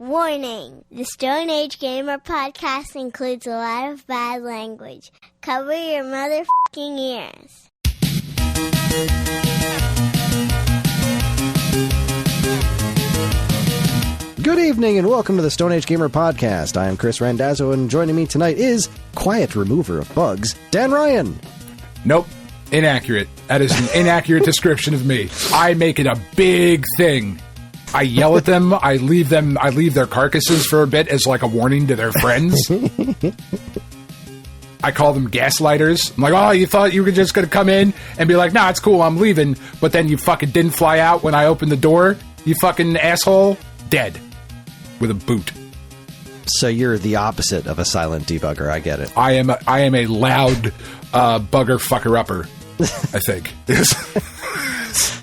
Warning! The Stone Age Gamer podcast includes a lot of bad language. Cover your motherfucking ears. Good evening and welcome to the Stone Age Gamer podcast. I am Kris Randazzo and joining me tonight is quiet remover of bugs, Dan Ryan. Nope. Inaccurate. That is an inaccurate description of me. I make it a big thing. I yell at them. I leave their carcasses for a bit as like a warning to their friends. I call them gaslighters. I'm like, oh, you thought you were just going to come in and be like, nah, it's cool, I'm leaving. But then you fucking didn't fly out when I opened the door. You fucking asshole. Dead. With a boot. So you're the opposite of a silent debugger. I get it. I am a loud bugger fucker-upper, I think.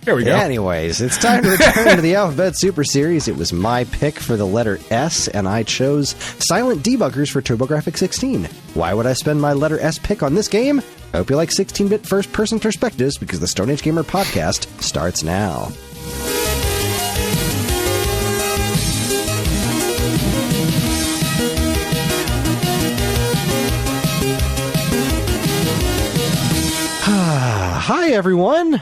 Here we go. Anyways, it's time to return to the Alphabet Super Series. It was my pick for the letter S, and I chose Silent Debuggers for TurboGrafx 16. Why would I spend my letter S pick on this game? I hope you like 16-bit first-person perspectives, because the Stone Age Gamer podcast starts now. Hi, everyone.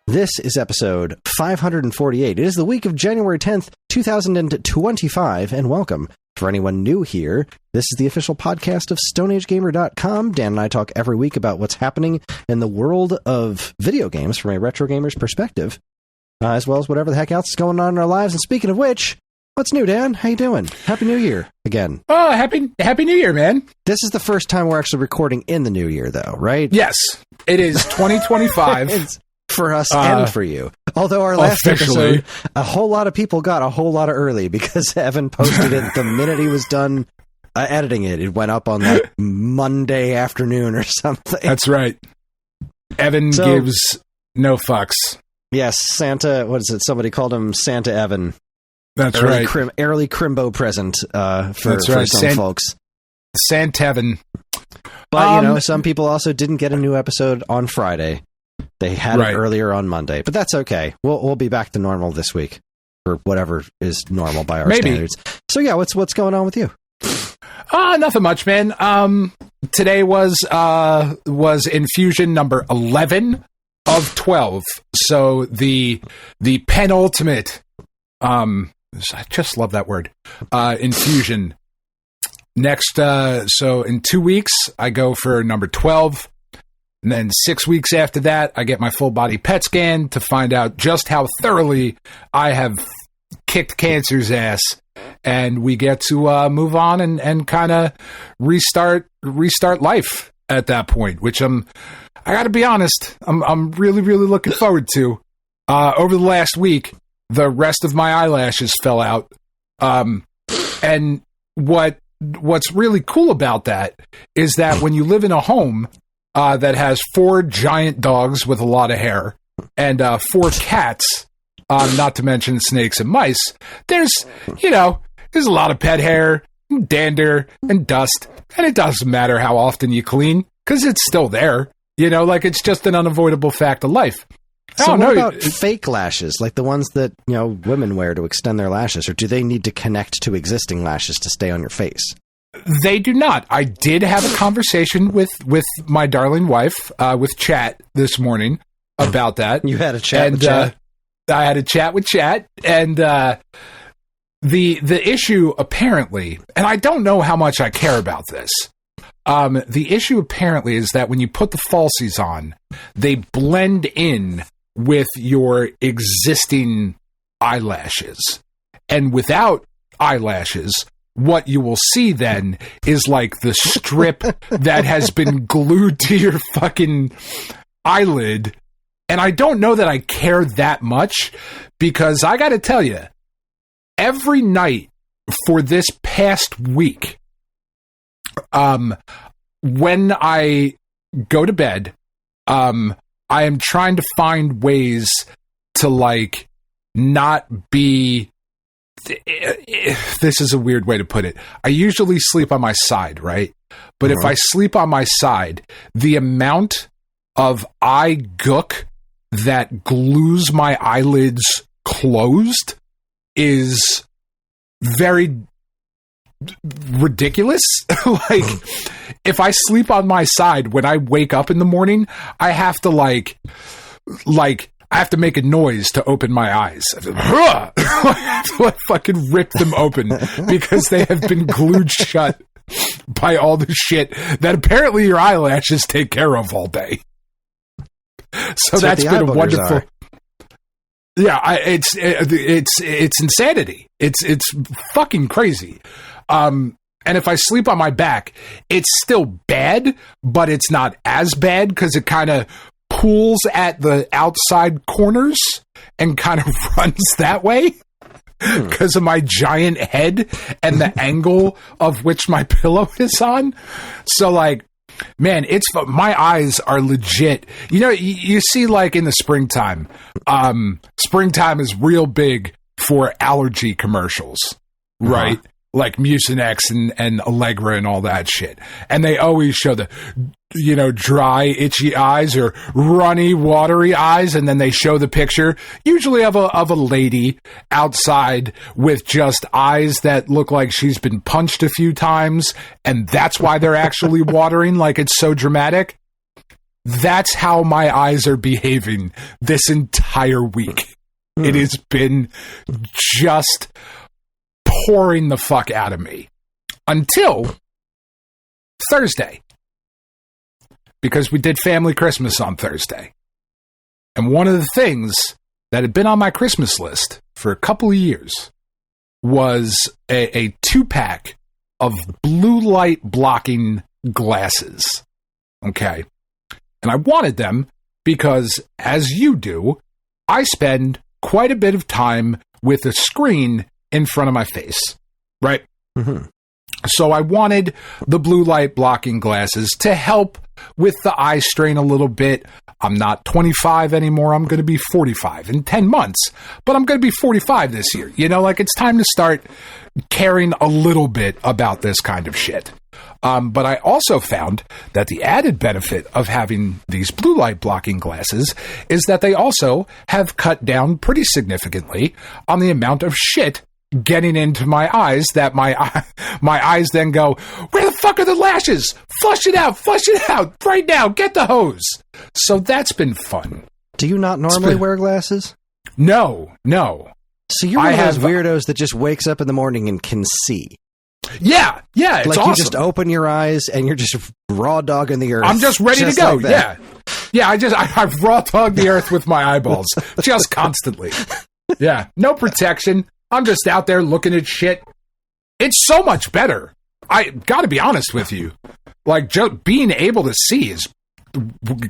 This is episode 548. It is the week of January 10th, 2025, and welcome. For anyone new here, this is the official podcast of StoneAgeGamer.com. Dan and I talk every week about what's happening in the world of video games from a retro gamer's perspective, as well as whatever the heck else is going on in our lives. And speaking of which, what's new, Dan? How you doing? Happy New Year again. Oh, happy New Year, man. This is the first time we're actually recording in the new year, though, right? Yes, it is 2025. For us and for you. Although our last episode, a whole lot of people got a whole lot of early because Evan posted it the minute he was done editing it. It went up on like Monday afternoon or something. That's right. Evan gives no fucks. Yes, Santa, what is it? Somebody called him Santa Evan. That's right. Early Crimbo present for some folks. Santevan. But, some people also didn't get a new episode on Friday. They had it earlier on Monday, but that's okay. We'll be back to normal this week, or whatever is normal by our standards. So yeah, what's going on with you? Nothing much, man. Today was infusion number 11 of 12. So the penultimate. I just love that word. Infusion. Next, so in 2 weeks, I go for number 12. And then 6 weeks after that, I get my full body PET scan to find out just how thoroughly I have kicked cancer's ass. And we get to move on and kind of restart life at that point, which I got to be honest, I'm really, really looking forward to. Over the last week, the rest of my eyelashes fell out. And what's really cool about that is that when you live in a home that has 4 giant dogs with a lot of hair and 4 cats, not to mention snakes and mice, there's a lot of pet hair, and dander, and dust, and it doesn't matter how often you clean, because it's still there. It's just an unavoidable fact of life. So what about fake lashes, like the ones that, women wear to extend their lashes, or do they need to connect to existing lashes to stay on your face? They do not. I did have a conversation with my darling wife, with Chat this morning about that. You had a chat with Chat? I had a chat with Chat, and the issue apparently, and I don't know how much I care about this, the issue apparently is that when you put the falsies on, they blend in with your existing eyelashes. And without eyelashes, what you will see then is like the strip that has been glued to your fucking eyelid. And I don't know that I care that much, because I got to tell you, every night for this past week, when I go to bed, I am trying to find ways to not be. This is a weird way to put it. I usually sleep on my side, right? But if I sleep on my side, the amount of eye gook that glues my eyelids closed is very ridiculous. Like, if I sleep on my side, when I wake up in the morning, I have to I have to make a noise to open my eyes. I have to fucking rip them open because they have been glued shut by all the shit that apparently your eyelashes take care of all day. So that's been a wonderful. Yeah, it's insanity. It's fucking crazy. And if I sleep on my back, it's still bad, but it's not as bad because it kind of pulls at the outside corners and kind of runs that way because of my giant head and the angle of which my pillow is on. So, like, man, my eyes are legit. You know, you see, like, in the springtime is real big for allergy commercials, right? Like Mucinex and Allegra and all that shit. And they always show the, you know, dry, itchy eyes or runny, watery eyes. And then they show the picture, usually of a lady outside with just eyes that look like she's been punched a few times. And that's why they're actually watering, like it's so dramatic. That's how my eyes are behaving this entire week. It has been just pouring the fuck out of me until Thursday, because we did family Christmas on Thursday. And one of the things that had been on my Christmas list for a couple of years was a 2-pack of blue light blocking glasses. Okay. And I wanted them because, as you do, I spend quite a bit of time with a screen in front of my face, right? Mm-hmm. So I wanted the blue light blocking glasses to help with the eye strain a little bit. I'm not 25 anymore. I'm going to be 45 in 10 months, but I'm going to be 45 this year. You know, like, it's time to start caring a little bit about this kind of shit. But I also found that the added benefit of having these blue light blocking glasses is that they also have cut down pretty significantly on the amount of shit getting into my eyes that my eyes then go, where the fuck are the lashes? Flush it out right now. Get the hose. So that's been fun. Do you not normally wear glasses? No. So you're one of those weirdos that just wakes up in the morning and can see. Yeah, it's like awesome. You just open your eyes and you're just raw dogging the earth. I'm just ready to go. Like yeah. I raw dog the earth with my eyeballs just constantly. Yeah, no protection. I'm just out there looking at shit. It's so much better. I got to be honest with you. Like, just being able to see is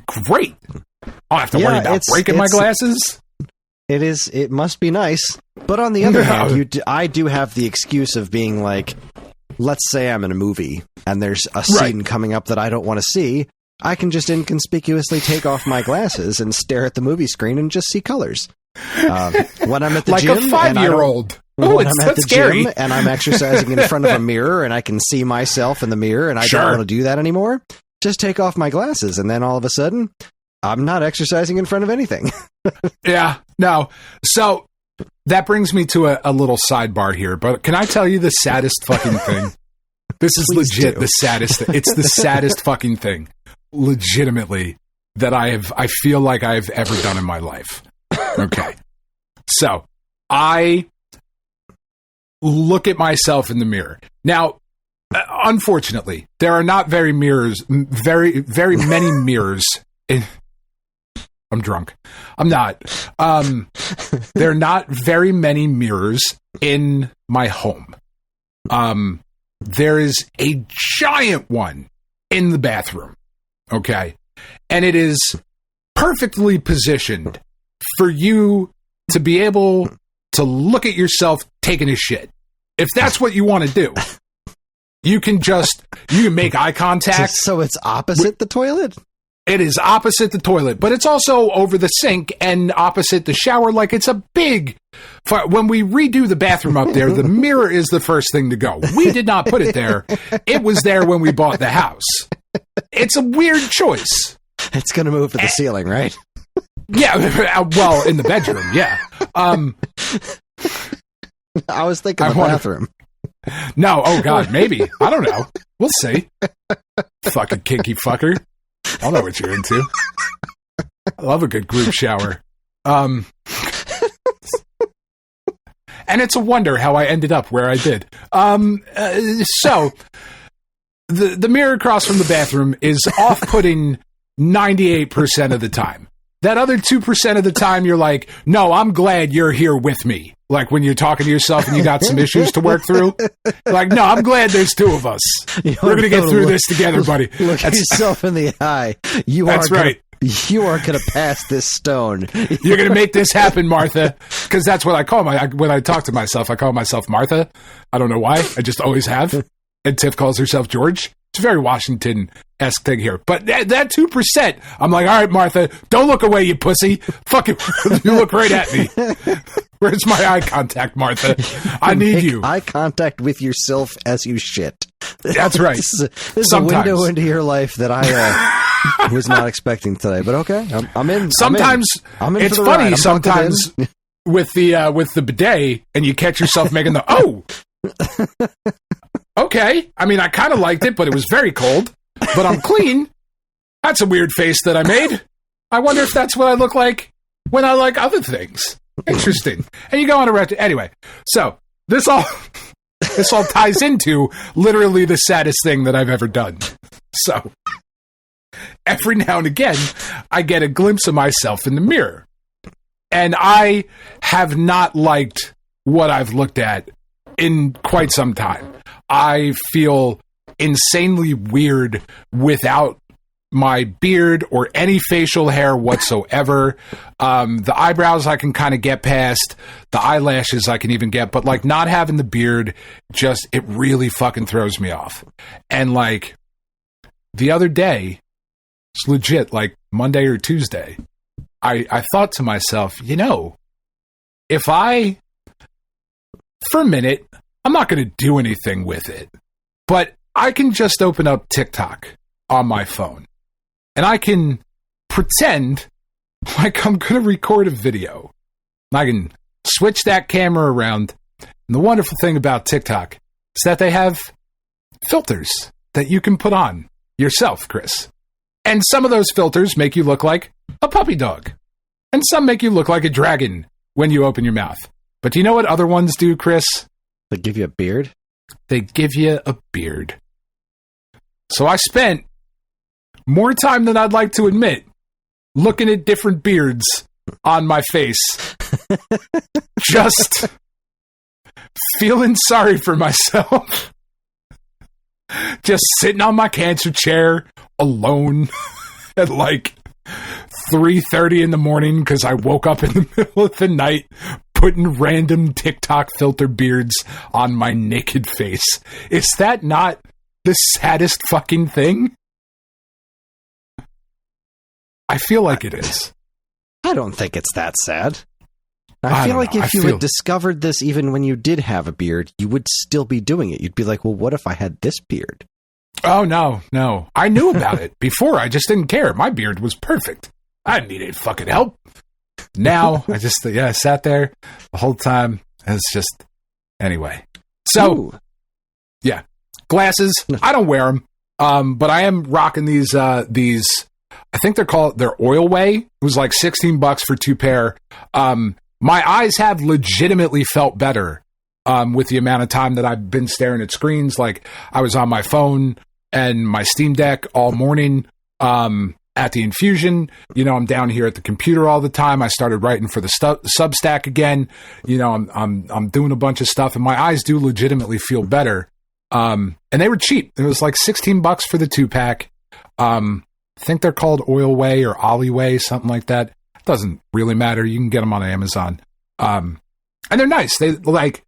great. I don't have to worry about breaking my glasses. It must be nice. But on the other hand, I do have the excuse of being like, let's say I'm in a movie and there's a scene coming up that I don't want to see. I can just inconspicuously take off my glasses and stare at the movie screen and just see colors. When I'm at the like gym, a 5-year-old. When I'm at the gym and I'm exercising in front of a mirror and I can see myself in the mirror and I don't want to do that anymore, just take off my glasses and then all of a sudden, I'm not exercising in front of anything. Yeah, no. So that brings me to a little sidebar here, but can I tell you the saddest fucking thing? This is legit the saddest thing. It's the saddest fucking thing, legitimately, that I feel like I've ever done in my life. Okay. So I look at myself in the mirror. Now, unfortunately, there are not very many mirrors in... I'm drunk. I'm not. There are not very many mirrors in my home. There is a giant one in the bathroom. Okay. And it is perfectly positioned for you to be able to look at yourself taking a shit. If that's what you want to do, you can make eye contact. So it's opposite the toilet? It is opposite the toilet, but it's also over the sink and opposite the shower. Like, it's a big... When we redo the bathroom up there, the mirror is the first thing to go. We did not put it there. It was there when we bought the house. It's a weird choice. It's going to move to the ceiling, right? Yeah, well, in the bedroom, yeah. I was thinking the bathroom. No, oh God, maybe. I don't know. We'll see. Fucking kinky fucker. I don't know what you're into. I love a good group shower. And it's a wonder how I ended up where I did. So, the mirror across from the bathroom is off-putting 98% of the time. That other 2% of the time, you're like, no, I'm glad you're here with me. Like when you're talking to yourself and you got some issues to work through. Like, no, I'm glad there's two of us. We're going to get through this together, buddy. Look at yourself in the eye. That's right. You are going to pass this stone. You're going to make this happen, Martha. Because that's what I call when I talk to myself. I call myself Martha. I don't know why. I just always have. And Tiff calls herself George. It's a very Washington-esque thing here. But that 2%, I'm like, all right, Martha, don't look away, you pussy. Fuck it. You look right at me. Where's my eye contact, Martha? I need you. Eye contact with yourself as you shit. That's right. This is a window into your life that I was not expecting today. But okay, I'm in. Sometimes I'm in it's for the funny. Ride. Sometimes with the bidet, and you catch yourself making the Okay. I mean, I kind of liked it, but it was very cold. But I'm clean. That's a weird face that I made. I wonder if that's what I look like when I like other things. Interesting. And you go on a retro. Anyway, so this all ties into literally the saddest thing that I've ever done. So every now and again, I get a glimpse of myself in the mirror. And I have not liked what I've looked at in quite some time. I feel insanely weird without my beard or any facial hair whatsoever. The eyebrows I can kind of get past. The eyelashes I can even get. But, like, not having the beard, just, it really fucking throws me off. And, like, the other day, it's legit, like, Monday or Tuesday, I thought to myself, you know, if I, for a minute, I'm not going to do anything with it, but I can just open up TikTok on my phone and I can pretend like I'm going to record a video. I can switch that camera around. And the wonderful thing about TikTok is that they have filters that you can put on yourself, Kris. And some of those filters make you look like a puppy dog. And some make you look like a dragon when you open your mouth. But do you know what other ones do, Kris? They give you a beard? They give you a beard. So I spent more time than I'd like to admit looking at different beards on my face. Just feeling sorry for myself. Just sitting on my cancer chair alone at like 3:30 in the morning because I woke up in the middle of the night putting random TikTok filter beards on my naked face. Is that not the saddest fucking thing? I feel like it is. I don't think it's that sad. I feel like if you had discovered this even when you did have a beard, you would still be doing it. You'd be like, well, what if I had this beard? Oh, no. I knew about it before. I just didn't care. My beard was perfect. I didn't need any fucking help. Now, I just, I sat there the whole time. It's just, anyway. So, yeah. Glasses, I don't wear them. But I am rocking these, I think they're Oil Way. It was like $16 for 2 pair. My eyes have legitimately felt better with the amount of time that I've been staring at screens. Like, I was on my phone and my Steam Deck all morning at the infusion. You know, I'm down here at the computer all the time. I started writing for the Substack again. You know, I'm doing a bunch of stuff, and my eyes do legitimately feel better. And they were cheap. It was like $16 for the 2-pack. I think they're called Oil Way or Ollie Way, something like that. Doesn't really matter. You can get them on Amazon. And they're nice. They like,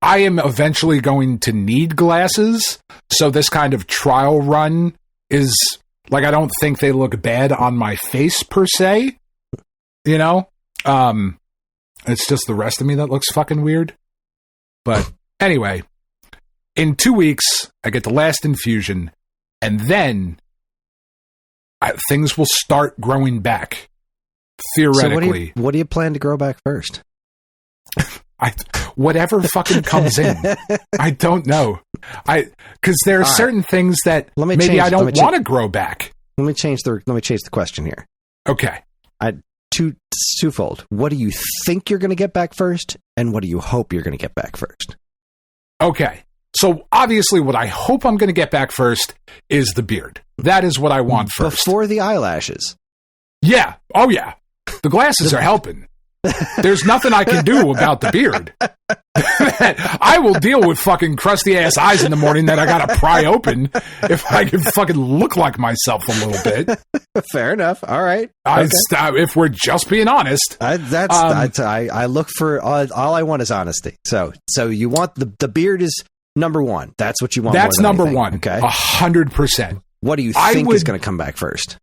I am eventually going to need glasses. So this kind of trial run is like, I don't think they look bad on my face per se. You know? It's just the rest of me that looks fucking weird. But anyway, in 2 weeks, I get the last infusion, and then things will start growing back. Theoretically. So what do you plan to grow back first? whatever fucking comes in. I don't know. Because there are certain things that maybe I don't want to grow back. Let me change the question here. Okay. Twofold. What do you think you're going to get back first, and what do you hope you're going to get back first? Okay. So obviously what I hope I'm going to get back first is the beard. That is what I want first. Before the eyelashes. Yeah. Oh, yeah. The glasses are helping. There's nothing I can do about the beard. I will deal with fucking crusty ass eyes in the morning that I gotta pry open if I can fucking look like myself a little bit. Fair enough. All right. If we're just being honest, I look for all I want is honesty. So you want the beard is number one. That's what you want. That's more than number anything. one. Okay. 100%. What do you think is going to come back first?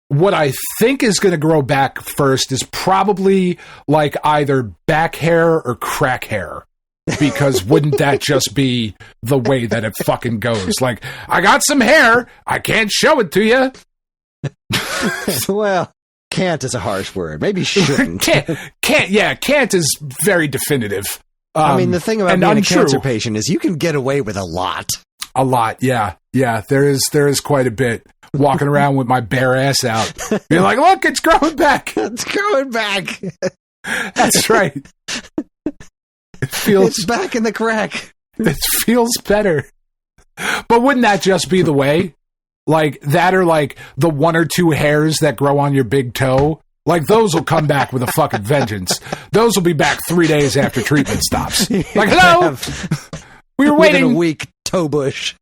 What I think is going to grow back first is probably like either back hair or crack hair. Because wouldn't that just be the way that it fucking goes? Like, I got some hair. I can't show it to you. Well, can't is a harsh word. Maybe shouldn't. Can't is very definitive. I mean, the thing about being a cancer patient is you can get away with a lot. A lot, yeah. Yeah, there is quite a bit. Walking around with my bare ass out. Being like, look, it's growing back. It's growing back. That's right. It's back in the crack. It feels better. But wouldn't that just be the way? Like, that or like the one or two hairs that grow on your big toe? Like, those will come back with a fucking vengeance. Those will be back 3 days after treatment stops. Like, hello? We were waiting. Within a week, toe bush.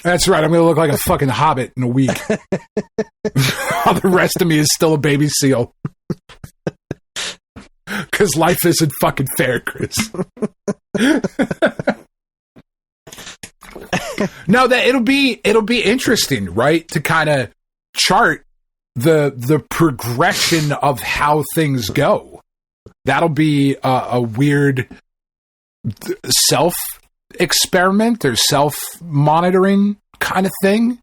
That's right. I'm going to look like a fucking hobbit in a week. All the rest of me is still a baby seal. Because life isn't fucking fair, Kris. No, that it'll be interesting, right? To kind of chart the progression of how things go. That'll be a weird self-experiment or self-monitoring kind of thing.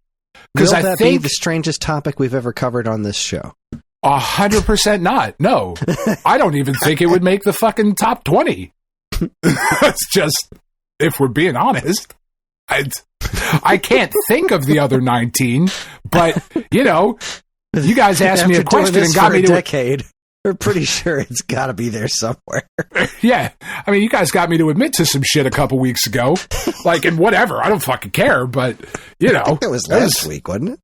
Will that be the strangest topic we've ever covered on this show? 100% not. No. I don't even think it would make the fucking top 20. It's just, if we're being honest, I can't think of the other 19, but, you know, you guys asked me a question and got me to... a decade. We're pretty sure it's got to be there somewhere. Yeah. I mean, you guys got me to admit to some shit a couple weeks ago. Like, and whatever. I don't fucking care, but, you know. I think it was last week, wasn't it?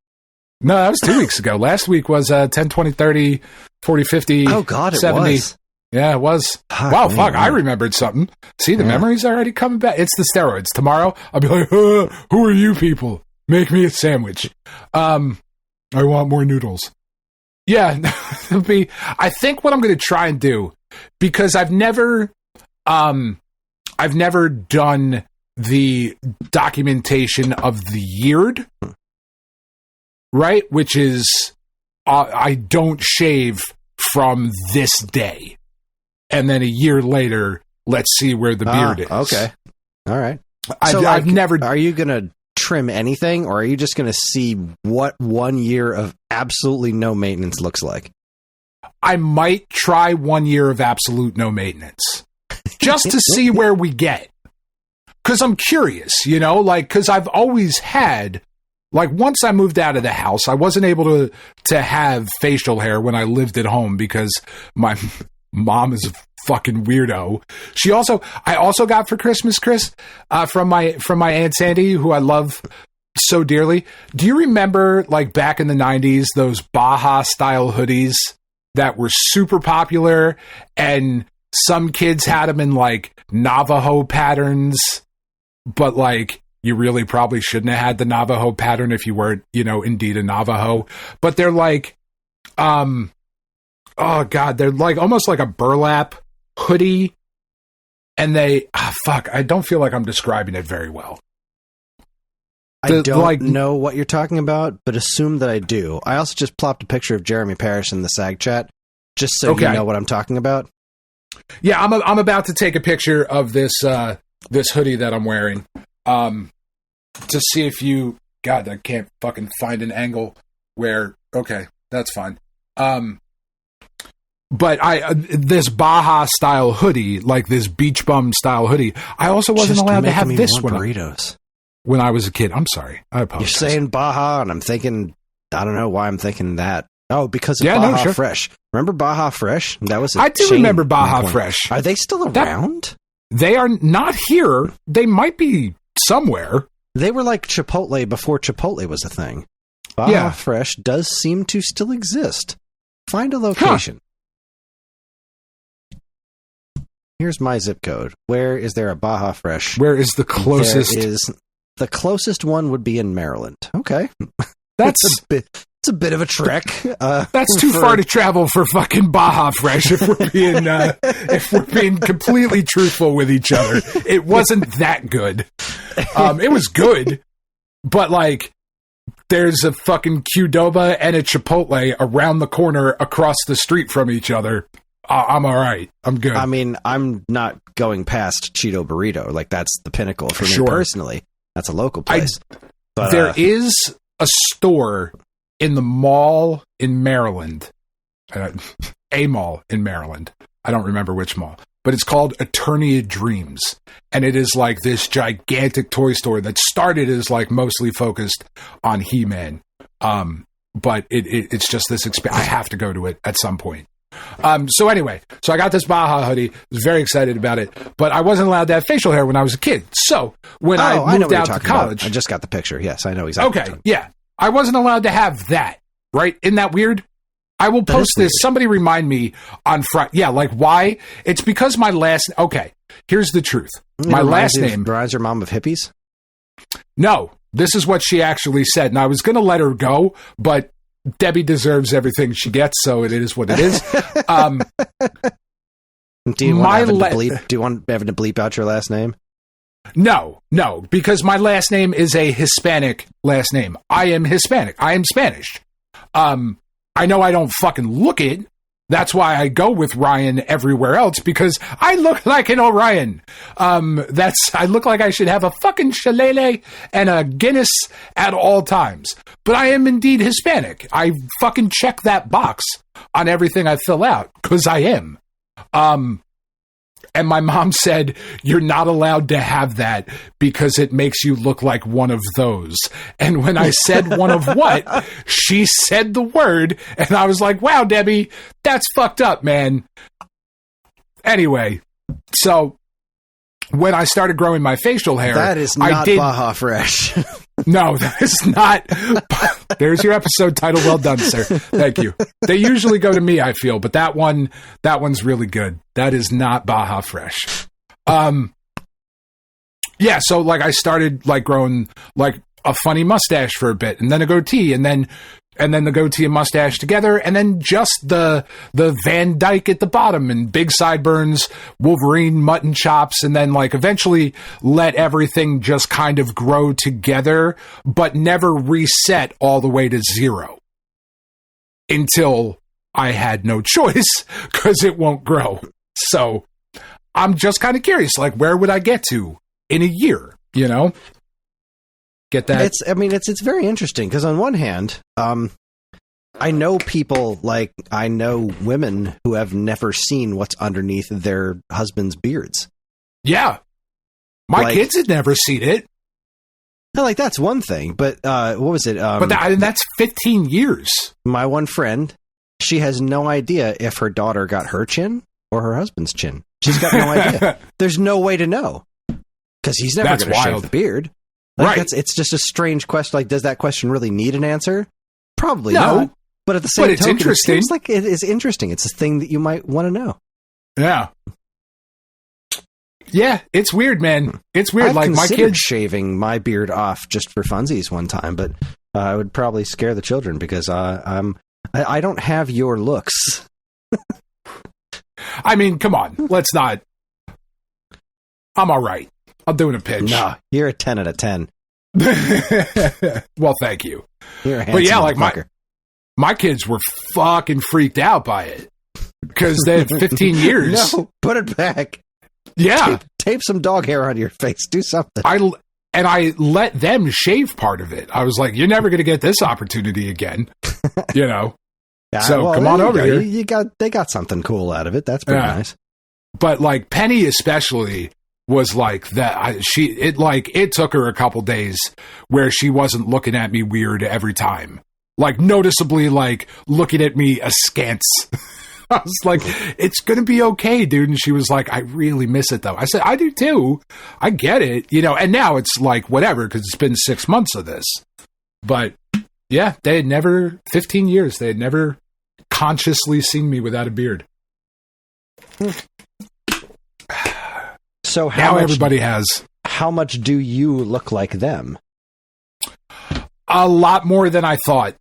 No, that was 2 weeks ago. Last week was 10, 20, 30, 40, 50, oh, God, it 70. Was. Yeah, it was. Wow, man, fuck, I remembered something. See, the memory's already coming back. It's the steroids. Tomorrow, I'll be like, who are you people? Make me a sandwich. I want more noodles. Yeah, it'll be... I think what I'm going to try and do, because I've never done the documentation of the yeared, right? Which is, I don't shave from this day. And then a year later, let's see where the beard is. Okay. All right. I've never... Are you going to trim anything, or are you just going to see what 1 year of absolutely no maintenance looks like? I might try 1 year of absolute no maintenance. Just to see where we get. Because I'm curious, you know? Like, because I've always had... Like, once I moved out of the house, I wasn't able to have facial hair when I lived at home because my mom is a fucking weirdo. I also got for Christmas, Kris, from my Aunt Sandy, who I love so dearly. Do you remember, like, back in the 90s, those Baja style hoodies that were super popular, and some kids had them in, like, Navajo patterns, but, like, you really probably shouldn't have had the Navajo pattern if you were, you know, indeed a Navajo. But they're like, oh God, they're like almost like a burlap hoodie. And they, I don't feel like I'm describing it very well. I don't know what you're talking about, but assume that I do. I also just plopped a picture of Jeremy Parrish in the SAG chat, just so you know what I'm talking about. Yeah, I'm about to take a picture of this hoodie that I'm wearing. To see if you... God, I can't fucking find an angle where... Okay, that's fine. But this Baja style hoodie, like this beach bum style hoodie, I also wasn't allowed to have this one. Burritos. When I was a kid. I'm sorry. I apologize. You're saying Baja, and I'm thinking, I don't know why I'm thinking that. Oh, because of Baja Fresh. Remember Baja Fresh? That was I do remember Baja Fresh. Are they still around? They are not here. They might be somewhere. They were like Chipotle before Chipotle was a thing. Baja Fresh does seem to still exist. Find a location. Here's my zip code. Where is there a Baja Fresh? Where is the closest? The closest one would be in Maryland. Okay. That's it's a bit of a trek. That's too far to travel for fucking Baja Fresh. If we're being completely truthful with each other, it wasn't that good. It was good, but like, there's a fucking Qdoba and a Chipotle around the corner across the street from each other. I'm all right. I'm good. I mean, I'm not going past Cheeto Burrito. Like, that's the pinnacle for me personally. That's a local place. But there is a store in the mall in Maryland, a mall in Maryland. I don't remember which mall, but it's called Eternia Dreams. And it is like this gigantic toy store that started as like mostly focused on He-Man. But it's just this I have to go to it at some point. So anyway, I got this Baja hoodie, was very excited about it, but I wasn't allowed to have facial hair when I was a kid. So when I moved out to college, I just got the picture. Yes, I know exactly. Okay. Yeah. I wasn't allowed to have that, right? Isn't that weird? I will post this. Somebody remind me on Friday. Yeah. Like why? It's because my last, okay. Here's the truth. My last name. Reminds your mom of hippies? No, this is what she actually said. And I was going to let her go, but Debbie deserves everything she gets, so it is what it is. Do you want having to bleep out your last name? No, because my last name is a Hispanic last name. I am Hispanic. I am Spanish. I know I don't fucking look it. That's why I go with Ryan everywhere else, because I look like an Orion. I look like I should have a fucking shillelagh and a Guinness at all times. But I am indeed Hispanic. I fucking check that box on everything I fill out, because I am. And my mom said, you're not allowed to have that because it makes you look like one of those. And when I said one of what, she said the word, and I was like, wow, Debbie, that's fucked up, man. Anyway, so when I started growing my facial hair, that is not Baja Fresh. No, that is not. There's your episode title. Well done, sir. Thank you. They usually go to me, I feel, but that one's really good. That is not Baja Fresh. Yeah, so like I started like growing like a funny mustache for a bit, and then a goatee, and then the goatee and mustache together, and then just the Van Dyke at the bottom, and big sideburns, Wolverine mutton chops, and then like eventually let everything just kind of grow together, but never reset all the way to zero until I had no choice because it won't grow. So I'm just kind of curious, like where would I get to in a year, you know? Get that? It's very interesting because on one hand, I know people I know women who have never seen what's underneath their husband's beards. Yeah, my kids had never seen it. Like that's one thing, but what was it? But that's 15 years. My one friend, she has no idea if her daughter got her chin or her husband's chin. She's got no idea. There's no way to know because he's never going to shave the beard. Like, right. It's just a strange question. Like, does that question really need an answer? Probably not. But at the same time, it seems like it is interesting. It's a thing that you might want to know. Yeah. Yeah, it's weird, man. It's weird. I've like my kids shaving my beard off just for funsies one time, but I would probably scare the children because I don't have your looks. I mean, come on. Let's not. I'm all right. I'm doing a pitch. No, you're a 10 out of 10. Well, thank you. You're a but yeah, like my kids were fucking freaked out by it because they had 15 years. No, put it back. Yeah. Tape some dog hair on your face. Do something. I let them shave part of it. I was like, you're never going to get this opportunity again. You know? So come on over here. They got something cool out of it. That's pretty nice. But like Penny especially was like that. It took her a couple days where she wasn't looking at me weird every time. Like noticeably like looking at me askance. I was like, it's going to be okay, dude. And she was like, I really miss it though. I said, I do too. I get it. And now it's like whatever, because it's been 6 months of this. But yeah, they had never, 15 years, they had never consciously seen me without a beard. So now everybody has. How much do you look like them? A lot more than I thought.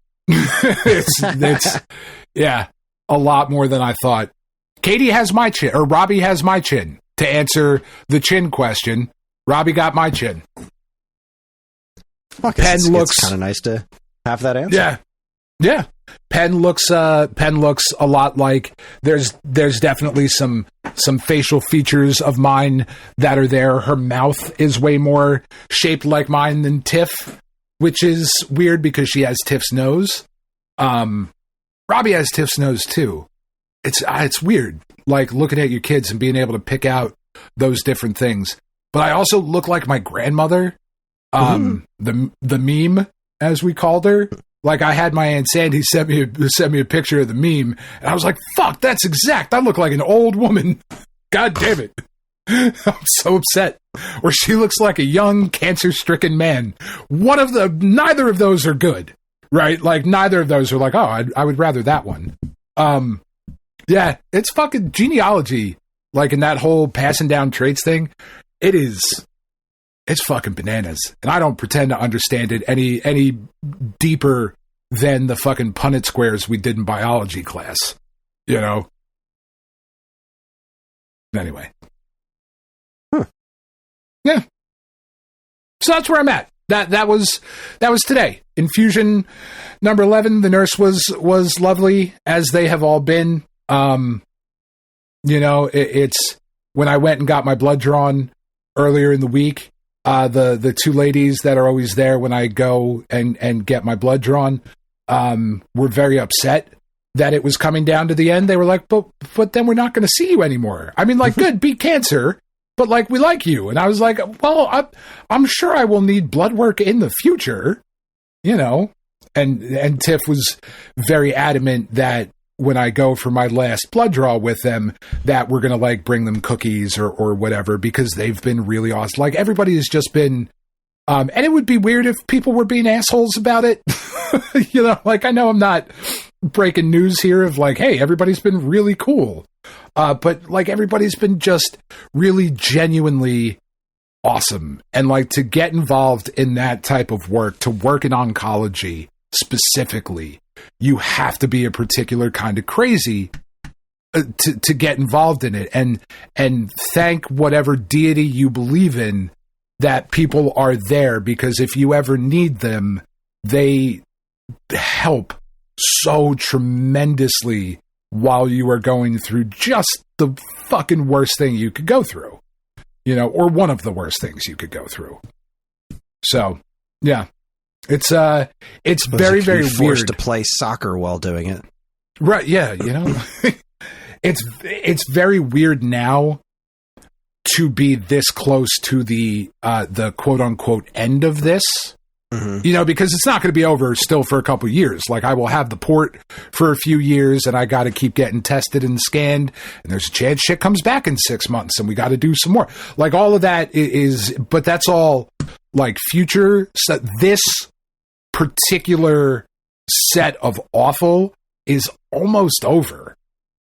Yeah, a lot more than I thought. Katie has my chin, or Robbie has my chin. To answer the chin question, Robbie got my chin. Well, Penn looks kind of nice to have that answer. Yeah. Penn looks a lot like there's definitely some facial features of mine that are there. Her mouth is way more shaped like mine than Tiff, which is weird because she has Tiff's nose. Robbie has Tiff's nose too. It's weird, like looking at your kids and being able to pick out those different things. But I also look like my grandmother, the meme, as we called her. Like I had my Aunt Sandy sent me a picture of the meme, and I was like, "Fuck, that's exact. I look like an old woman." God damn it! I'm so upset. Or she looks like a young cancer-stricken man. Neither of those are good, right? Like neither of those are like, oh, I would rather that one. Yeah, it's fucking genealogy. Like in that whole passing down traits thing, it's fucking bananas. And I don't pretend to understand it any deeper than the fucking Punnett squares we did in biology class. Anyway. Yeah. So that's where I'm at. That was today. Infusion number 11. The nurse was lovely, as they have all been. It's when I went and got my blood drawn earlier in the week. The two ladies that are always there when I go and get my blood drawn were very upset that it was coming down to the end. They were like, but then we're not going to see you anymore. I mean, like, good, beat cancer, but like, we like you. And I was like, well, I'm sure I will need blood work in the future, and Tiff was very adamant that when I go for my last blood draw with them, that we're going to like bring them cookies or whatever, because they've been really awesome. Like everybody has just been, and it would be weird if people were being assholes about it. Like I know I'm not breaking news here of like, hey, everybody's been really cool. But like everybody's been just really genuinely awesome. And like to get involved in that type of work, to work in oncology specifically, you have to be a particular kind of crazy to get involved in it. And thank whatever deity you believe in that people are there, because if you ever need them, they help so tremendously while you are going through just the fucking worst thing you could go through, or one of the worst things you could go through. So, yeah, it's very, very forced weird to play soccer while doing it. Right. Yeah. It's very weird now to be this close to the quote unquote end of this. Because it's not going to be over still for a couple of years. Like I will have the port for a few years, and I got to keep getting tested and scanned, and there's a chance shit comes back in 6 months and we got to do some more. Like all of that but that's all like future. So this particular set of awful is almost over.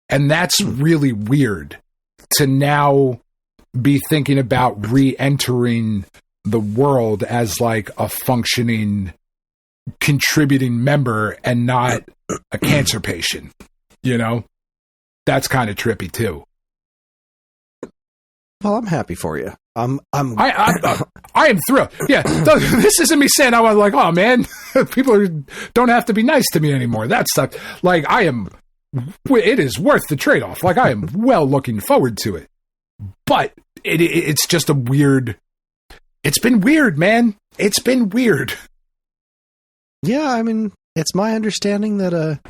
And that's really weird to now be thinking about re-entering the world as like a functioning, contributing member and not a cancer patient. That's kind of trippy too. Well, I'm happy for you. I am thrilled. Yeah, this isn't me saying I was like, oh man, people don't have to be nice to me anymore. That sucks. Like it is worth the trade-off. Like I am well looking forward to it, but it's just a weird. It's been weird, man. It's been weird. Yeah, I mean, it's my understanding that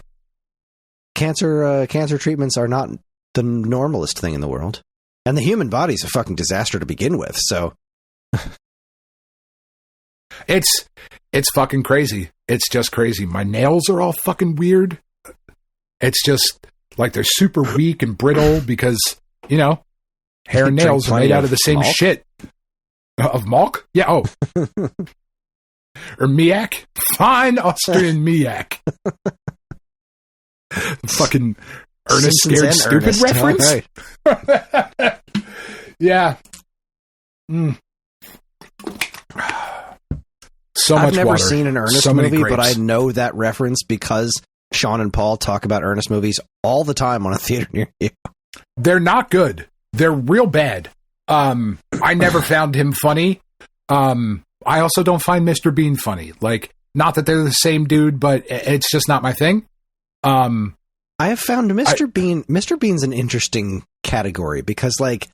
cancer treatments are not the normalest thing in the world. And the human body's a fucking disaster to begin with, so... It's fucking crazy. It's just crazy. My nails are all fucking weird. It's just like they're super weak and brittle because, you know, hair and nails are made out of the same shit. Of Malk? Yeah, oh. Or Miak? Fine Austrian Miak. Fucking Ernest Scared Stupid reference? Right. Yeah. So I've much never water. seen an Ernest movie, but I know that reference because Sean and Paul talk about Ernest movies all the time on a theater near you. They're not good. They're real bad. I never found him funny. I also don't find Mr. Bean funny. Like, not that they're the same dude, but it's just not my thing. I have found Mr. Bean's an interesting category because, like,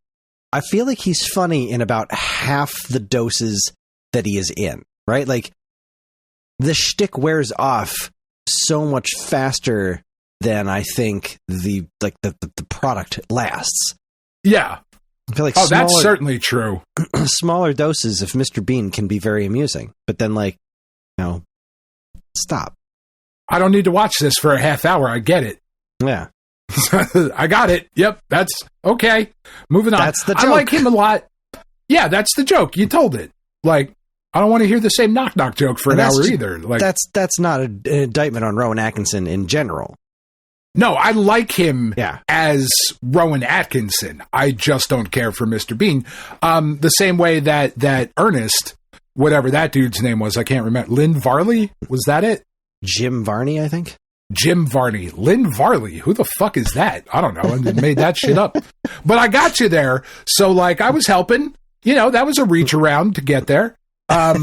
I feel like he's funny in about half the doses that he is in, right? Like, the shtick wears off so much faster than I think the product lasts. Yeah. I feel like that's certainly true. Smaller doses of Mr. Bean can be very amusing, but then, like, you know, stop. I don't need to watch this for a half hour. I get it. Yeah. I got it. Yep. That's okay. Moving on. That's the joke. I like him a lot. Yeah, that's the joke. You told it. Like, I don't want to hear the same knock-knock joke for an hour either. Like, that's not an indictment on Rowan Atkinson in general. No, I like him Yeah. as Rowan Atkinson. I just don't care for Mr. Bean. The same way that Ernest, whatever that dude's name was, I can't remember. Lynn Varley? Was that it? Jim Varney, I think. Jim Varney. Lynn Varley. Who the fuck is that? I don't know. I made that shit up. But I got you there. So, like, I was helping. You know, that was a reach around to get there. Yeah,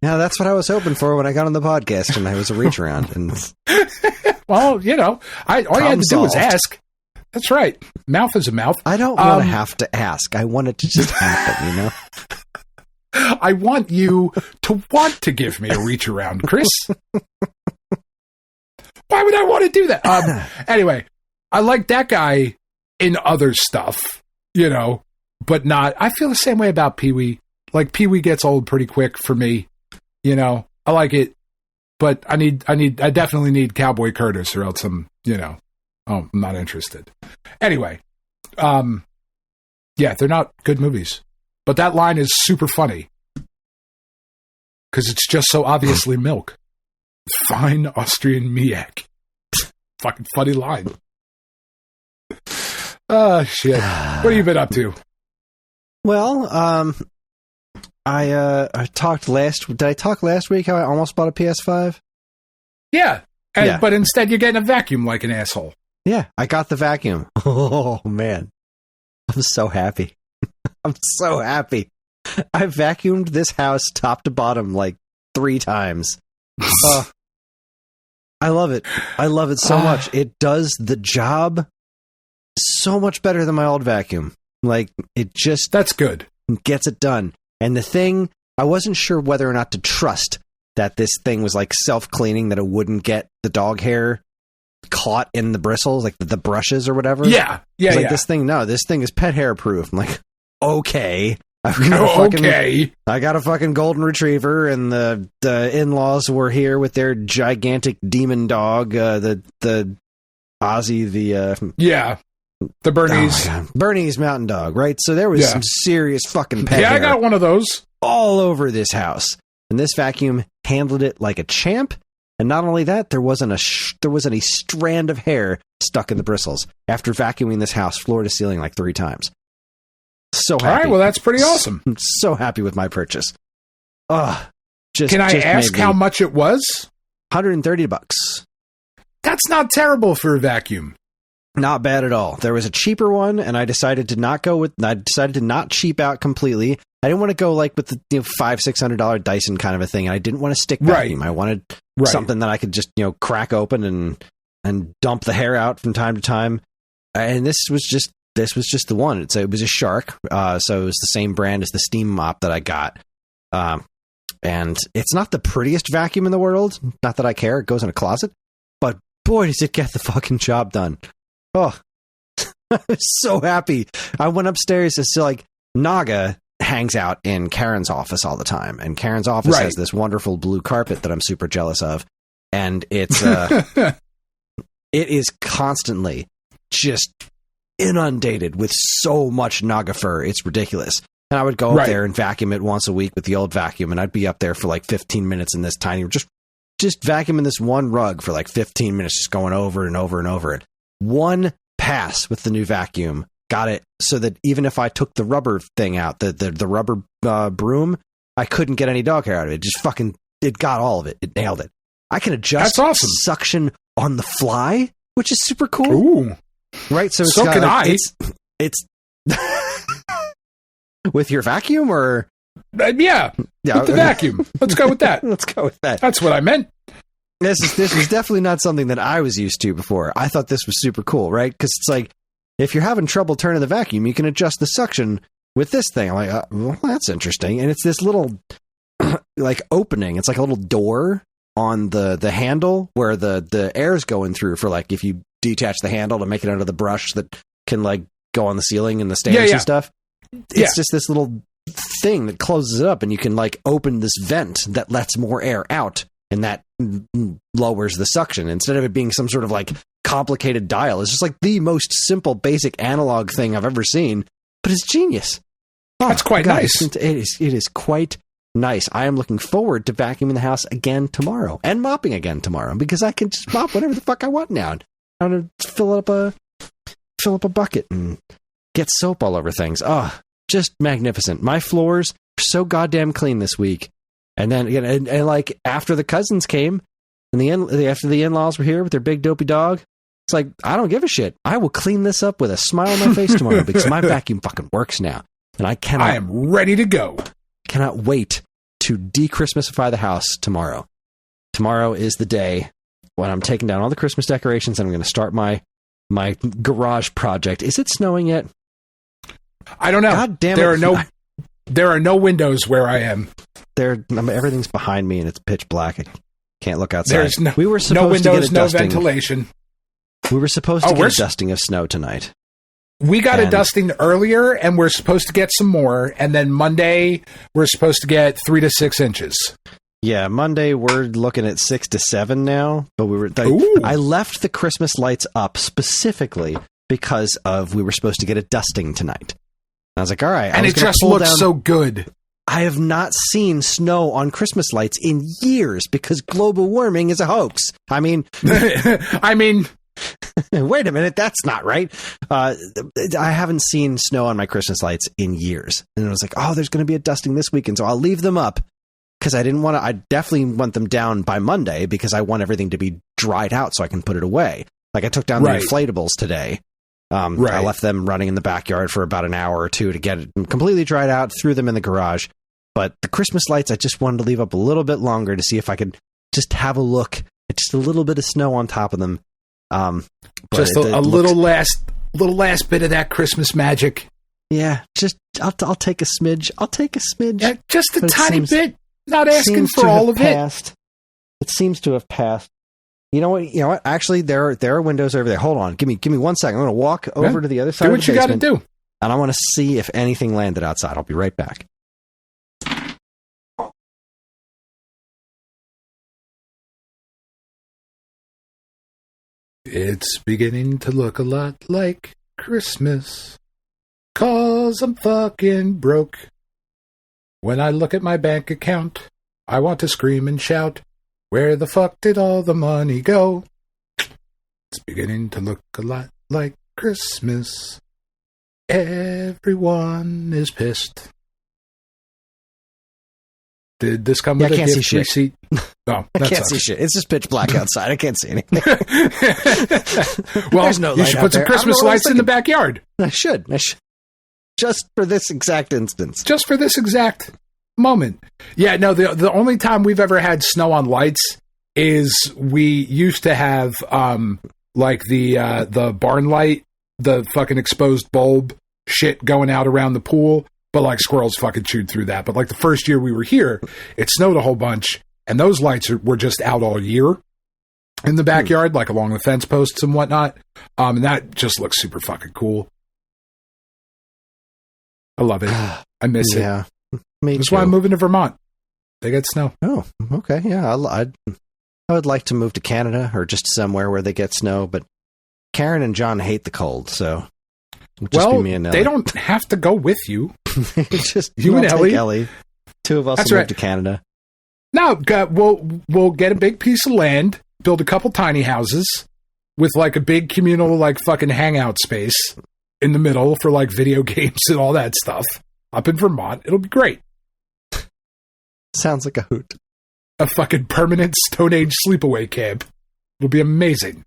that's what I was hoping for when I got on the podcast, and I was a reach around. And well, you know, all you had to do was ask. That's right. Mouth is a mouth. I don't want to have to ask. I want it to just happen, you know? I want you to want to give me a reach around, Kris. Why would I want to do that? Anyway, I like that guy in other stuff, you know, but not. I feel the same way about Pee-wee. Like, Pee-wee gets old pretty quick for me, you know. I like it, but I definitely need Cowboy Curtis, or else I'm, you know, I'm not interested. Anyway, yeah, they're not good movies, but that line is super funny because it's just so obviously milk. Fine Austrian Miak. Fucking funny line. Oh, shit. What have you been up to? Well, I talked did I talk last week how I almost bought a PS5? Yeah. But instead you're getting a vacuum like an asshole. Yeah, I got the vacuum. Oh, man. I'm so happy. I'm so happy. I vacuumed this house top to bottom like 3 times. I love it. I love it so much. It does the job so much better than my old vacuum. Like, it just... That's good. Gets it done. And the thing, I wasn't sure whether or not to trust that this thing was like self-cleaning, that it wouldn't get the dog hair caught in the bristles, like the brushes or whatever. Yeah. This thing is pet hair proof. I'm like, okay. I got a fucking golden retriever, and the in-laws were here with their gigantic demon dog, the Ozzy, the Bernese. Oh, Bernese mountain dog, right? So there was some serious fucking pet hair. I got one of those all over this house. And this vacuum handled it like a champ. And not only that, there wasn't a strand of hair stuck in the bristles after vacuuming this house floor to ceiling like 3 times. So happy. All right, well, that's pretty awesome. I'm so happy with my purchase. Can I ask how much it was? $130. That's not terrible for a vacuum. Not bad at all. There was a cheaper one, and I decided to not cheap out completely. I didn't want to go like with the $500-$600 Dyson kind of a thing. And I didn't want a stick vacuum. I wanted something that I could just crack open and dump the hair out from time to time. And this was just the one. It was a Shark, so it was the same brand as the steam mop that I got. And it's not the prettiest vacuum in the world. Not that I care. It goes in a closet. But boy, does it get the fucking job done. Oh, I was so happy. I went upstairs to see, like, Naga hangs out in Karen's office all the time. And Karen's office has this wonderful blue carpet that I'm super jealous of. And it's, it is constantly just inundated with so much Naga fur. It's ridiculous. And I would go up there and vacuum it once a week with the old vacuum. And I'd be up there for like 15 minutes in this tiny, just vacuuming this one rug for like 15 minutes, just going over and over and over it. One pass with the new vacuum got it so that even if I took the rubber thing out, the rubber broom, I couldn't get any dog hair out of it. Just fucking, it got all of it. It nailed it. I can adjust suction on the fly, which is super cool. Ooh. Right? So, so can I. It's with your vacuum or? Yeah, with the vacuum. Let's go with that. Let's go with that. That's what I meant. This was definitely not something that I was used to before. I thought this was super cool, right? Because it's like, if you're having trouble turning the vacuum, you can adjust the suction with this thing. I'm like, well, that's interesting. And it's this little, like, opening. It's like a little door on the handle where the air's going through for, like, if you detach the handle to make it under the brush that can, like, go on the ceiling and the stands and stuff. It's just this little thing that closes it up, and you can, like, open this vent that lets more air out. And that lowers the suction instead of it being some sort of like complicated dial. It's just like the most simple, basic analog thing I've ever seen, but it's genius. Oh, that's quite nice. It is quite nice. I am looking forward to vacuuming the house again tomorrow and mopping again tomorrow because I can just mop whatever the fuck I want now. I'm going to fill up a bucket and get soap all over things. Oh, just magnificent. My floors are so goddamn clean this week. And then again, and like after the cousins came, and after the in-laws were here with their big dopey dog, it's like, I don't give a shit. I will clean this up with a smile on my face tomorrow because my vacuum fucking works now, and I am ready to go. Cannot wait to de-Christmasify the house tomorrow. Tomorrow is the day when I'm taking down all the Christmas decorations and I'm going to start my garage project. Is it snowing yet? I don't know. God damn it! There are no windows where I am. Everything's behind me and it's pitch black. I can't look outside. There's no windows, no ventilation. We were supposed to get a dusting of snow tonight. We got a dusting earlier, and we're supposed to get some more. And then Monday, we're supposed to get 3 to 6 inches. Yeah, Monday we're looking at 6 to 7 now. But I left the Christmas lights up specifically because we were supposed to get a dusting tonight. I was like, all right. And it just looks so good. I have not seen snow on Christmas lights in years because global warming is a hoax. I mean, wait a minute. That's not right. I haven't seen snow on my Christmas lights in years. And I was like, oh, there's going to be a dusting this weekend. So I'll leave them up because I definitely want them down by Monday because I want everything to be dried out so I can put it away. Like I took down the inflatables today. I left them running in the backyard for about an hour or two to get it completely dried out, threw them in the garage. But the Christmas lights, I just wanted to leave up a little bit longer to see if I could just have a look at just a little bit of snow on top of them. Just a little last bit of that Christmas magic. Yeah, just I'll take a smidge. Yeah, just a tiny bit. Not asking for all of it. It seems to have passed. You know what? Actually, there are windows over there. Hold on. Give me 1 second. I'm going to walk over to the other side of the basement. Do what you got to do. And I want to see if anything landed outside. I'll be right back. It's beginning to look a lot like Christmas, 'cause I'm fucking broke. When I look at my bank account, I want to scream and shout, where the fuck did all the money go? It's beginning to look a lot like Christmas. Everyone is pissed. Did this come with a gift receipt? Oh, I can't see shit. It's just pitch black outside. I can't see anything. Well, you should put some Christmas lights in the backyard. I should. Just for this exact instance. Just for this exact moment. Yeah, no, the only time we've ever had snow on lights is we used to have like the barn light, the fucking exposed bulb shit going out around the pool. But like squirrels fucking chewed through that. But like the first year we were here, it snowed a whole bunch, and those lights were just out all year. in the backyard, like along the fence posts and whatnot. And that just looks super fucking cool. I love it. I miss it. Yeah, me That's too. why I'm moving to Vermont. They get snow. Oh, okay. Yeah, I would like to move to Canada or just somewhere where they get snow, but Karen and John hate the cold, so just be me and Ellie. They don't have to go with you. Just you and Ellie. Two of us That's will right. move to Canada. No, we'll get a big piece of land, build a couple tiny houses with like a big communal like fucking hangout space in the middle for like video games and all that stuff up in Vermont. It'll be great. Sounds like a hoot. A fucking permanent Stone Age sleepaway camp. It'll be amazing.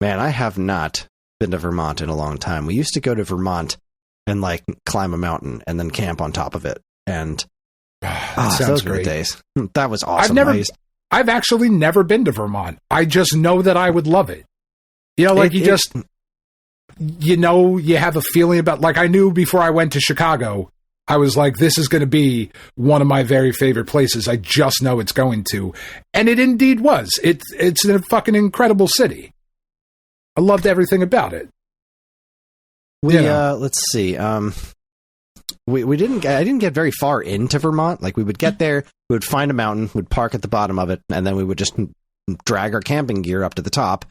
Man, I have not been to Vermont in a long time. We used to go to Vermont and like climb a mountain and then camp on top of it. And sounds those were the great. days. That was awesome. I've actually never been to Vermont. I just know that I would love it. You know, like you have a feeling about, like I knew before I went to Chicago, I was like, this is going to be one of my very favorite places. I just know it's going to. And it indeed was. It's a fucking incredible city. I loved everything about it. Let's see. I didn't get very far into Vermont. Like we would get there, we would find a mountain, we'd park at the bottom of it, and then we would just drag our camping gear up to the top.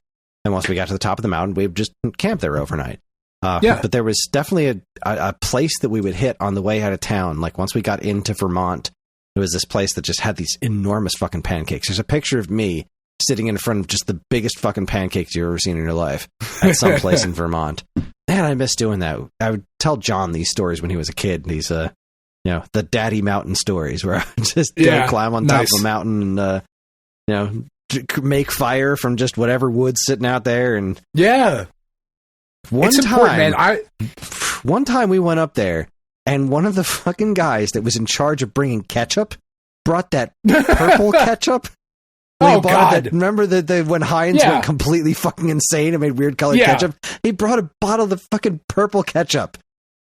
And once we got to the top of the mountain, we would just camp there overnight. But there was definitely a place that we would hit on the way out of town. Like once we got into Vermont, there was this place that just had these enormous fucking pancakes. There's a picture of me sitting in front of just the biggest fucking pancakes you've ever seen in your life at some place in Vermont. Man, I miss doing that. I would tell John these stories when he was a kid. These, the daddy mountain stories where I would just climb on top of a mountain and, make fire from just whatever wood's sitting out there. And one time we went up there and one of the fucking guys that was in charge of bringing ketchup brought that purple ketchup. God. Remember that when Heinz went completely fucking insane and made weird colored ketchup? He brought a bottle of the fucking purple ketchup.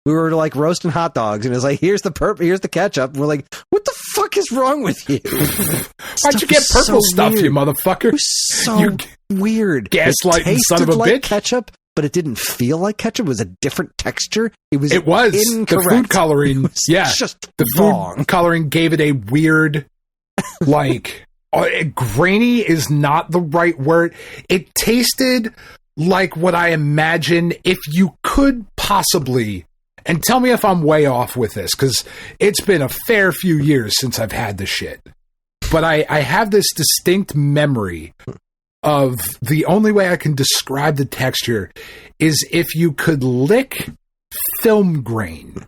We were like roasting hot dogs and it was like, here's the ketchup. And we're like, what the fuck is wrong with you? Why'd you get purple stuff, you motherfucker? It was so weird. Gaslighting son of a bitch. Ketchup, but it didn't feel like ketchup. It was a different texture. It was incorrect. The food coloring. Just the food coloring gave it a weird, like, grainy is not the right word. It tasted like what I imagine if you could possibly, and tell me if I'm way off with this, because it's been a fair few years since I've had this shit. But I have this distinct memory of the only way I can describe the texture is if you could lick film grain.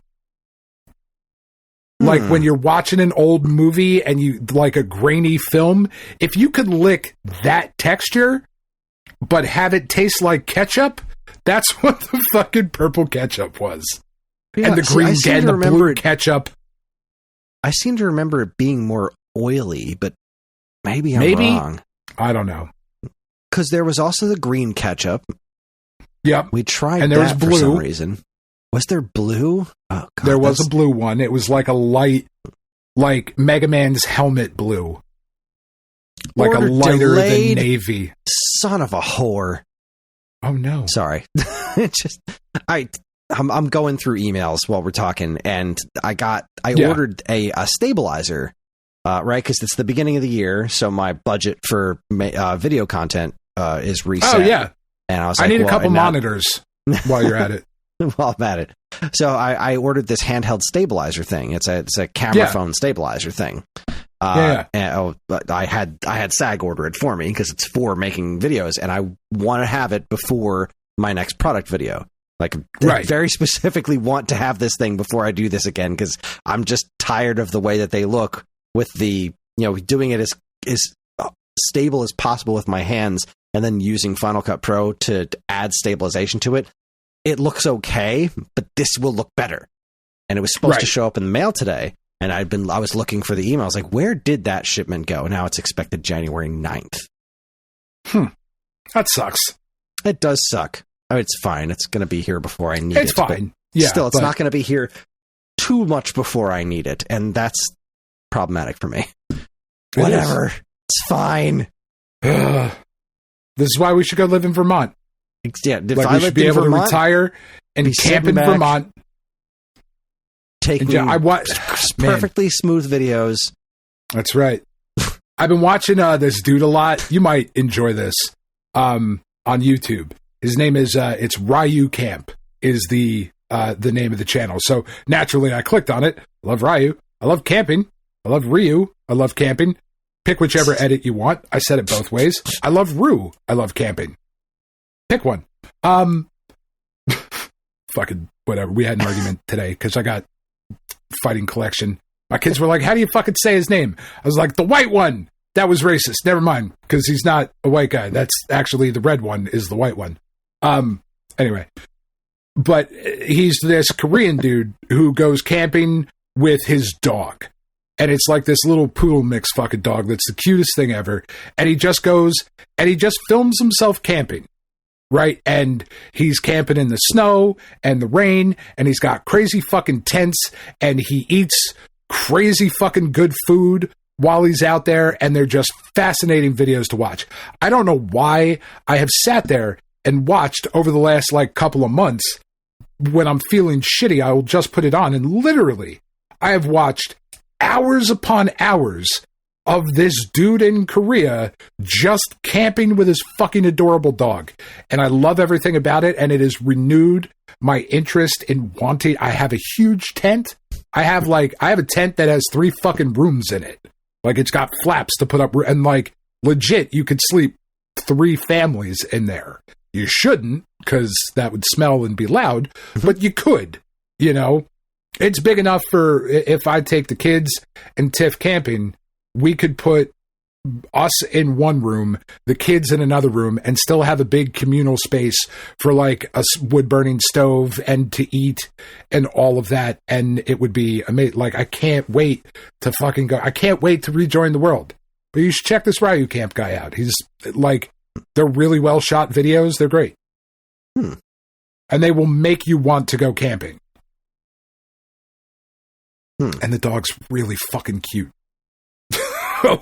Like when you're watching an old movie and you like a grainy film, if you could lick that texture, but have it taste like ketchup, that's what the fucking purple ketchup was. Yeah, and the green and the blue ketchup. I seem to remember it being more oily, but maybe I'm wrong. I don't know. Because there was also the green ketchup. Yep. We tried and there was blue. For some reason. Was there blue? Oh, God, there was a blue one. It was like a light, like Mega Man's helmet blue. Like a lighter than navy. Son of a whore. Oh, no. Sorry. I'm going through emails while we're talking, and I ordered a stabilizer, right? Because it's the beginning of the year, so my budget for video content is reset. Oh, yeah. And I was like, I need a couple monitors while you're at it. While I'm at it. So I ordered this handheld stabilizer thing. It's a camera phone stabilizer thing. And I had SAG order it for me because it's for making videos, and I want to have it before my next product video. Like, I very specifically want to have this thing before I do this again because I'm just tired of the way that they look with the, doing it as stable as possible with my hands and then using Final Cut Pro to add stabilization to it. It looks okay, but this will look better. And it was supposed to show up in the mail today. And I was looking for the email. I was like, where did that shipment go? Now it's expected January 9th. That sucks. It does suck. I mean, it's fine. It's going to be here before I need it. It's fine. Yeah. Still, it's not going to be here too much before I need it. And that's problematic for me. Whatever. It's fine. This is why we should go live in Vermont. Yeah, if like I we should be able Vermont, to retire and camp in Vermont. Taking perfectly smooth videos. That's right. I've been watching this dude a lot. You might enjoy this on YouTube. His name is it's Ryu Camp is the name of the channel. So naturally, I clicked on it. I love Ryu. I love camping. I love Ryu. I love camping. Pick whichever edit you want. I said it both ways. I love Rue. I love camping. Pick one. Fucking whatever. We had an argument today because I got fighting collection. My kids were like, how do you fucking say his name? I was like, the white one. That was racist. Never mind, because he's not a white guy. That's actually the red one is the white one. Anyway. But he's this Korean dude who goes camping with his dog. And it's like this little poodle mix fucking dog that's the cutest thing ever. And he just goes and he just films himself camping. Right? And he's camping in the snow and the rain. And he's got crazy fucking tents. And he eats crazy fucking good food while he's out there. And they're just fascinating videos to watch. I don't know why I have sat there and watched over the last like couple of months. When I'm feeling shitty, I will just put it on. And literally, I have watched hours upon hours of this dude in Korea just camping with his fucking adorable dog. And I love everything about it. And it has renewed my interest in wanting. I have a huge tent. I have a tent that has 3 fucking rooms in it. Like it's got flaps to put up. And like legit, you could sleep 3 families in there. You shouldn't because that would smell and be loud, but you could, you know. It's big enough for if I take the kids and Tiff camping, we could put us in one room, the kids in another room, and still have a big communal space for like a wood burning stove and to eat and all of that. And it would be amazing. Like, I can't wait to fucking go. I can't wait to rejoin the world. But you should check this Ryu Camp guy out. He's like, they're really well shot videos. They're great. And they will make you want to go camping. And the dog's really fucking cute.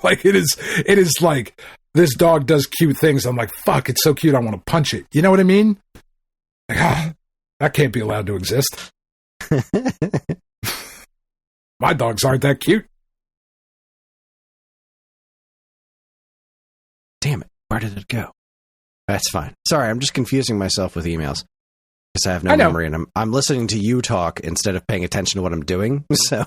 Like it is like this dog does cute things. I'm like, fuck, it's so cute. I want to punch it. You know what I mean? Like, that can't be allowed to exist. My dogs aren't that cute. Damn it. Where did it go? That's fine. Sorry, I'm just confusing myself with emails. Because I have no memory, and I'm listening to you talk instead of paying attention to what I'm doing. So,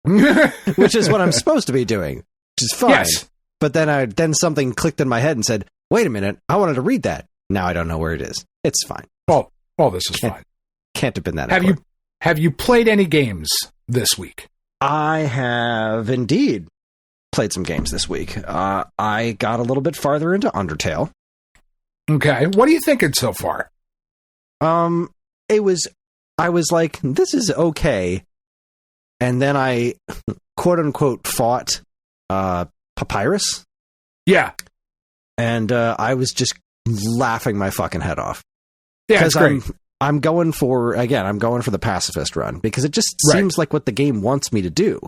which is what I'm supposed to be doing, which is fine. Yes. But then something clicked in my head and said, "Wait a minute, I wanted to read that." Now I don't know where it is. It's fine. Well, this is fine. Can't have been that. Have you played any games this week? I have indeed played some games this week. I got a little bit farther into Undertale. Okay, what are you thinking so far? I was like, this is okay. And then I, quote unquote, fought, Papyrus. Yeah. And, I was just laughing my fucking head off. Yeah, it's great. I'm going for the pacifist run because it just seems like what the game wants me to do.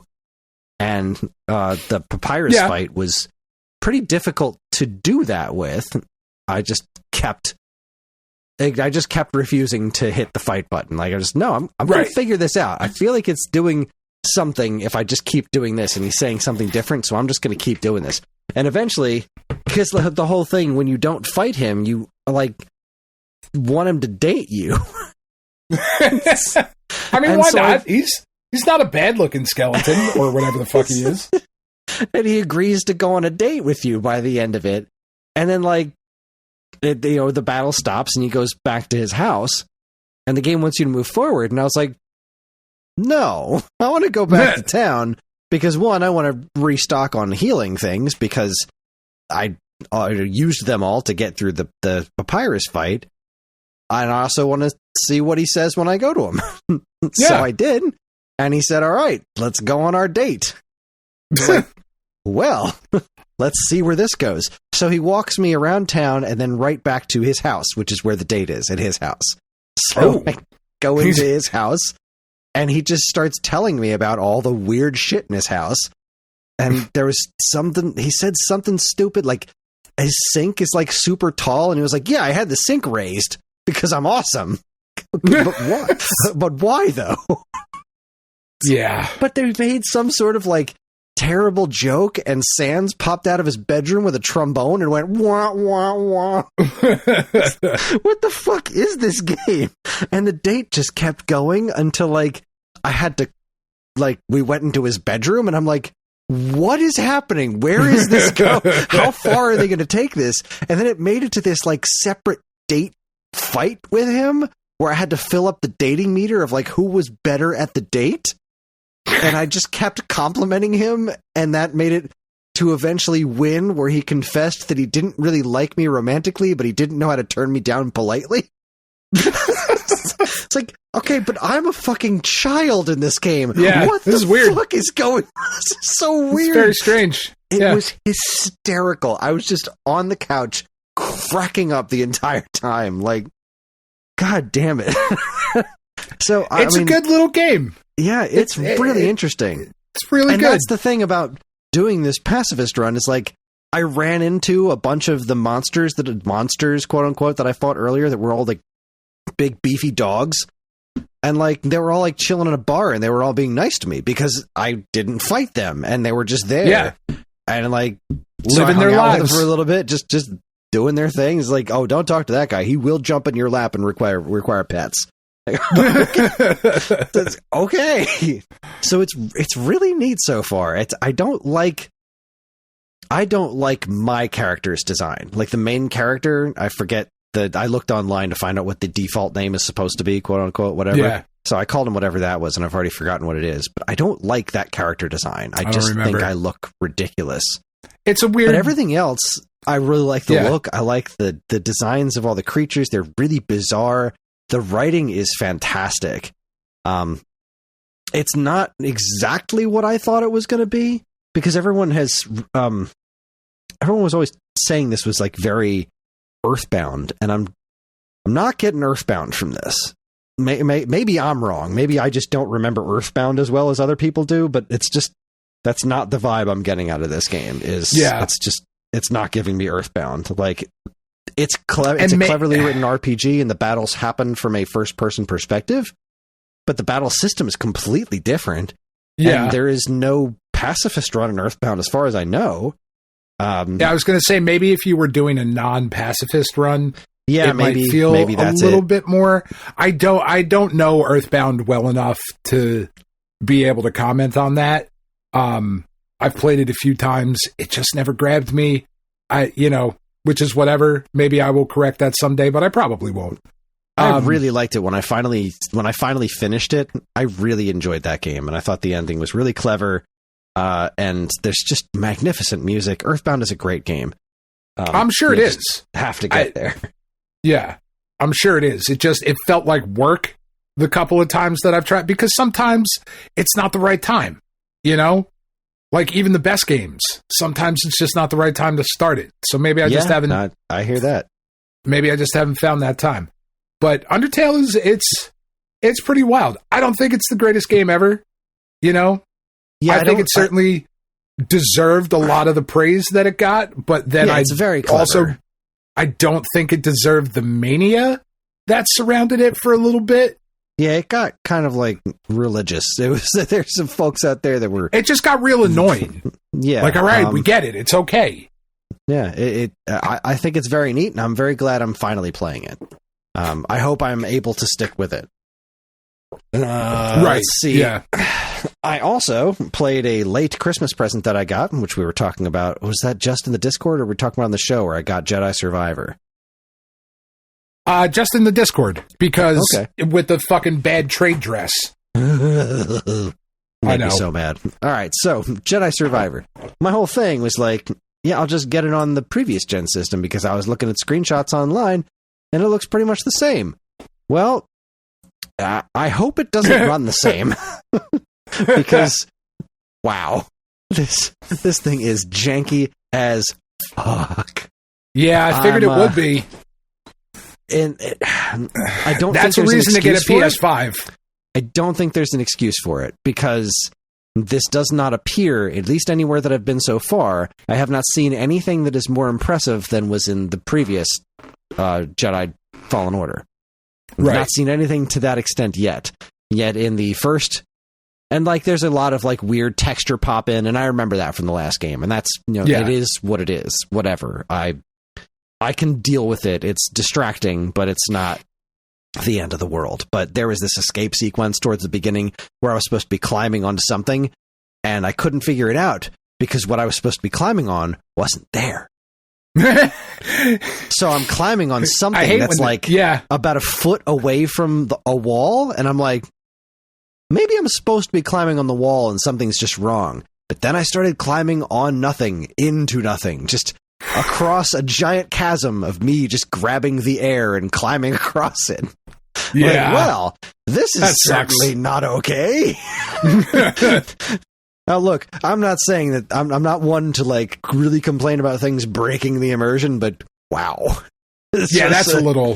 And, the Papyrus fight was pretty difficult to do that with. I just kept refusing to hit the fight button. Like, I'm going to figure this out. I feel like it's doing something if I just keep doing this, and he's saying something different, so I'm just going to keep doing this. And eventually, because the whole thing, when you don't fight him, you, like, want him to date you. I mean, why not? He's not a bad-looking skeleton, or whatever the fuck he is. And he agrees to go on a date with you by the end of it. And then, like, the battle stops and he goes back to his house and the game wants you to move forward. And I was like, no, I want to go back to town because one, I want to restock on healing things because I used them all to get through the Papyrus fight. And I also want to see what he says when I go to him. So I did. And he said, all right, let's go on our date. Like, well, let's see where this goes. So he walks me around town and then right back to his house, which is where the date is, at his house. So I go into his house and he just starts telling me about all the weird shit in his house. And there was something, he said something stupid like, his sink is like super tall, and he was like, yeah, I had the sink raised because I'm awesome. But why? But why though? Yeah. But they made some sort of like terrible joke, and Sans popped out of his bedroom with a trombone and went wah wah wah. What the fuck is this game? And the date just kept going until like I had to, like, we went into his bedroom, and I'm like, what is happening? Where is this go? How far are they going to take this? And then it made it to this like separate date fight with him where I had to fill up the dating meter of like who was better at the date. And I just kept complimenting him, and that made it to eventually win, where he confessed that he didn't really like me romantically, but he didn't know how to turn me down politely. It's like, okay, but I'm a fucking child in this game. Yeah, what this the is weird. fuck is going on? This is so weird. It's very strange. It was hysterical. I was just on the couch cracking up the entire time. Like, God damn it. So it's a good little game. Yeah, it's really interesting. It's really and good. That's the thing about doing this pacifist run is like I ran into a bunch of the monsters, quote unquote, that I fought earlier that were all like big beefy dogs. And like they were all like chilling in a bar, and they were all being nice to me because I didn't fight them, and they were just there. Yeah. And like living their lives for a little bit, just doing their thing. It's like, oh, don't talk to that guy. He will jump in your lap and require pets. Okay. So it's really neat so far. I don't like my character's design. Like the main character, I forget I looked online to find out what the default name is supposed to be, quote unquote, whatever. Yeah. So I called him whatever that was, and I've already forgotten what it is. But I don't like that character design. I just think I look ridiculous. It's a weird. But everything else, I really like the look. I like the designs of all the creatures. They're really bizarre. The writing is fantastic. It's not exactly what I thought it was going to be, because everyone was always saying this was like very Earthbound, and I'm not getting Earthbound from this. Maybe I'm wrong. Maybe I just don't remember Earthbound as well as other people do, but that's not the vibe I'm getting out of this game. It's not giving me Earthbound. Like, it's clever. It's a cleverly written RPG, and the battles happen from a first-person perspective, but the battle system is completely different. Yeah, and there is no pacifist run in Earthbound, as far as I know. I was going to say, maybe if you were doing a non-pacifist run, it might feel a little bit more. I don't know Earthbound well enough to be able to comment on that. I've played it a few times. It just never grabbed me. Which is whatever. Maybe I will correct that someday, but I probably won't. I really liked it when I finally finished it. I really enjoyed that game, and I thought the ending was really clever. And there's just magnificent music. Earthbound is a great game. I'm sure it is. Have to get there. Yeah, I'm sure it is. It felt like work the couple of times that I've tried, because sometimes it's not the right time, Like even the best games, sometimes it's just not the right time to start it. So maybe I just haven't. I hear that. Maybe I just haven't found that time. But Undertale it's pretty wild. I don't think it's the greatest game ever. Yeah, I think it certainly deserved a lot of the praise that it got. But then it's very clever. I don't think it deserved the mania that surrounded it for a little bit. Yeah, it got kind of like religious. There's some folks out there that were. It just got real annoying. Yeah, like, all right, we get it. It's okay. Yeah, I think it's very neat, and I'm very glad I'm finally playing it. I hope I'm able to stick with it. Right. Let's see. Yeah. I also played a late Christmas present that I got, which we were talking about. Was that just in the Discord, or were we talking about on the show, where I got Jedi Survivor? Just in the Discord, because with the fucking bad trade dress. Made me so mad. All right, so Jedi Survivor. My whole thing was like, I'll just get it on the previous gen system, because I was looking at screenshots online, and it looks pretty much the same. Well, I hope it doesn't run the same, because, wow, this thing is janky as fuck. Yeah, I figured it would be. And I don't. That's think a reason to get a PS5. I don't think there's an excuse for it, because this does not appear, at least anywhere that I've been so far, I have not seen anything that is more impressive than was in the previous Jedi Fallen Order. Right. Not seen anything to that extent yet. Yet in the first, and like there's a lot of like weird texture pop in, and I remember that from the last game, and that's, you know, it is what it is. Whatever. I can deal with it. It's distracting, but it's not the end of the world. But there was this escape sequence towards the beginning where I was supposed to be climbing onto something, and I couldn't figure it out because what I was supposed to be climbing on wasn't there. So I'm climbing on something that's about a foot away from a wall, and I'm like, maybe I'm supposed to be climbing on the wall and something's just wrong. But then I started climbing on nothing, into nothing, just across a giant chasm of me just grabbing the air and climbing across it. Yeah. Like, well, this is certainly not okay. Now, look, I'm not saying that I'm not one to like really complain about things breaking the immersion, but wow. That's a little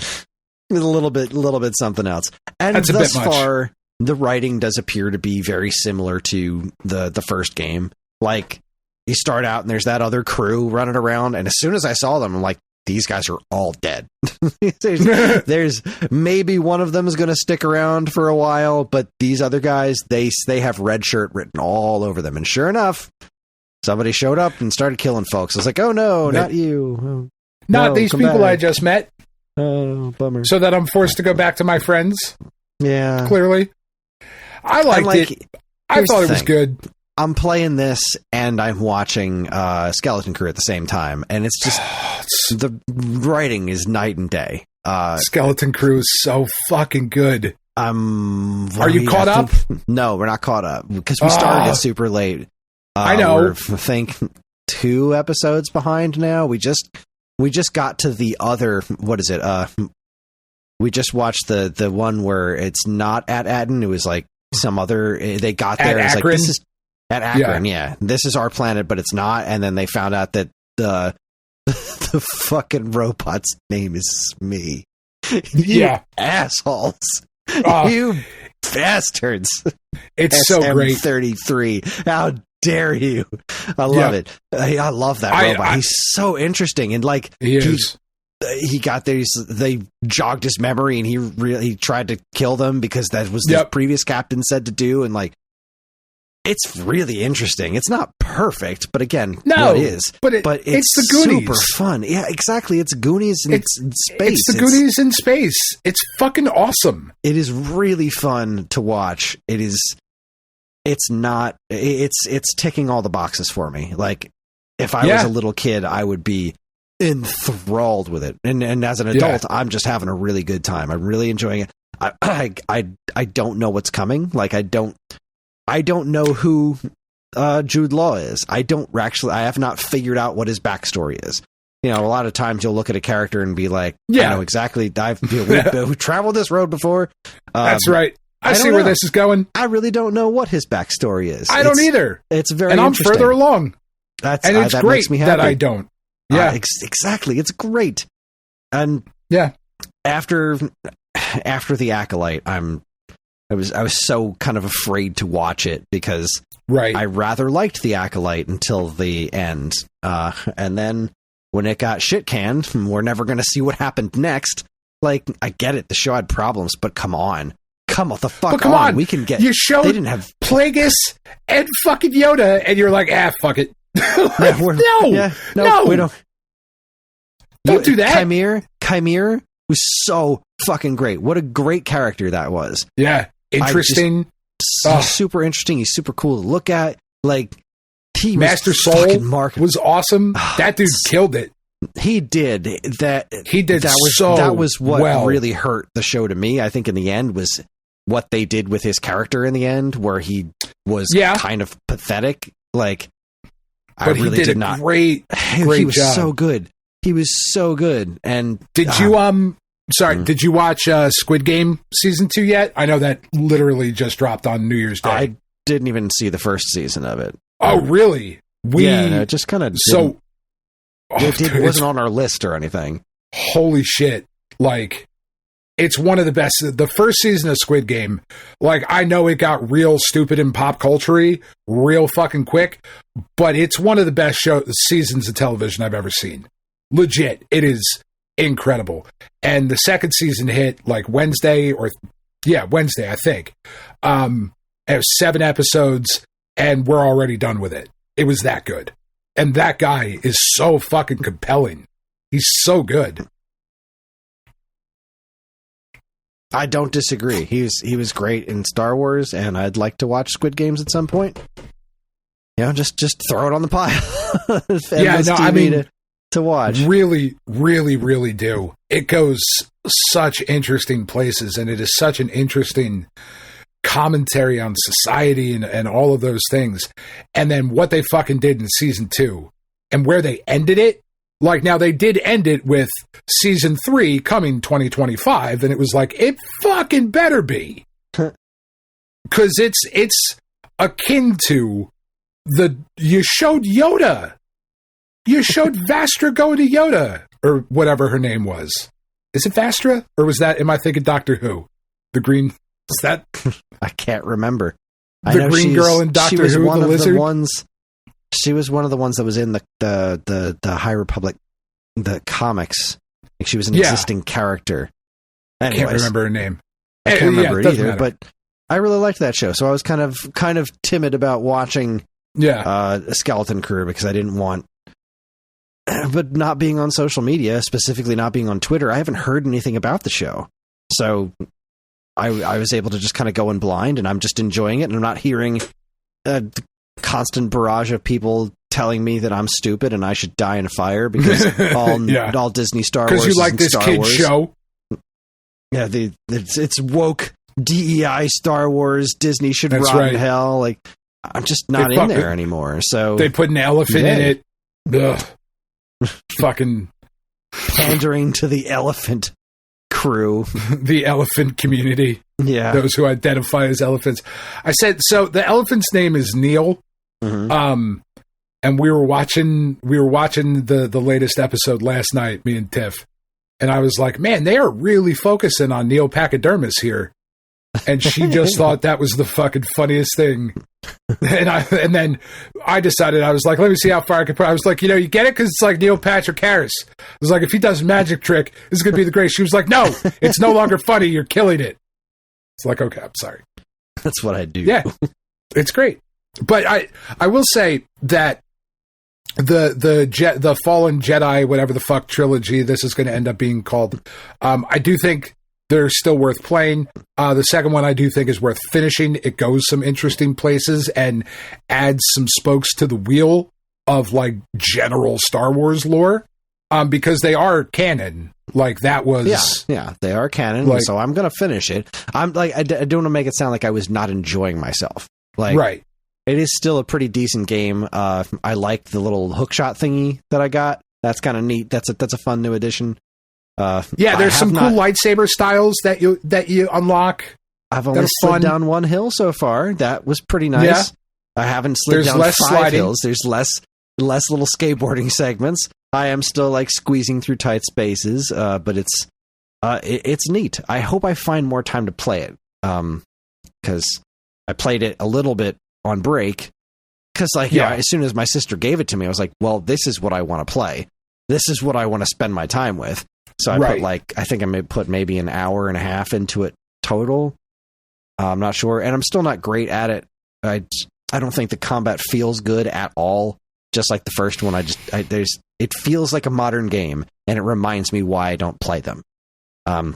bit something else. And that's thus far, the writing does appear to be very similar to the first game. Like, you start out and there's that other crew running around, and as soon as I saw them, I'm like, these guys are all dead. there's maybe one of them is going to stick around for a while, but these other guys, they have red shirt written all over them. And sure enough, somebody showed up and started killing folks. I was like, oh no, not you. Oh, not no, these people back. I just met. Oh, bummer. So that I'm forced to go back to my friends. Yeah. Clearly. I liked it. I thought it was good. I'm playing this and I'm watching Skeleton Crew at the same time, and it's just the writing is night and day. Skeleton Crew is so fucking good. Are you caught up? No, we're not caught up because we started it super late. I know. We're, I think 2 episodes behind now. We just got to the other. What is it? We just watched the one where it's not at Aden. It was like some other. They got there. At and Akron? Like, this is at Akron. Yeah, this is our planet, but it's not. And then they found out that the fucking robot's name is me. You assholes. You bastards. It's so great. SM-33. How dare you? I love it. I love that robot. He's so interesting. And like, he got there, they jogged his memory and he tried to kill them because that was the previous captain said to do. And like, it's really interesting. It's not perfect, but again, it is. But it's the Goonies. Super fun. Yeah, exactly. It's Goonies in space. It's the Goonies in space. It's fucking awesome. It is really fun to watch. It's ticking all the boxes for me. Like, if I was a little kid, I would be enthralled with it. And as an adult, I'm just having a really good time. I'm really enjoying it. I don't know what's coming. Like, I don't know who Jude Law is. I have not figured out what his backstory is. You know, a lot of times you'll look at a character and be like, I know exactly. We've traveled this road before. That's right. I see where this is going. I really don't know what his backstory is. I don't either. It's very and I'm interesting. further along. It's that great makes me happy. that I don't. Yeah, exactly. It's great. And after the Acolyte, I was so kind of afraid to watch it because I rather liked the Acolyte until the end. And then when it got shit canned, we're never going to see what happened next. Like, I get it. The show had problems, but come on. Come on, come on. We can get. You showed they didn't have Plagueis and fucking Yoda, and you're like, fuck it. No, we don't. Don't do that. Chimere was so fucking great. What a great character that was. Yeah, interesting. He's super interesting. He's super cool to look at. Like, Master Soul was awesome. That dude killed it. He did that. That was what really hurt the show to me. I think in the end was what they did with his character in the end, where he was kind of pathetic. Like, but I really did not. Great he was job. So good. He was so good. And did you did you watch Squid Game season 2 yet? I know that literally just dropped on New Year's Day. I didn't even see the first season of it. Oh, really? It just kind of it wasn't on our list or anything. Holy shit! Like, It's one of the best. The first season of Squid Game, like, I know it got real stupid and pop culture-y real fucking quick, but it's one of the best seasons of television I've ever seen. Legit. It is incredible. And the second season hit like Wednesday, I think. It was 7 episodes, and we're already done with it. It was that good. And that guy is so fucking compelling. He's so good. I don't disagree. He was great in Star Wars, and I'd like to watch Squid Games at some point. You know, just throw it on the pile. To watch. Really, really, really do. It goes such interesting places, and it is such an interesting commentary on society and all of those things. And then what they fucking did in season 2 and where they ended it. Like, now they did end it with season 3 coming 2025, and it was like, it fucking better be. Because it's akin to you showed Yoda. You showed Vastra going to Yoda, or whatever her name was. Is it Vastra? Or am I thinking Doctor Who? The green, is that? I can't remember. The green girl in Doctor Who, the lizard? She was one of the ones that was in the High Republic, the comics. Like, she was an existing character. Anyways, I can't remember her name. I can't remember it either, but I really liked that show. So I was kind of timid about watching a Skeleton Crew because I didn't want, but not being on social media, specifically not being on Twitter, I haven't heard anything about the show. So I was able to just kind of go in blind, and I'm just enjoying it, and I'm not hearing a constant barrage of people telling me that I'm stupid and I should die in a fire because all Disney Star Wars because you like this kid's show. Yeah, it's woke DEI Star Wars. Disney should rot in hell. Like, I'm just not in there anymore. So they put an elephant in it. Ugh. Fucking pandering to the elephant crew, the elephant community. Yeah, those who identify as elephants. I said, so the elephant's name is Neil. Mm-hmm. And we were watching the latest episode last night, me and Tiff, and I was like, man, they are really focusing on Neil Pachydermis here. And she just thought that was the fucking funniest thing. And then I decided, I was like, let me see how far I can put. I was like, you get it? Because it's like Neil Patrick Harris. I was like, if he does a magic trick, this is going to be the greatest. She was like, no, it's no longer funny. You're killing it. It's like, okay, I'm sorry. That's what I do. Yeah, it's great. But I will say that the Fallen Jedi, whatever the fuck trilogy this is going to end up being called, I do think they're still worth playing. The second one I do think is worth finishing. It goes some interesting places and adds some spokes to the wheel of like general Star Wars lore, because they are canon. Like, that was they are canon. Like, so I'm gonna finish it. I'm like, I don't want to make it sound like I was not enjoying myself. Like, right. It is still a pretty decent game. I like the little hookshot thingy that I got. That's kind of neat. That's a fun new addition. There's some cool lightsaber styles that you unlock. I've only slid down one hill so far. That was pretty nice. Yeah. I haven't slid down 5 hills. There's less little skateboarding segments. I am still like squeezing through tight spaces, but it's neat. I hope I find more time to play it, because I played it a little bit on break. Because as soon as my sister gave it to me, I was like, well, this is what I want to play. This is what I want to spend my time with. So I I think I may put maybe an hour and a half into it total. I'm not sure. And I'm still not great at it. I don't think the combat feels good at all. Just like the first one, it feels like a modern game, and it reminds me why I don't play them. I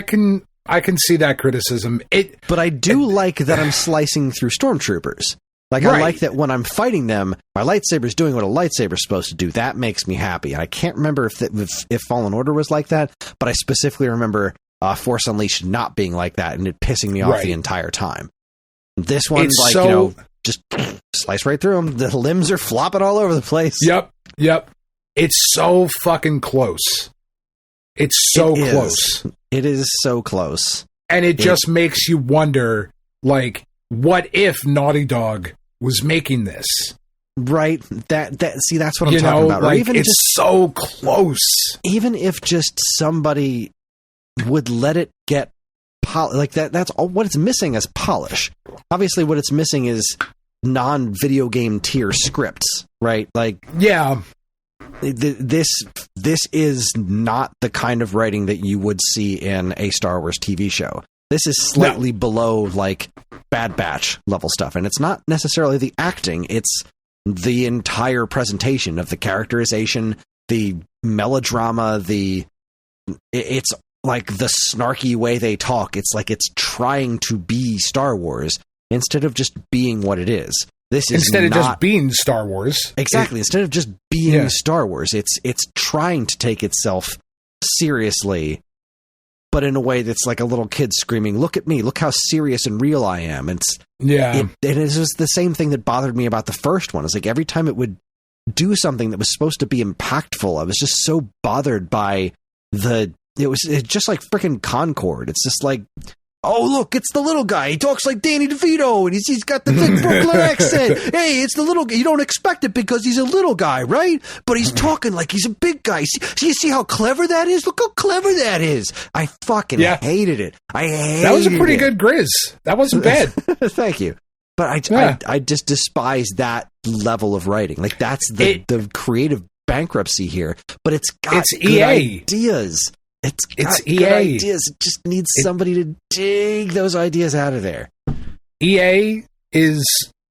can see that criticism. But I do like that I'm slicing through stormtroopers. Like, I like that when I'm fighting them, my lightsaber's doing what a lightsaber's supposed to do. That makes me happy. And I can't remember if Fallen Order was like that, but I specifically remember Force Unleashed not being like that, and it pissing me off the entire time. This one's just slice right through them. The limbs are flopping all over the place. Yep. It's so fucking close. It's so close. It is so close. And it just makes you wonder, like, what if Naughty Dog was making this? Right. See, that's what I'm talking about. Like, or even it's so close. Even if just somebody would let it get like that. That's all. What it's missing is polish. Obviously, what it's missing is non-video game tier scripts, right? Like, yeah, this is not the kind of writing that you would see in a Star Wars TV show. This is slightly below like Bad Batch level stuff, and it's not necessarily the acting, it's the entire presentation of the characterization, the melodrama, it's like the snarky way they talk. It's like it's trying to be Star Wars instead of just being what it is. This is instead of just being Star Wars. Exactly. Instead of just being Star Wars, it's trying to take itself seriously, but in a way that's like a little kid screaming, "Look at me! Look how serious and real I am!" And it was the same thing that bothered me about the first one. It's like every time it would do something that was supposed to be impactful, I was just so bothered by it's just like freaking Concord. It's just like, oh, look, it's the little guy. He talks like Danny DeVito, and he's got the thick Brooklyn accent. Hey, it's the little guy. You don't expect it because he's a little guy, right? But he's talking like he's a big guy. You see how clever that is? Look how clever that is. I fucking hated it. That was a pretty good Grizz. That wasn't bad. Thank you. But I just despise that level of writing. Like, that's the creative bankruptcy here. But it's got good EA. ideas. It's EA. Good ideas. It just needs somebody to dig those ideas out of there. EA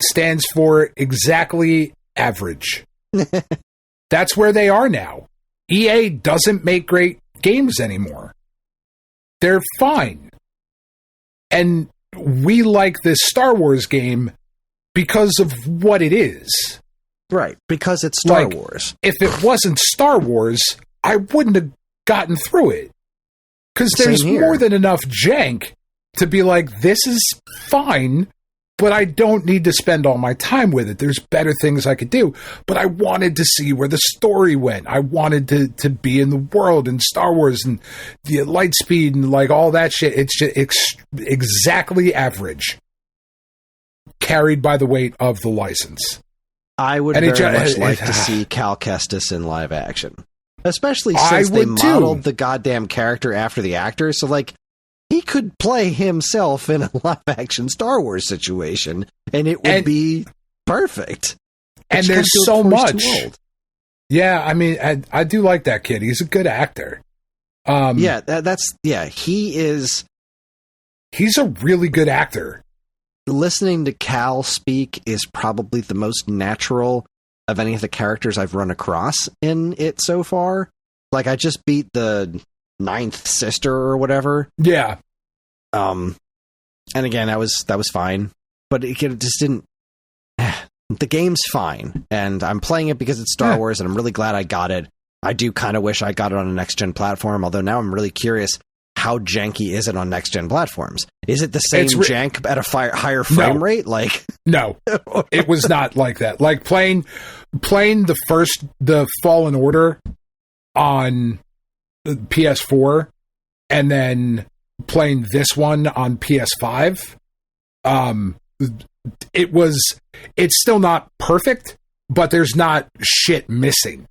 stands for exactly average. That's where they are now. EA doesn't make great games anymore. They're fine. And we like this Star Wars game because of what it is. Right, because it's Star Wars. If it wasn't Star Wars, I wouldn't have gotten through it. Because there's more than enough jank to be like, this is fine, but I don't need to spend all my time with it. There's better things I could do. But I wanted to see where the story went. I wanted to be in the world and Star Wars and the light speed and like all that shit. It's just exactly average, carried by the weight of the license. I would very much like to see Cal Kestis in live action. Especially since they modeled the goddamn character after the actor. So, like, he could play himself in a live-action Star Wars situation, and it would be perfect. And there's so much. Yeah, I mean, I do like that kid. He's a good actor. He is... He's a really good actor. Listening to Cal speak is probably the most natural of any of the characters I've run across in it so far. Like, I just beat the 9th sister or whatever. Yeah. And again, that was fine. But it just didn't... The game's fine. And I'm playing it because it's Star Wars, and I'm really glad I got it. I do kind of wish I got it on a next-gen platform, although now I'm really curious, how janky is it on next-gen platforms? Is it the same jank at a higher frame rate? Like, no, it was not like that. Like playing the Fallen Order on PS4 and then playing this one on PS5. It's still not perfect, but there's not shit missing.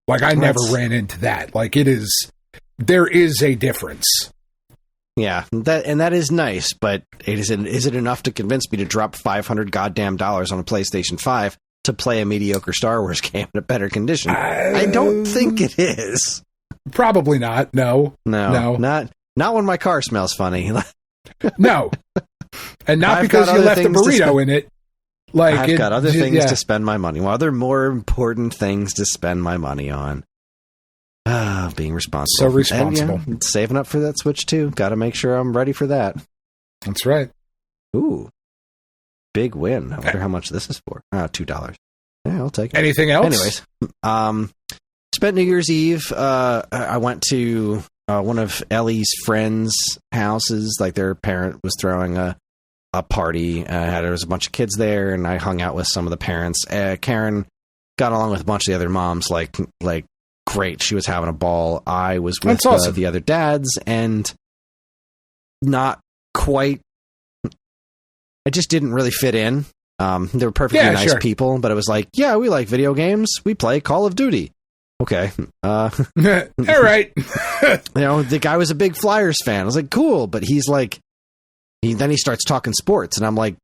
Like, I never ran into that. Like, there is a difference. Yeah, that is nice, but is it enough to convince me to drop $500 goddamn dollars on a PlayStation 5 to play a mediocre Star Wars game in a better condition? I don't think it is. Probably not. No. Not when my car smells funny. No, and not because you left a burrito in it. Like, I've got other things to spend my money on. Are there more important things to spend my money on? Being responsible. So responsible. And, saving up for that Switch too. Got to make sure I'm ready for that. That's right. Ooh. Big win. I wonder how much this is for. $2. Yeah, I'll take it. Anything else? Anyways, spent New Year's Eve. I went to one of Ellie's friends' houses. Like, their parent was throwing a party. There was a bunch of kids there, and I hung out with some of the parents. Karen got along with a bunch of the other moms, like great. She was having a ball. I was with the other dads, and not quite. I just didn't really fit in. They were perfectly nice people, but it was like, yeah, we like video games. We play Call of Duty. Okay. All right. The guy was a big Flyers fan. I was like, cool. But he's like, then he starts talking sports. And I'm like,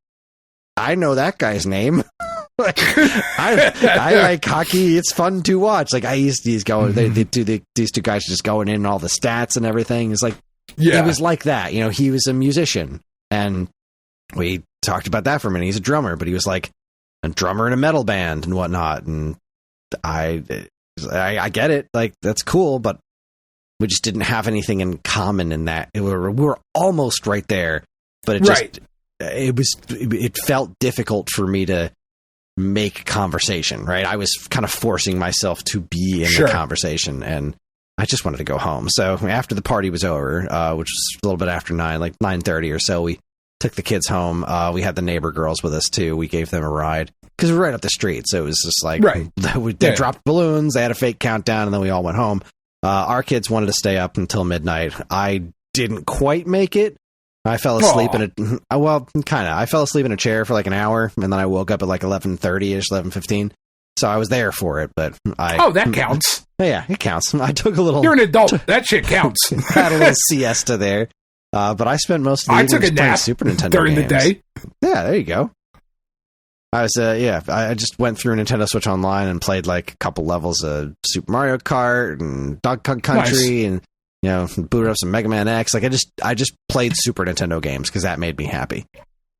I know that guy's name. I like hockey. It's fun to watch. Like he's going, these two guys are just going in all the stats and everything. It's like, it was like that. He was a musician, and we talked about that for a minute. He's a drummer, but he was like a drummer in a metal band and whatnot. And I get it. Like, that's cool, but we just didn't have anything in common in that. We were almost right there, but it felt difficult for me to make conversation, right? I was kind of forcing myself to be in the conversation, and I just wanted to go home. So after the party was over, which was a little bit after 9, like 9:30 or so, we took the kids home. We had the neighbor girls with us too. We gave them a ride because we were right up the street. So it was just like, they dropped balloons, they had a fake countdown, and then we all went home. Our kids wanted to stay up until midnight. I didn't quite make it. I fell asleep I fell asleep in a chair for like an hour, and then I woke up at like 11:30ish, 11:15. So I was there for it, but that counts. Yeah, it counts. I took a little... You're an adult. That shit counts. Had a little siesta there. But I spent most of the evenings playing Super Nintendo during games. the day. Yeah, there you go. I was, I just went through Nintendo Switch Online and played like a couple levels of Super Mario Kart and Donkey Kong Country and, booted up some Mega Man X. Like I just played Super Nintendo games because that made me happy.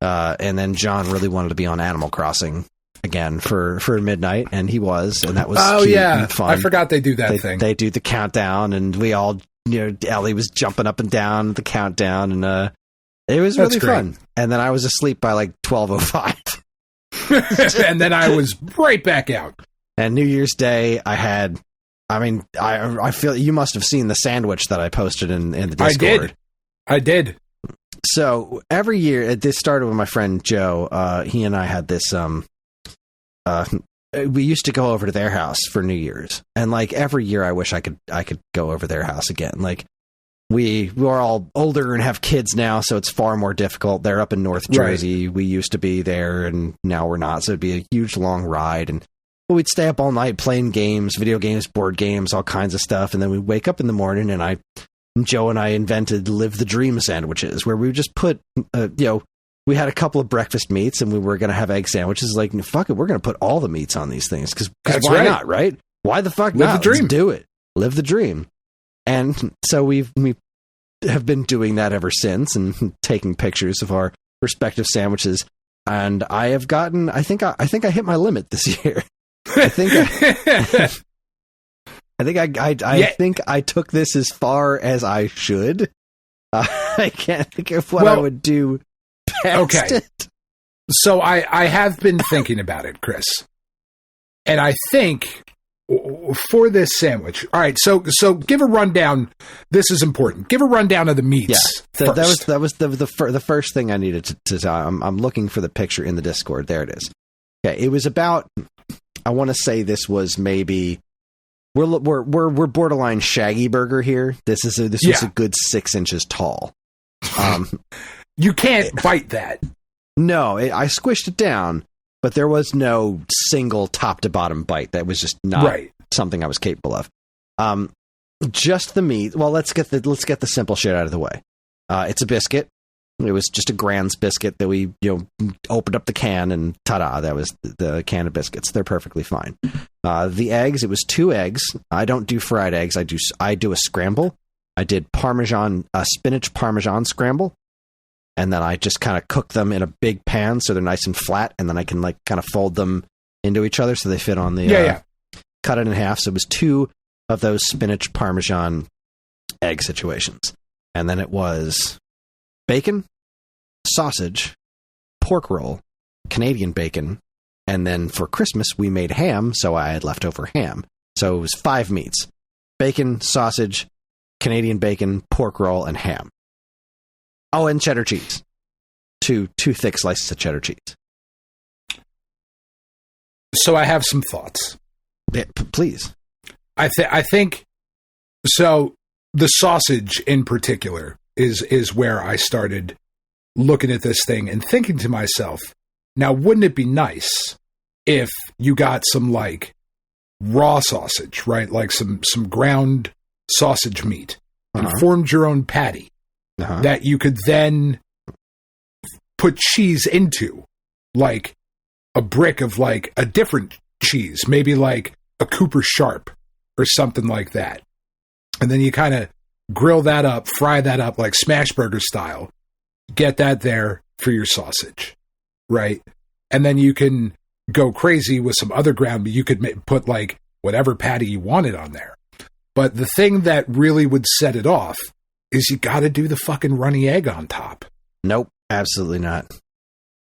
And then John really wanted to be on Animal Crossing again for midnight, and he was, and that was cute and fun. I forgot they do that thing. They do the countdown, and we all, Ellie was jumping up and down the countdown, and it was really fun. And then I was asleep by like 12:05. And then I was right back out. And New Year's Day, I feel you must have seen the sandwich that I posted in the Discord. I did. So every year, this started with my friend Joe. He and I had this. We used to go over to their house for New Year's, and like every year, I wish I could go over their house again. Like we are all older and have kids now, so it's far more difficult. They're up in North Jersey. We used to be there, and now we're not. So it'd be a huge long ride, and we'd stay up all night playing games, video games, board games, all kinds of stuff, and then we'd wake up in the morning, and Joe and I invented Live the Dream sandwiches, where we would just put, we had a couple of breakfast meats, and we were going to have egg sandwiches. Like, fuck it, we're going to put all the meats on these things, because why not, right? Why the fuck not? Live the dream. Let's do it. Live the dream. And so we have been doing that ever since, and taking pictures of our respective sandwiches. And I have gotten, I think I hit my limit this year. I think I took this as far as I should. I can't think of what I would do past it. So I have been thinking about it, Kris. And I think for this sandwich, all right, so give a rundown. This is important. Give a rundown of the meats. Yeah, that was the first thing I needed to I'm looking for the picture in the Discord. There it is. Okay, it was about, I want to say this was maybe, we're borderline Shaggy Burger here. This was a good 6 inches tall. You can't bite that. No, I squished it down, but there was no single top to bottom bite. That was just not something I was capable of. Just the meat. Well, let's get the simple shit out of the way. It's a biscuit. It was just a Grand's biscuit that we, opened up the can, and ta-da, that was the can of biscuits. They're perfectly fine. The eggs, it was 2 eggs. I don't do fried eggs. I do a scramble. I did spinach Parmesan scramble. And then I just kind of cook them in a big pan so they're nice and flat. And then I can kind of fold them into each other so they fit on the, cut it in half. So it was 2 of those spinach Parmesan egg situations. And then it was bacon, sausage, pork roll, Canadian bacon, and then for Christmas we made ham, so I had leftover ham. So it was 5 meats: bacon, sausage, Canadian bacon, pork roll, and ham. Oh, and cheddar cheese. 2 thick slices of cheddar cheese. So I have some thoughts. Yeah, please. I think so. The sausage in particular is where I started looking at this thing and thinking to myself, now, wouldn't it be nice if you got some raw sausage, right? Like some ground sausage meat, and formed your own patty that you could then put cheese into, like a brick of like a different cheese, maybe like a Cooper Sharp or something like that. And then you kind of grill that up, fry that up like smash burger style, get that there for your sausage, right? And then you can go crazy with some other ground, but you could put like whatever patty you wanted on there. But the thing that really would set it off is you got to do the fucking runny egg on top. Nope, absolutely not.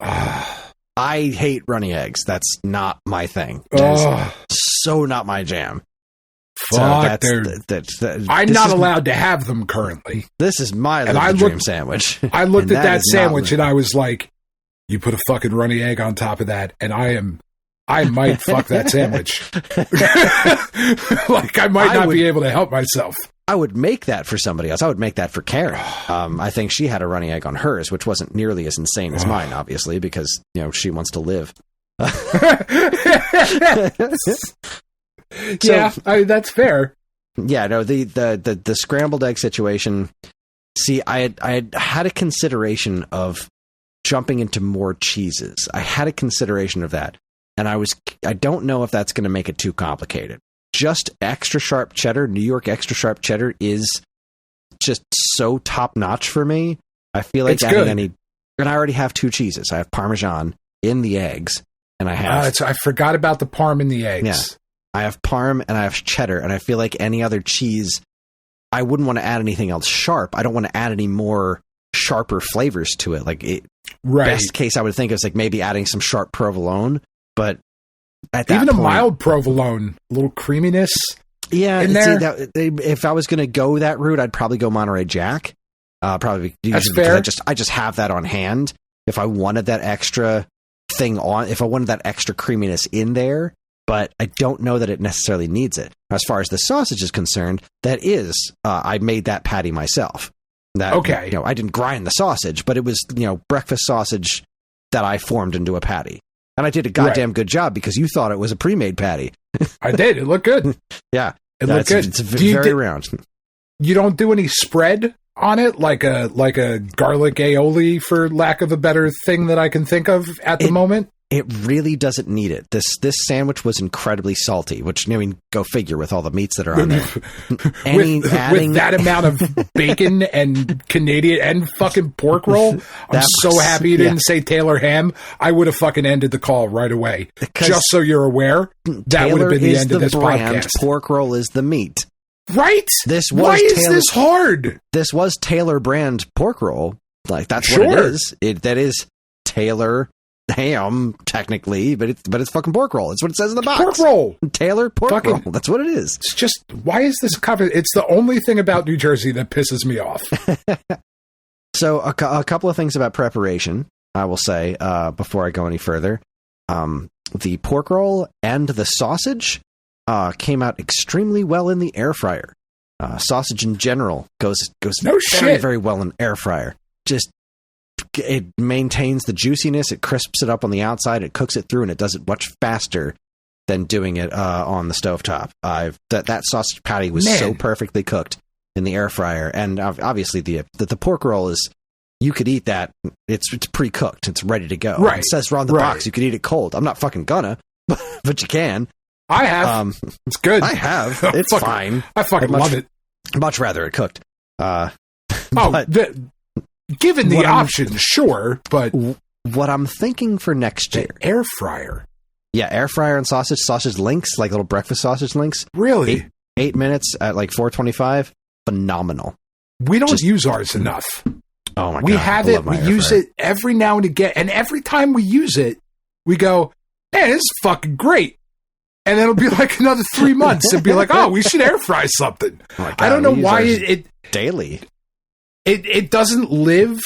I hate runny eggs. That's not my thing. That's so not my jam. Fuck, I'm not allowed to have them currently. This is my dream sandwich. I looked at that sandwich and I was like, you put a fucking runny egg on top of that, and I might fuck that sandwich. Like, I might not be able to help myself. I would make that for somebody else. I would make that for Karen. I think she had a runny egg on hers, which wasn't nearly as insane as mine, obviously, because, she wants to live. Yeah, that's fair. Yeah, no, the scrambled egg situation. See, I had a consideration of jumping into more cheeses. I had a consideration of that, and I don't know if that's going to make it too complicated. Just extra sharp cheddar, New York extra sharp cheddar is just so top notch for me. I feel like and I already have two cheeses. I have Parmesan in the eggs, and I have. I forgot about the Parm in the eggs. Yeah. I have Parm and I have cheddar, and I feel like any other cheese, I wouldn't want to add anything else sharp. I don't want to add any more sharper flavors to it. Like, best case I would think is like maybe adding some sharp provolone, but at that even point, a mild provolone, a little creaminess. Yeah, in there. If I was going to go that route, I'd probably go Monterey Jack. Probably that's fair. I just have that on hand. If I wanted that extra thing if I wanted that extra creaminess in there. But I don't know that it necessarily needs it. As far as the sausage is concerned, that is, I made that patty myself. Okay. I didn't grind the sausage, but it was, breakfast sausage that I formed into a patty. And I did a goddamn good job because you thought it was a pre-made patty. I did. It looked good. Yeah. It looked good. It's very round. You don't do any spread on it, like a garlic aioli, for lack of a better thing that I can think of at the moment? It really doesn't need it. This sandwich was incredibly salty, which, go figure with all the meats that are on there. with that amount of bacon and Canadian and fucking pork roll, I'm so happy you didn't say Taylor ham. I would have fucking ended the call right away. Just so you're aware, that would have been the end of this podcast. Pork roll is the meat. Right? Why is this hard? This was Taylor brand pork roll. Like, that's what it is. That is Taylor ham, technically, but it's fucking pork roll. It's what it says in the box. Pork roll. Taylor pork roll. That's what it is. It's just, why is this covered? It's the only thing about New Jersey that pisses me off. So a couple of things about preparation, I will say, before I go any further. The pork roll and the sausage came out extremely well in the air fryer. Sausage in general goes very, very well in air fryer. Just it maintains the juiciness, it crisps it up on the outside, it cooks it through, and it does it much faster than doing it on the stovetop. That sausage patty was so perfectly cooked in the air fryer, and obviously the pork roll is, you could eat that. It's pre-cooked. It's ready to go. Right. It says on the box you could eat it cold. I'm not fucking gonna, but you can. I have. It's good. I have. It's fine. I fucking love it. Much rather it cooked. Given the option, sure, but what I'm thinking for next year, air fryer. Yeah, air fryer and sausage links, like little breakfast sausage links. Really? 8 minutes at like 425. Phenomenal. We don't use ours enough. Oh my god. We have it. We use it every now and again, and every time we use it, we go, "Man, this is fucking great." And then it'll be like another 3 months and be like, "Oh, we should air fry something." Oh my god, I don't know why it daily. It doesn't live,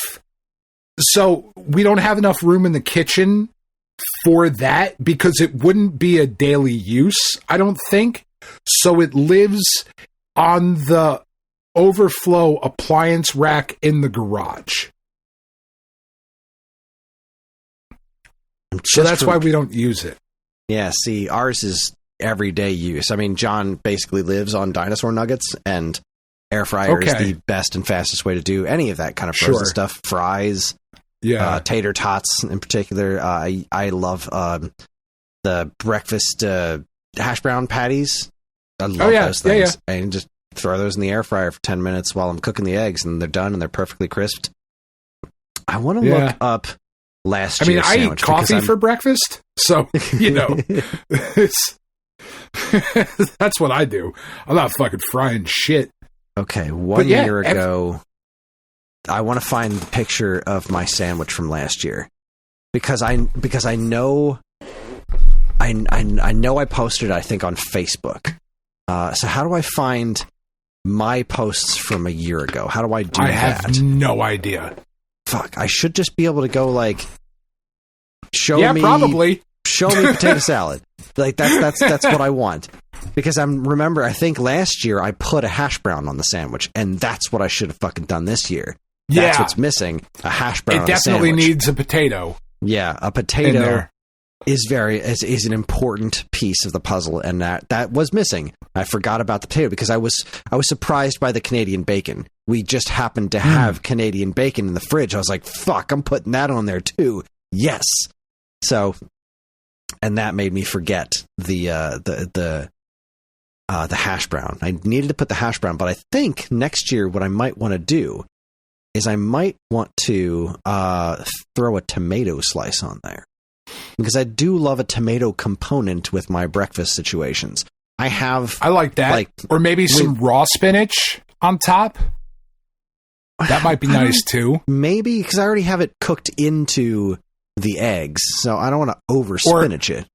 so we don't have enough room in the kitchen for that, because it wouldn't be a daily use, I don't think. So it lives on the overflow appliance rack in the garage. So that's why we don't use it. Yeah, see, ours is everyday use. I mean, John basically lives on dinosaur nuggets, and air fryer is the best and fastest way to do any of that kind of frozen stuff. Fries, tater tots in particular. I love the breakfast hash brown patties. I love those things. And just throw those in the air fryer for 10 minutes while I'm cooking the eggs, and they're done and they're perfectly crisped. I want to look up last year's sandwich. I eat coffee for breakfast, so, that's what I do. I'm not fucking frying shit. Okay, one year ago, I want to find the picture of my sandwich from last year because I know I posted it, I think, on Facebook. So how do I find my posts from a year ago? How do I do that? I have no idea. Fuck, I should just be able to go like show me potato salad. Like that's what I want. Because I think last year I put a hash brown on the sandwich, and that's what I should have fucking done this year. That's what's missing. A hash brown on the sandwich. It definitely needs a potato. Yeah, a potato is an important piece of the puzzle, and that was missing. I forgot about the potato because I was surprised by the Canadian bacon. We just happened to have Canadian bacon in the fridge. I was like, fuck, I'm putting that on there too. Yes. So, and that made me forget the hash brown. I needed to put the hash brown, but I think next year what I might want to do is I might want to throw a tomato slice on there. Because I do love a tomato component with my breakfast situations. I like that. Or maybe some raw spinach on top. That might be nice too. Maybe, because I already have it cooked into the eggs, so I don't want to over spinach it.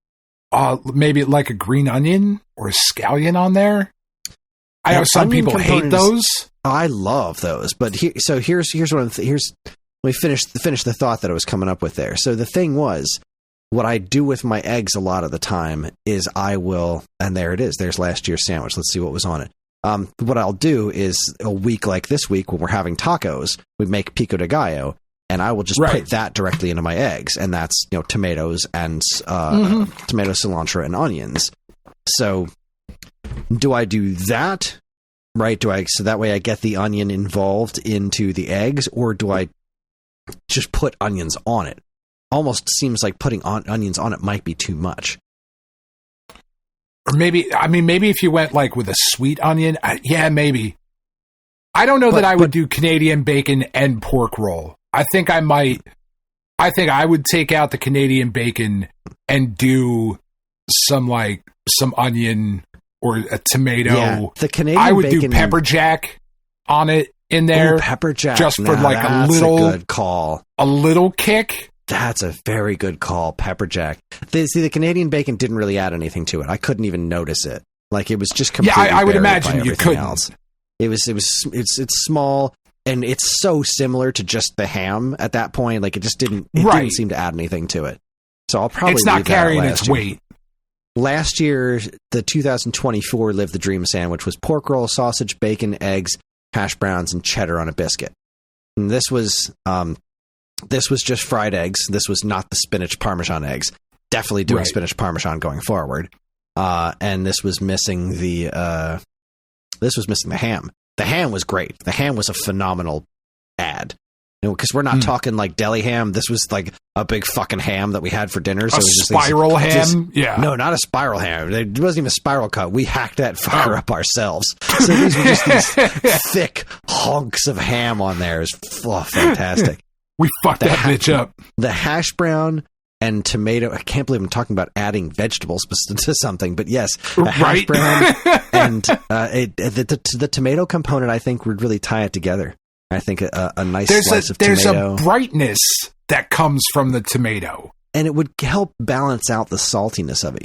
Maybe like a green onion or a scallion on there. I know some people hate those. I love those, but here's what let me finish the thought that I was coming up with there. So the thing was, what I do with my eggs a lot of the time is and there it is. There's last year's sandwich. Let's see what was on it. What I'll do is a week like this week when we're having tacos, we make pico de gallo, and I will just put that directly into my eggs, and that's tomatoes and tomato, cilantro, and onions. So, do I do that? Right? So that way I get the onion involved into the eggs, or do I just put onions on it? Almost seems like putting onions on it might be too much. Or maybe if you went like with a sweet onion, maybe. I don't know that I would do Canadian bacon and pork roll. I think I would take out the Canadian bacon and do some onion or a tomato. Yeah, the Canadian I would bacon, do pepper jack on it in there. Ooh, pepper jack. Just for like a good call. A little kick. That's a very good call, pepper jack. The Canadian bacon didn't really add anything to it. I couldn't even notice it. Like, it was just completely I would imagine you couldn't. Else. It's small, and it's so similar to just the ham at that point. Like, it didn't seem to add anything to it. So I'll probably it's not carrying its weight. Last year, the 2024 Live the Dream sandwich was pork roll, sausage, bacon, eggs, hash browns, and cheddar on a biscuit. And this was just fried eggs. This was not the spinach parmesan eggs. Definitely doing spinach parmesan going forward. And this was missing the ham. The ham was great. The ham was a phenomenal add. Because we're not talking like deli ham. This was like a big fucking ham that we had for dinner. So a spiral ham? Yeah. No, not a spiral ham. It wasn't even a spiral cut. We hacked that fucker up ourselves. So these were just these thick hunks of ham on there. It was fantastic. We fucked that bitch up. The hash brown and tomato. I can't believe I'm talking about adding vegetables to something, but yes, the hash brown and the tomato component, I think, would really tie it together. I think a nice slice of tomato. There's a brightness that comes from the tomato. And it would help balance out the saltiness of it,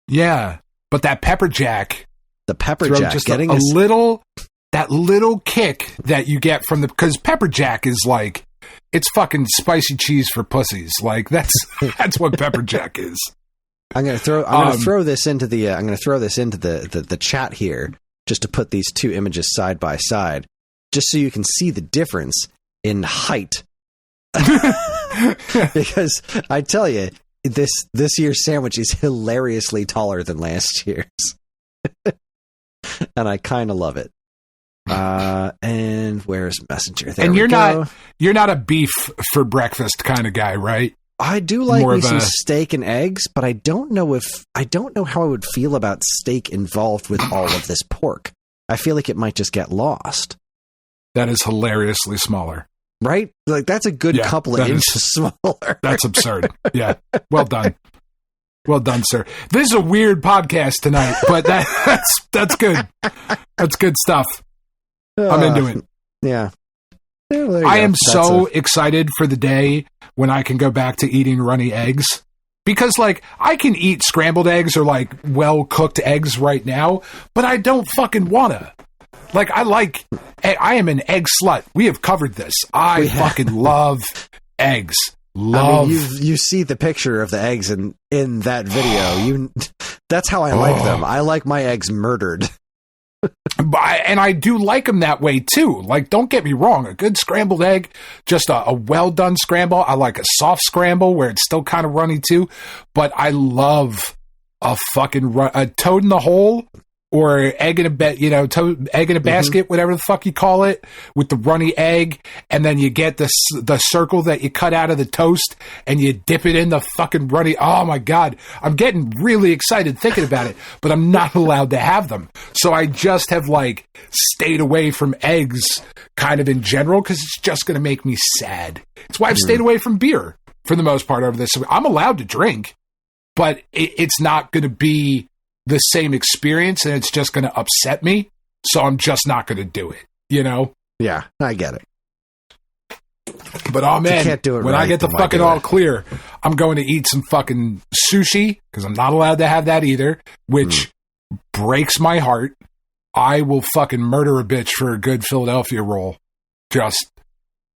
Yeah, but that pepper jack. The pepper jack. Just getting that little kick that you get from because pepper jack is like, it's fucking spicy cheese for pussies. Like, that's what pepper jack is. I'm gonna throw this into the chat here just to put these two images side by side, just so you can see the difference in height. Because I tell you, this year's sandwich is hilariously taller than last year's. And I kind of love it. And where's Messenger? There and you're not a beef for breakfast kind of guy, right? I do like me some steak and eggs, but I don't know how I would feel about steak involved with all of this pork. I feel like it might just get lost. That is hilariously smaller. Right? Like, that's a good couple of inches smaller. That's absurd. Yeah. Well done. Well done, sir. This is a weird podcast tonight, but that's good. That's good stuff. I'm into it. Yeah. I am so excited for the day when I can go back to eating runny eggs. Because, like, I can eat scrambled eggs or, like, well-cooked eggs right now, but I don't fucking wanna. Like, I am an egg slut. We have covered this. I fucking love eggs. I mean, you see the picture of the eggs in that video. That's how I like them. I like my eggs murdered. And I do like them that way too. Like, don't get me wrong, a good scrambled egg, just a well done scramble. I like a soft scramble where it's still kind of runny too. But I love a fucking a toad in the hole or egg in a egg in a basket, whatever the fuck you call it, with the runny egg, and then you get the circle that you cut out of the toast, and you dip it in the fucking runny. Oh my god, I'm getting really excited thinking about it, but I'm not allowed to have them. So I just have like stayed away from eggs, kind of in general, because it's just going to make me sad. It's why I've stayed away from beer for the most part over this. I'm allowed to drink, but it's not going to be the same experience, and it's just going to upset me, so I'm just not going to do it, you know? Yeah, I get it. But oh man, can't do it when right, I get the fucking all clear, I'm going to eat some fucking sushi, because I'm not allowed to have that either, which breaks my heart. I will fucking murder a bitch for a good Philadelphia roll.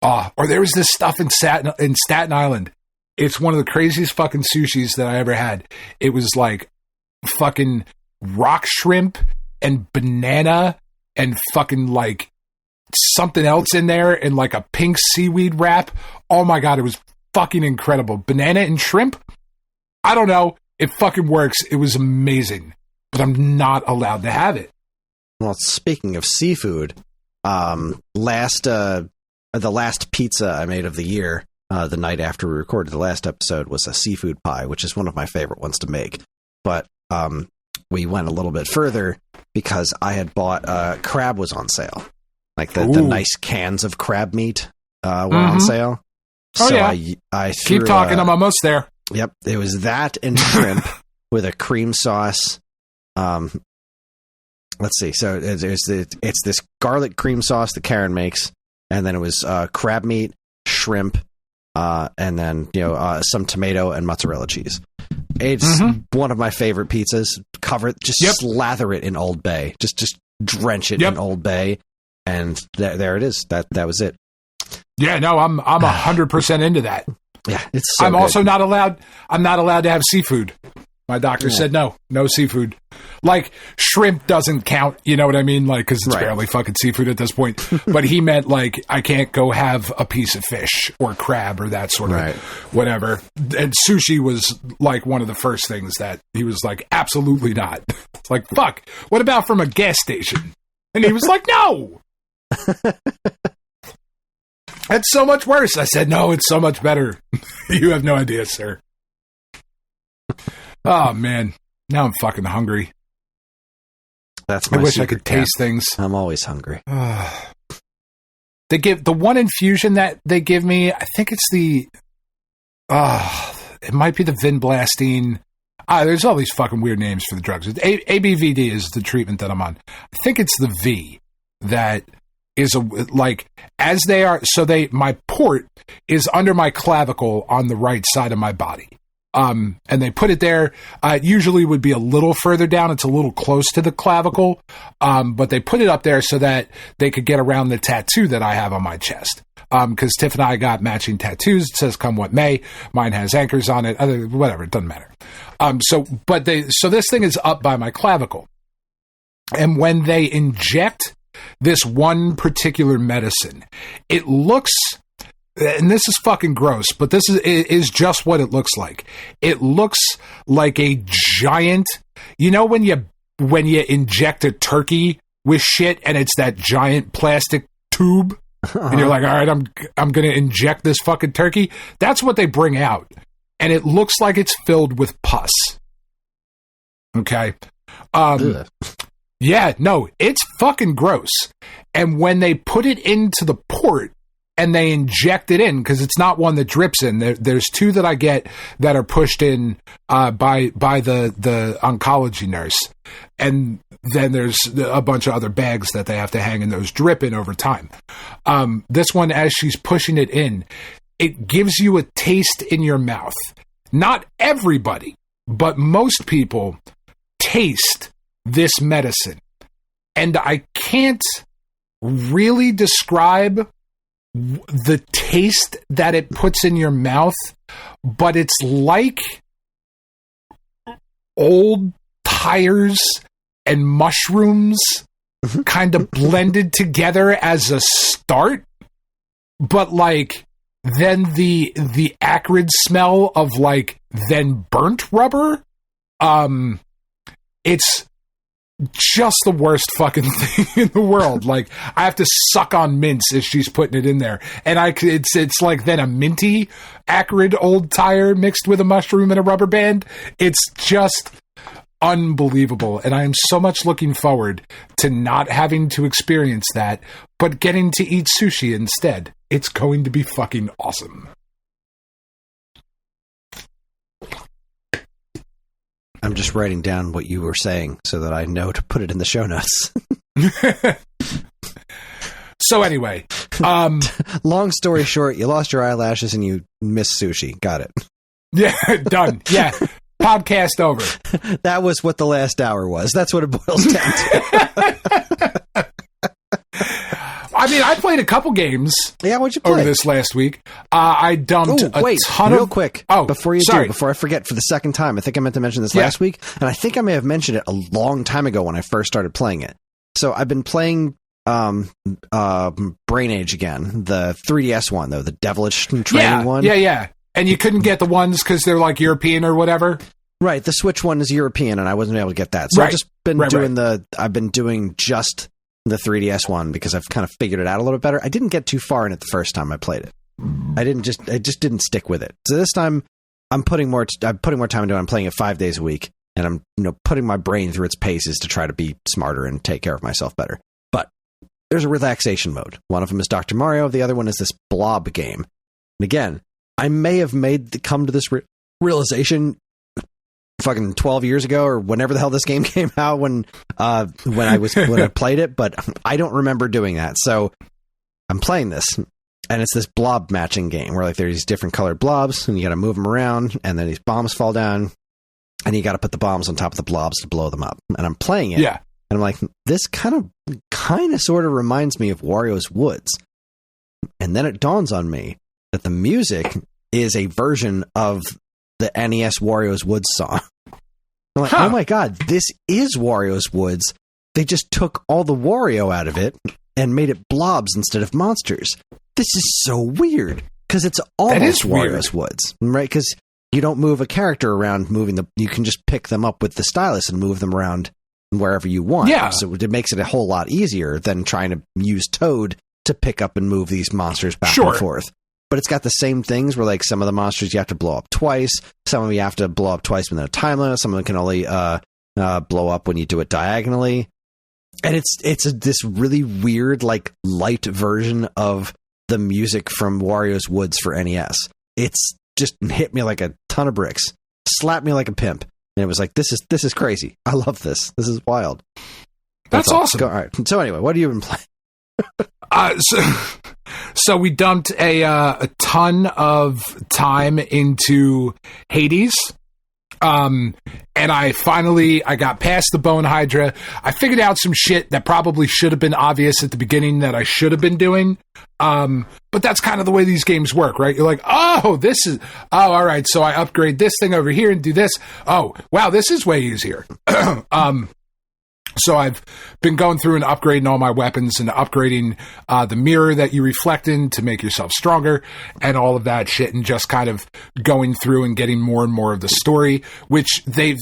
Or there was this stuff in Staten Island. It's one of the craziest fucking sushis that I ever had. It was like fucking rock shrimp and banana and fucking like something else in there and like a pink seaweed wrap. Oh my god, it was fucking incredible. Banana and shrimp? I don't know. It fucking works. It was amazing. But I'm not allowed to have it. Well, speaking of seafood, the last pizza I made of the year, the night after we recorded the last episode, was a seafood pie, which is one of my favorite ones to make. But we went a little bit further because I had bought crab was on sale. Like the nice cans of crab meat were on sale. Oh, so yeah. I keep talking. I'm almost there. Yep. It was that and shrimp with a cream sauce. Let's see. So it's this garlic cream sauce that Karen makes. And then it was crab meat, shrimp, and then, some tomato and mozzarella cheese. It's one of my favorite pizzas. Slather it in Old Bay. Just drench it in Old Bay, and there it is. That was it. Yeah, no, I'm 100% into that. Yeah, it's. So I'm good. also not allowed. I'm not allowed to have seafood. My doctor said no seafood. Like, shrimp doesn't count, you know what I mean? Like, because it's barely fucking seafood at this point. But he meant, like, I can't go have a piece of fish or crab or that sort of whatever. And sushi was, like, one of the first things that he was like, absolutely not. It's like, fuck, what about from a gas station? And he was like, no! That's so much worse. I said, no, it's so much better. You have no idea, sir. Oh, man. Now I'm fucking hungry. That's my I wish I could taste things. I'm always hungry. They give the one infusion that they give me, I think it's the it might be the vinblastine. There's all these fucking weird names for the drugs. ABVD is the treatment that I'm on. I think it's the V that is as they are. So my port is under my clavicle on the right side of my body. And they put it there. It usually would be a little further down. It's a little close to the clavicle. But they put it up there so that they could get around the tattoo that I have on my chest. Because Tiff and I got matching tattoos. It says "Come what may." Mine has anchors on it. Whatever, it doesn't matter. So this thing is up by my clavicle. And when they inject this one particular medicine, it looks and this is fucking gross, but this is just what it looks like. It looks like a giant, you know, when you inject a turkey with shit and it's that giant plastic tube and you're like, all right, I'm going to inject this fucking turkey. That's what they bring out. And it looks like it's filled with pus. Okay. Yeah, no, it's fucking gross. And when they put it into the port and they inject it in, because it's not one that drips in. There's two that I get that are pushed in by the oncology nurse. And then there's a bunch of other bags that they have to hang and those drip in over time. This one, as she's pushing it in, it gives you a taste in your mouth. Not everybody, but most people taste this medicine. And I can't really describe the taste that it puts in your mouth, but it's like old tires and mushrooms kind of blended together as a start, but like then the acrid smell of like then burnt rubber. It's just the worst fucking thing in the world. Like, I have to suck on mints as she's putting it in there, and it's like then a minty acrid old tire mixed with a mushroom and a rubber band. It's just unbelievable, and I am so much looking forward to not having to experience that, but getting to eat sushi instead. It's going to be fucking awesome. I'm just writing down what you were saying so that I know to put it in the show notes. So anyway, long story short, you lost your eyelashes and you missed sushi. Got it. Yeah, done. Yeah. Podcast over. That was what the last hour was. That's what it boils down to. I mean, I played a couple games. Yeah, what'd you play? Over this last week. I dumped a ton real of... quick. Oh, before I forget for the second time, I think I meant to mention this last week, and I think I may have mentioned it a long time ago when I first started playing it. So I've been playing Brain Age again, the 3DS one, though, the devilish training one. Yeah. And you couldn't get the ones because they're like European or whatever? Right, the Switch one is European, and I wasn't able to get that. So right. I've just been I've been doing just the 3DS one because I've kind of figured it out a little bit better. I didn't get too far in it the first time I played it. I just didn't stick with it. So this time I'm putting more time into it. I'm playing it 5 days a week, and I'm putting my brain through its paces to try to be smarter and take care of myself better. But there's a relaxation mode. One of them is Dr. Mario. The other one is this blob game. And again, I may have come to this realization fucking 12 years ago or whenever the hell this game came out when I played it, but I don't remember doing that. So I'm playing this, and it's this blob matching game where like there's these different colored blobs and you got to move them around, and then these bombs fall down and you got to put the bombs on top of the blobs to blow them up. And I'm playing it. Yeah. And I'm like, this kind of sort of reminds me of Wario's Woods. And then it dawns on me that the music is a version of the NES Wario's Woods song. I'm like, oh my god, this is Wario's Woods. They just took all the Wario out of it and made it blobs instead of monsters. This is so weird because it's almost Wario's Woods, right? Because you don't move a character around you can just pick them up with the stylus and move them around wherever you want. Yeah. So it makes it a whole lot easier than trying to use Toad to pick up and move these monsters back and forth. But it's got the same things where, like, some of the monsters you have to blow up twice. Some of them you have to blow up twice within a time limit. Some of them can only blow up when you do it diagonally. And it's this really weird, like, light version of the music from Wario's Woods for NES. It's just hit me like a ton of bricks. Slapped me like a pimp. And it was like, this is crazy. I love this. This is wild. That's awesome. All right. So anyway, what have you been playing? So we dumped a ton of time into Hades. And I got past the Bone Hydra. I figured out some shit that probably should have been obvious at the beginning that I should have been doing. But that's kind of the way these games work, right? You're like, all right. So I upgrade this thing over here and do this. Oh, wow. This is way easier. So I've been going through and upgrading all my weapons and upgrading the mirror that you reflect in to make yourself stronger and all of that shit, and just kind of going through and getting more and more of the story, which they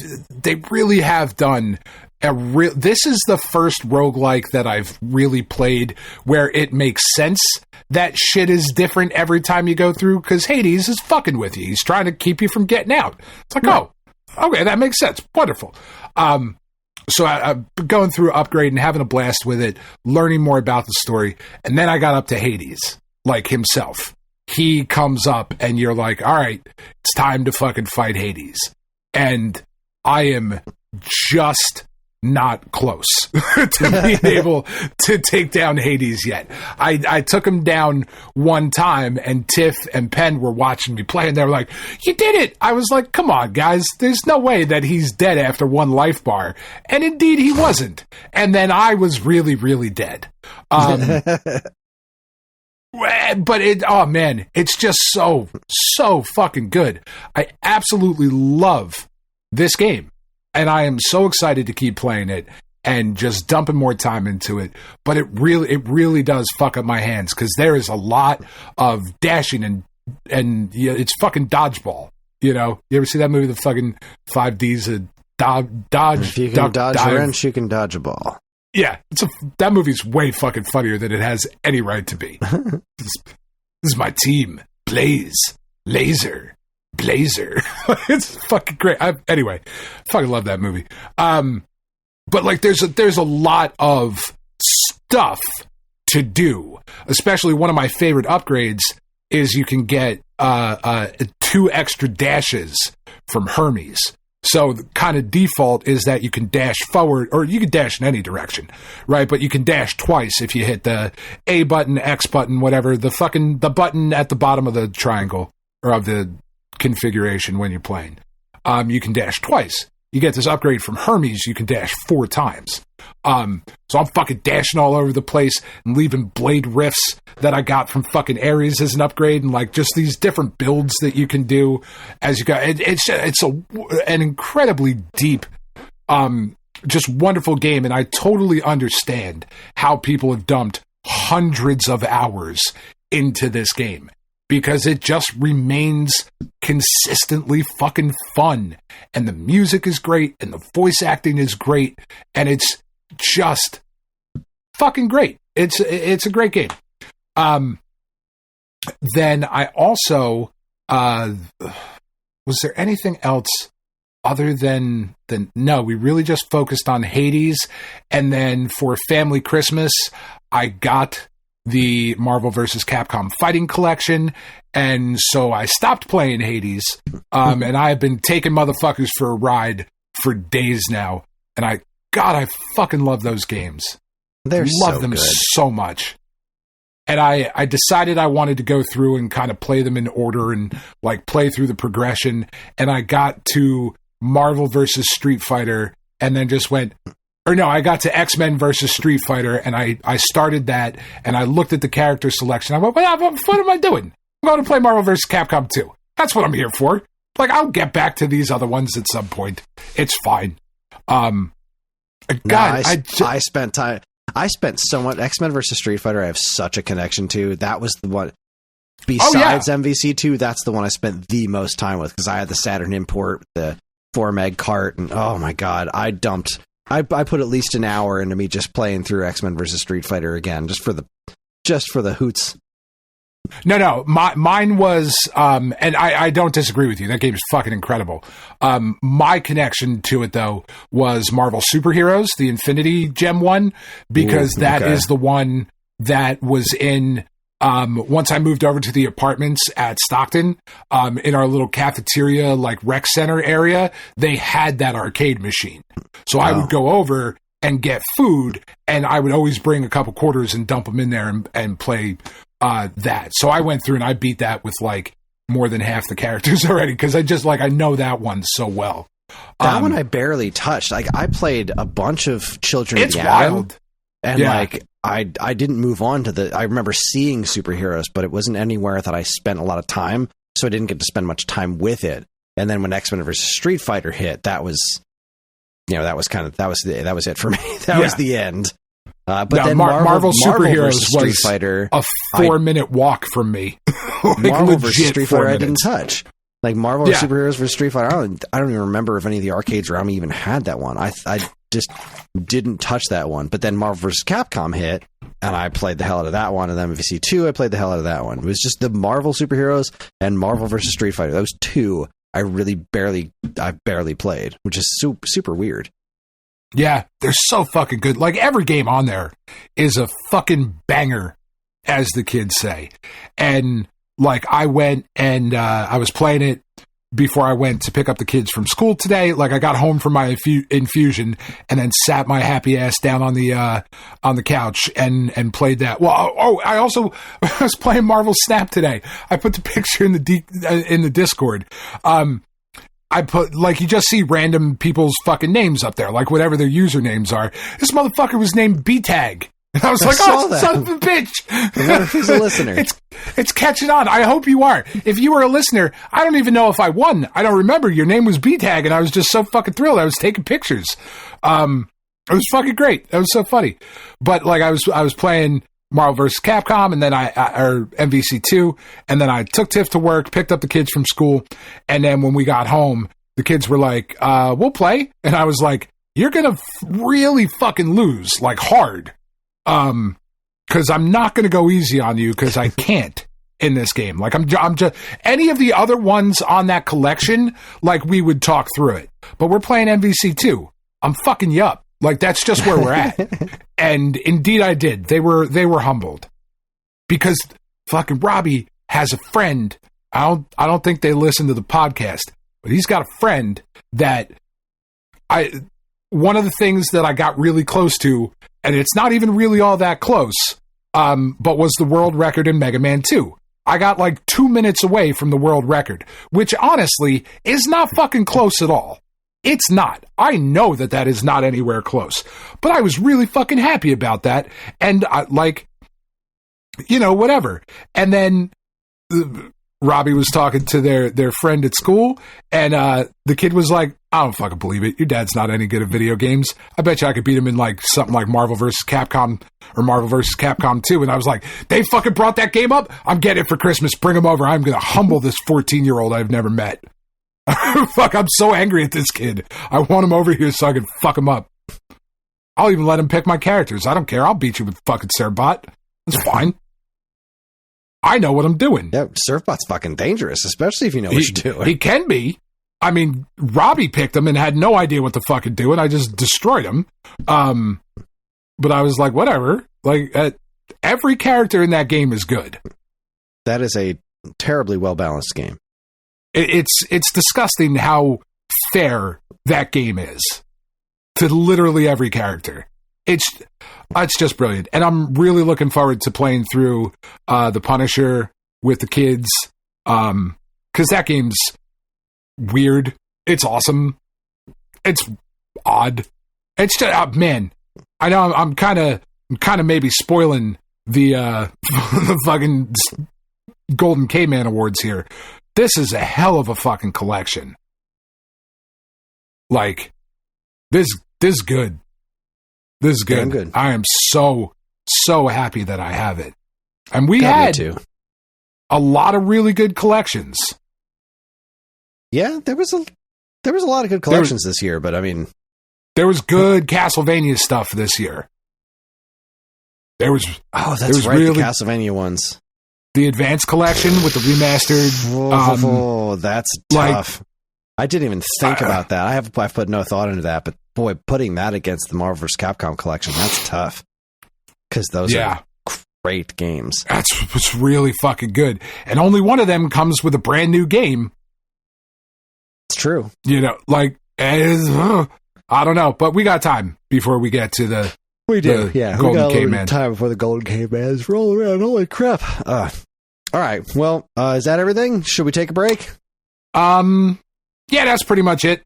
really have done. This is the first roguelike that I've really played where it makes sense that shit is different every time you go through, because Hades is fucking with you. He's trying to keep you from getting out. It's like, oh, okay, that makes sense. Wonderful. So I'm going through upgrading, having a blast with it, learning more about the story. And then I got up to Hades, like himself. He comes up and you're like, all right, it's time to fucking fight Hades. And I am just not close to being able to take down Hades yet. I took him down one time, and Tiff and Penn were watching me play, and they were like, you did it! I was like, come on, guys, there's no way that he's dead after one life bar. And indeed he wasn't. And then I was really, really dead. But oh man, it's just so fucking good. I absolutely love this game. And I am so excited to keep playing it and just dumping more time into it. But it really does fuck up my hands, because there is a lot of dashing and it's fucking dodgeball. You know, you ever see that movie, the fucking 5Ds of dodge? If you can dodge a wrench, you can dodge a ball. Yeah, that movie's way fucking funnier than it has any right to be. This is my team. Blaze. Laser. Blazer. It's fucking great. Anyway, fucking love that movie. But like there's a lot of stuff to do. Especially one of my favorite upgrades is you can get 2 extra dashes from Hermes. So the kind of default is that you can dash forward, or you can dash in any direction, right? But you can dash twice if you hit the A button, X button, whatever, the button at the bottom of the triangle or of the configuration when you're playing. You can dash twice. You get this upgrade from Hermes, you can dash 4 times. So I'm fucking dashing all over the place and leaving blade rifts that I got from fucking Ares as an upgrade, and like just these different builds that you can do as you go. It's an incredibly deep, just wonderful game, and I totally understand how people have dumped hundreds of hours into this game, because it just remains consistently fucking fun. And the music is great, and the voice acting is great, and it's just fucking great. It's a great game. Then I also, was there anything else other than no, we really just focused on Hades. And then for Family Christmas, I got the Marvel vs. Capcom Fighting Collection, and so I stopped playing Hades, and I have been taking motherfuckers for a ride for days now, and I fucking love those games. They're love so them good. so much. And I decided I wanted to go through and kind of play them in order and like play through the progression, and I got to Marvel vs. Street Fighter, and then just went, or no, I got to X-Men versus Street Fighter, and I started that, and I looked at the character selection. I went, what am I doing? I'm going to play Marvel vs. Capcom 2. That's what I'm here for. Like, I'll get back to these other ones at some point. It's fine. I spent time. I spent so much X-Men versus Street Fighter. I have such a connection to. That was the one. Besides MVC2, that's the one I spent the most time with, because I had the Saturn import, the 4 meg cart, and oh my god, I put at least an hour into me just playing through X-Men versus Street Fighter again, just for the hoots. No, mine was, and I don't disagree with you. That game is fucking incredible. My connection to it, though, was Marvel Superheroes, the Infinity Gem one, because that is the one that was in, once I moved over to the apartments at Stockton, in our little cafeteria, like rec center area, they had that arcade machine. So I would go over and get food, and I would always bring a couple quarters and dump them in there and play that. So I went through and I beat that with like more than half the characters already, because I know that one so well. That one I barely touched. Like, I played a bunch of Children it's of the Atom, wild. and like I didn't move on to I remember seeing superheroes, but it wasn't anywhere that I spent a lot of time, so I didn't get to spend much time with it. And then when X-Men vs. Street Fighter hit, that was that was it for me. That was the end. But no, then Marvel Superheroes Street Fighter, a 4-minute walk from me. Marvel versus Street Fighter, I didn't touch. Like Marvel Superheroes versus Street Fighter, I don't even remember if any of the arcades around me even had that one. I just didn't touch that one. But then Marvel vs. Capcom hit, and I played the hell out of that one. And then MVC2, I played the hell out of that one. It was just the Marvel Superheroes and Marvel vs. Street Fighter. Those two I barely played, which is super weird. Yeah, they're so fucking good. Like, every game on there is a fucking banger, as the kids say. And, like, I went and I was playing it before I went to pick up the kids from school today. Like, I got home from my infusion and then sat my happy ass down on the couch and played that. Well, I was playing Marvel Snap today. I put the picture in the Discord. I put, like, you just see random people's fucking names up there, like whatever their usernames are. This motherfucker was named B-Tag. And I was like, son of a bitch. I wonder if he's a listener. It's catching on. I hope you are. If you were a listener, I don't even know if I won. I don't remember. Your name was B-Tag, and I was just so fucking thrilled. I was taking pictures. It was fucking great. That was so funny. But, like, I was playing Marvel vs. Capcom, and then or MVC2, and then I took Tiff to work, picked up the kids from school, and then when we got home, the kids were like, we'll play, and I was like, you're gonna really fucking lose, like, hard, because I'm not gonna go easy on you, because I can't in this game. Like, I'm just, any of the other ones on that collection, like, we would talk through it, but we're playing MVC2. I'm fucking you up. Like, that's just where we're at. And indeed I did. They were humbled. Because fucking Robbie has a friend. I don't think they listen to the podcast, but he's got a friend that one of the things that I got really close to, and it's not even really all that close, but was the world record in Mega Man 2. I got like 2 minutes away from the world record, which honestly is not fucking close at all. It's not. I know that is not anywhere close. But I was really fucking happy about that. And whatever. And then Robbie was talking to their friend at school, and the kid was like, I don't fucking believe it. Your dad's not any good at video games. I bet you I could beat him in like something like Marvel vs. Capcom or Marvel vs. Capcom 2. And I was like, they fucking brought that game up? I'm getting it for Christmas. Bring him over. I'm going to humble this 14-year-old I've never met. Fuck, I'm so angry at this kid. I want him over here so I can fuck him up. I'll even let him pick my characters. I don't care. I'll beat you with fucking Surfbot. That's fine. I know what I'm doing. Yeah, Surfbot's fucking dangerous, especially if you know what you're doing. He can be. I mean, Robbie picked him and had no idea what the fuck to do, and I just destroyed him. But I was like, whatever. Like, every character in that game is good. That is a terribly well-balanced game. It's disgusting how fair that game is to literally every character. It's just brilliant. And I'm really looking forward to playing through The Punisher with the kids, because that game's weird. It's awesome. It's odd. It's just, man, I know I'm kind of maybe spoiling the the fucking Golden K-Man Awards here. This is a hell of a fucking collection. Like, this is good. This is good. Damn good. I am so happy that I have it. And we had a lot of really good collections. Yeah, there was a lot of good collections this year, but I mean, there was good Castlevania stuff this year. There was that's right, the Castlevania ones. The Advanced Collection with the remastered. That's tough. I didn't even think about that. I've put no thought into that, but boy, putting that against the Marvel vs. Capcom collection, that's tough. Because those are great games. It's really fucking good. And only one of them comes with a brand new game. It's true. You know, like, I don't know, but we got time before we get to the Golden we got a K-Man. little time before the Golden K-Man's roll around. Holy crap. All right. Well, is that everything? Should we take a break? Yeah, that's pretty much it.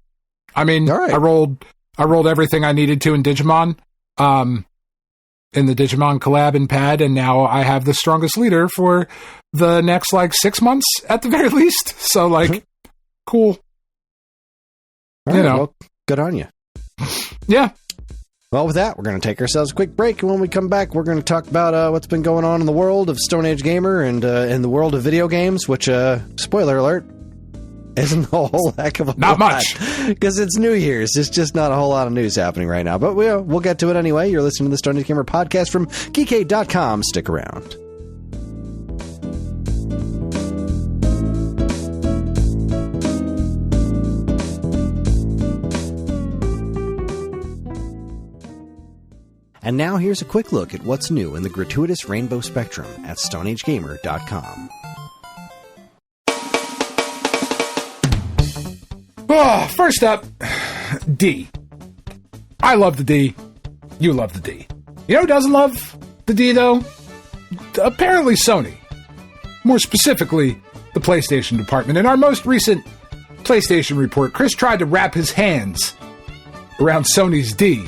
I mean, all right. I rolled everything I needed to in Digimon, in the Digimon collab and pad, and now I have the strongest leader for the next, 6 months at the very least. So, cool. All right, well, good on you. Yeah. Well, with that, we're going to take ourselves a quick break, and when we come back, we're going to talk about what's been going on in the world of Stone Age Gamer and in the world of video games, which, spoiler alert, isn't a whole heck of a Not lot. much. Because it's New Year's. There's just not a whole lot of news happening right now. But we'll get to it anyway. You're listening to the Stone Age Gamer podcast from geekade.com. Stick around. And now here's a quick look at what's new in the gratuitous rainbow spectrum at stoneagegamer.com. Oh, first up, D. I love the D. You love the D. You know who doesn't love the D, though? Apparently Sony. More specifically, the PlayStation department. In our most recent PlayStation report, Kris tried to wrap his hands around Sony's D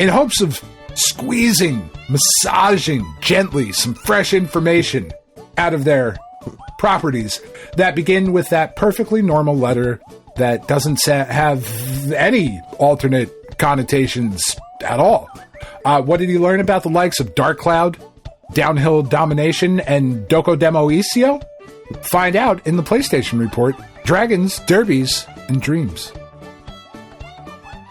in hopes of squeezing, massaging gently some fresh information out of their properties that begin with that perfectly normal letter that doesn't have any alternate connotations at all. What did he learn about the likes of Dark Cloud, Downhill Domination, and Doko Demo Isio? Find out in the PlayStation report, Dragons, Derbies, and Dreams.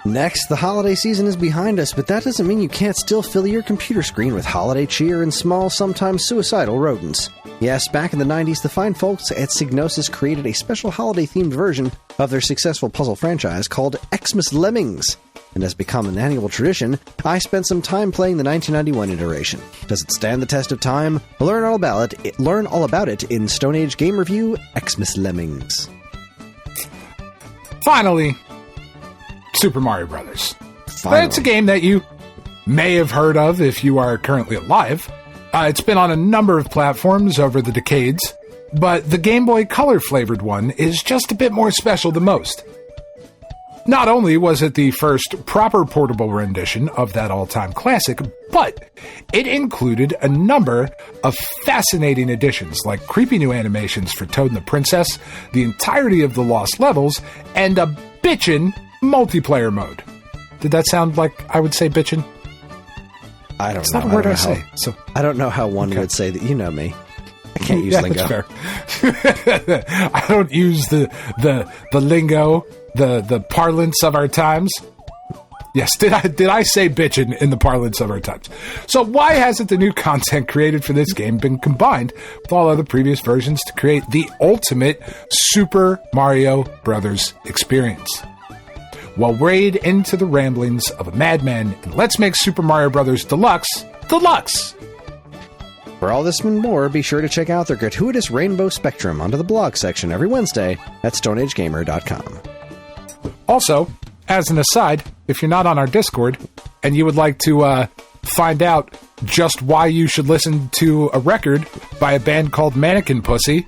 Next, the holiday season is behind us, but that doesn't mean you can't still fill your computer screen with holiday cheer and small, sometimes suicidal rodents. Yes, back in the 90s, the fine folks at Psygnosis created a special holiday-themed version of their successful puzzle franchise called Xmas Lemmings. And as become an annual tradition, I spent some time playing the 1991 iteration. Does it stand the test of time? Learn all about it in Stone Age Game Review Xmas Lemmings. Finally, Super Mario Brothers. Finally. It's a game that you may have heard of if you are currently alive. It's been on a number of platforms over the decades, but the Game Boy Color flavored one is just a bit more special than most. Not only was it the first proper portable rendition of that all-time classic, but it included a number of fascinating additions like creepy new animations for Toad and the Princess, the entirety of the Lost Levels, and a bitchin' multiplayer mode. Did that sound like I would say bitchin'? I don't know. It's not a word I say. So I don't know how one would say that. You know me. I can't use lingo. That's fair. I don't use the lingo, the parlance of our times. Yes, did I say bitchin' in the parlance of our times? So why hasn't the new content created for this game been combined with all other previous versions to create the ultimate Super Mario Brothers experience? Well, wade into the ramblings of a madman and let's make Super Mario Brothers Deluxe deluxe. For all this and more, be sure to check out their gratuitous Rainbow Spectrum under the blog section every Wednesday at stoneagegamer.com. Also, as an aside, if you're not on our Discord and you would like to find out just why you should listen to a record by a band called Mannequin Pussy,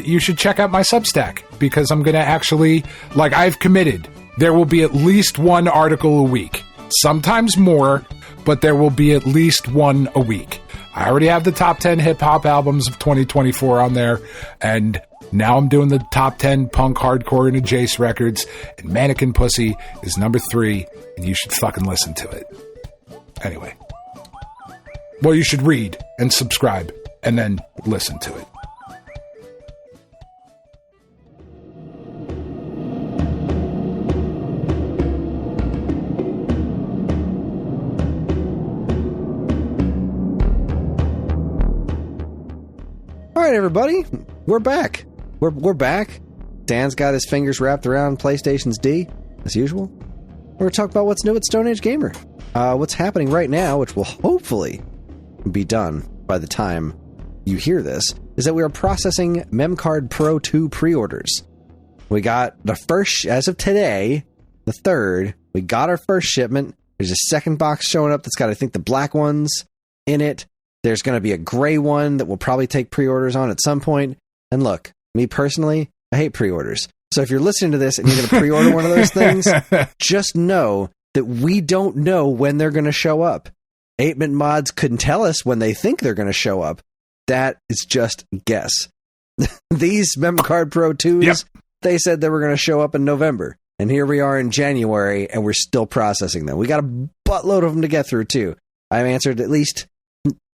you should check out my Substack, because I'm going to actually, I've committed. There will be at least one article a week. Sometimes more, but there will be at least one a week. I already have the top 10 hip-hop albums of 2024 on there, and now I'm doing the top 10 punk, hardcore, and Jace records, and Mannequin Pussy is number 3, and you should fucking listen to it. Anyway. Well, you should read and subscribe, and then listen to it. All right, everybody, we're back. We're back. Dan's got his fingers wrapped around PlayStation's D, as usual. We're going to talk about what's new at Stone Age Gamer. What's happening right now, which will hopefully be done by the time you hear this, is that we are processing MemCard Pro 2 pre-orders. We got the first, as of today, the 3rd, we got our first shipment. There's a second box showing up that's got, I think, the black ones in it. There's going to be a gray one that we'll probably take pre-orders on at some point. And look, me personally, I hate pre-orders. So if you're listening to this and you're going to pre-order one of those things, just know that we don't know when they're going to show up. 8-Bit Mods couldn't tell us when they think they're going to show up. That is just guess. These MemCard Pro 2s, They said they were going to show up in November. And here we are in January, and we're still processing them. We got a buttload of them to get through, too. I've answered at least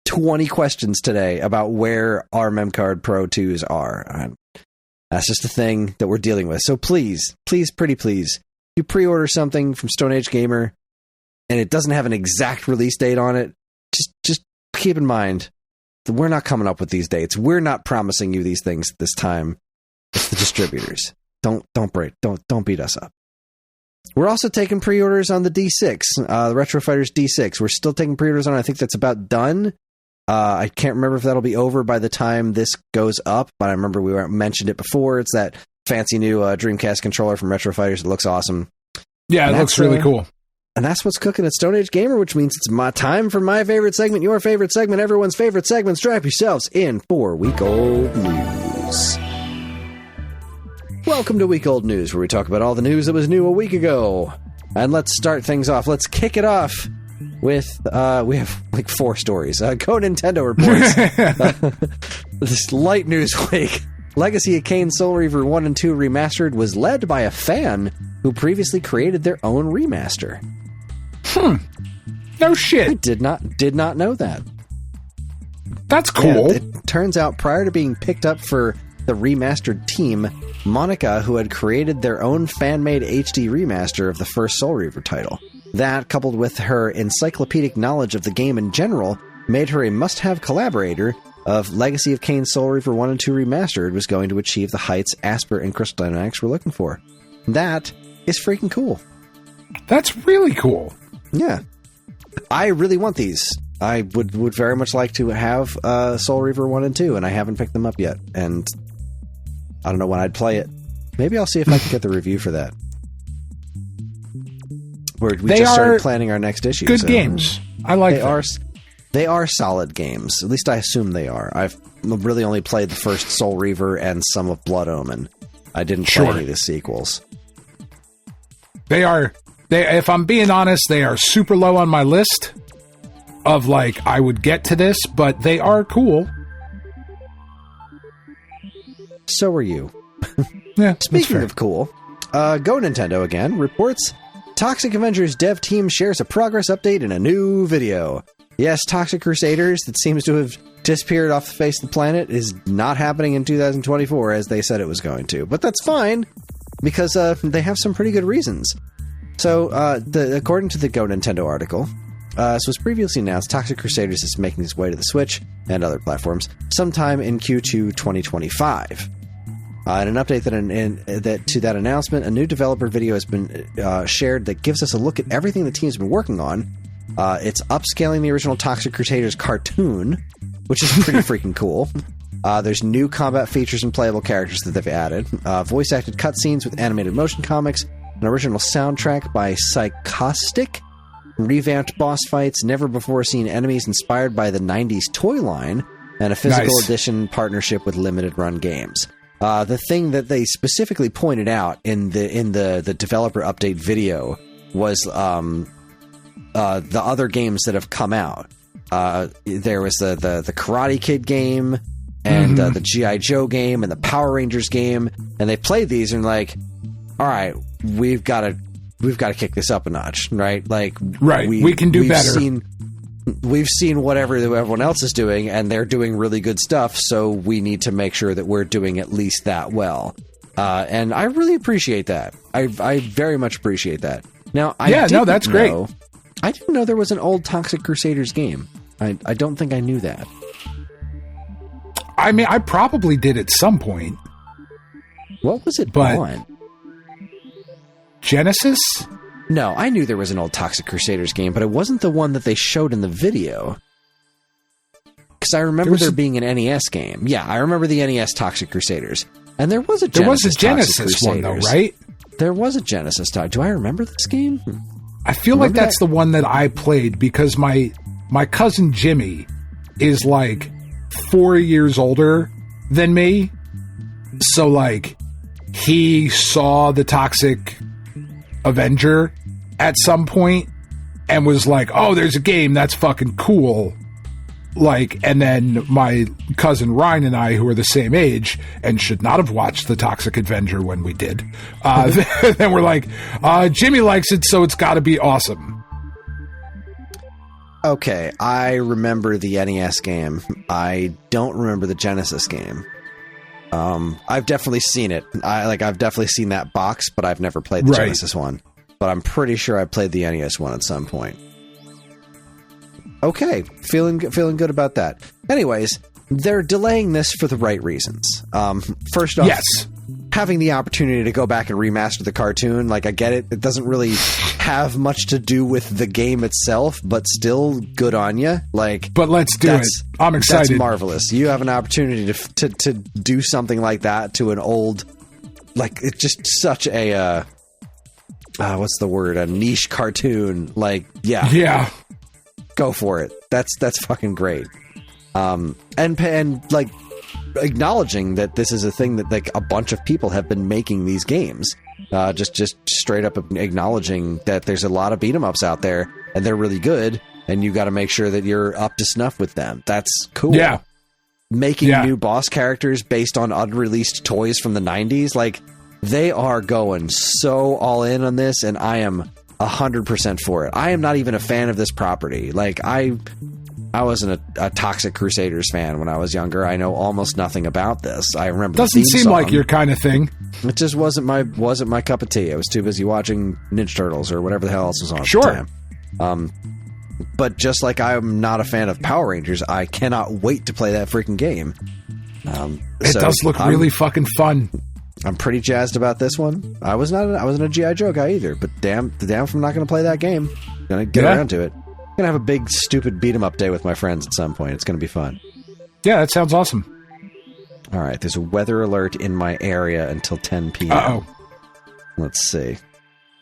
20 questions today about where our Memcard Pro 2s are. That's just a thing that we're dealing with. So please, pretty please, if you pre-order something from Stone Age Gamer, and it doesn't have an exact release date on it, just keep in mind that we're not coming up with these dates. We're not promising you these things at this time. It's the distributors. Don't beat us up. We're also taking pre-orders on the D6, the Retro Fighters D6. We're still taking pre-orders on it. I think that's about done. I can't remember if that'll be over by the time this goes up, but I remember we mentioned it before. It's that fancy new Dreamcast controller from Retro Fighters. It looks awesome. Yeah, it looks really cool. And that's what's cooking at Stone Age Gamer, which means it's my time for my favorite segment, your favorite segment, everyone's favorite segment. Strap yourselves in for Week Old News. Welcome to Week Old News, where we talk about all the news that was new a week ago. And let's start things off. Let's kick it off with, we have like 4 stories. Go Nintendo reports. This light news week. Legacy of Kain Soul Reaver 1 and 2 Remastered was led by a fan who previously created their own remaster. No shit. I did not know that. That's cool. Yeah, it turns out prior to being picked up for the remastered team, Monica, who had created their own fan-made HD remaster of the first Soul Reaver title. That, coupled with her encyclopedic knowledge of the game in general, made her a must-have collaborator of Legacy of Kain Soul Reaver 1 and 2 Remastered was going to achieve the heights Asper and Crystal Dynamics were looking for. That is freaking cool. That's really cool. Yeah. I really want these. I would very much like to have Soul Reaver 1 and 2, and I haven't picked them up yet. And I don't know when I'd play it. Maybe I'll see if I can get the review for that. We just started planning our next issue. Good games. I like them. They are solid games. At least I assume they are. I've really only played the first Soul Reaver and some of Blood Omen. I didn't play any of the sequels. If I'm being honest, they are super low on my list of, like, I would get to this, but they are cool. So are you. Yeah. Speaking of cool, Go Nintendo again reports Toxic Avengers dev team shares a progress update in a new video. Yes, Toxic Crusaders, that seems to have disappeared off the face of the planet, is not happening in 2024 as they said it was going to. But that's fine, because they have some pretty good reasons. So, according to the Go Nintendo article, as was previously announced, Toxic Crusaders is making its way to the Switch and other platforms sometime in Q2 2025. In an update to that announcement, a new developer video has been shared that gives us a look at everything the team's been working on. It's upscaling the original Toxic Crusaders cartoon, which is pretty freaking cool. There's new combat features and playable characters that they've added. Voice-acted cutscenes with animated motion comics, an original soundtrack by Psychostic, revamped boss fights, never-before-seen enemies inspired by the 90s toy line, and a physical edition partnership with Limited Run Games. The thing that they specifically pointed out in the developer update video was the other games that have come out. There was the Karate Kid game, and the G.I. Joe game, and the Power Rangers game, and they played these and like, all right, we've got to kick this up a notch, right? Like, we can do better. We've seen whatever everyone else is doing, and they're doing really good stuff, so we need to make sure that we're doing at least that well. And I really appreciate that. I very much appreciate that. Now, that's great. I didn't know there was an old Toxic Crusaders game. I don't think I knew that. I mean, I probably did at some point. What was it on? Genesis? No, I knew there was an old Toxic Crusaders game, but it wasn't the one that they showed in the video. Because I remember there being an NES game. Yeah, I remember the NES Toxic Crusaders. And there was a Genesis one, though, right? There was a Genesis. Do I remember this game? I feel like that's the one that I played because my cousin Jimmy is like 4 years older than me. So, like, he saw the Toxic Avenger at some point and was like, oh, there's a game that's fucking cool. and then my cousin Ryan and I, who are the same age and should not have watched the Toxic Avenger when we did, then we're like, Jimmy likes it, so it's got to be awesome. Okay, I remember the NES game. I don't remember the Genesis game. I've definitely seen it. I've definitely seen that box, but I've never played the Genesis one. But I'm pretty sure I played the NES one at some point. Okay, feeling good about that. Anyways, they're delaying this for the right reasons. First off, yes, having the opportunity to go back and remaster the cartoon, I get it. It doesn't really have much to do with the game itself, but still, good on you. But let's do it. I'm excited. That's marvelous. You have an opportunity to do something like that to an old, it's just such a what's the word? A niche cartoon. Yeah. Go for it. That's fucking great. And acknowledging that this is a thing that a bunch of people have been making these games. Just straight up acknowledging that there's a lot of beat 'em ups out there and they're really good, and you got to make sure that you're up to snuff with them. That's cool. Yeah. Making new boss characters based on unreleased toys from the 90s, they are going so all in on this, and I am 100% for it. I am not even a fan of this property. I wasn't a Toxic Crusaders fan when I was younger. I know almost nothing about this. I remember doesn't seem like your kind of thing. It just wasn't my cup of tea. I was too busy watching Ninja Turtles or whatever the hell else was on at the time. But just like I'm not a fan of Power Rangers, I cannot wait to play that freaking game. It does look really fucking fun. I'm pretty jazzed about this one. I wasn't a G.I. Joe guy either, but damn if I'm not going to play that game. I'm going to get around to it. I'm going to have a big, stupid beat-em-up day with my friends at some point. It's going to be fun. Yeah, that sounds awesome. All right, there's a weather alert in my area until 10 p.m. Uh-oh. Let's see.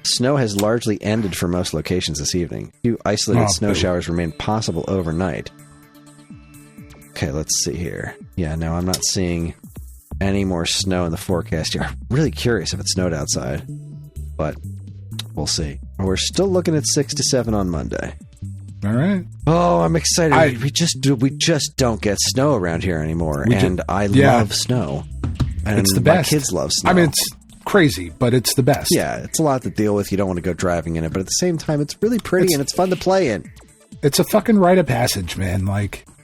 Snow has largely ended for most locations this evening. A few isolated snow showers remain possible overnight. Okay, let's see here. Yeah, no, I'm not seeing any more snow in the forecast here. I'm really curious if it snowed outside, but we'll see. We're still looking at 6 to 7 on Monday. All right. Oh, I'm excited. We just don't get snow around here anymore, I love snow. And it's the best. My kids love snow. I mean, it's crazy, but it's the best. Yeah, it's a lot to deal with. You don't want to go driving in it, but at the same time, it's really pretty and it's fun to play in. It's a fucking rite of passage, man.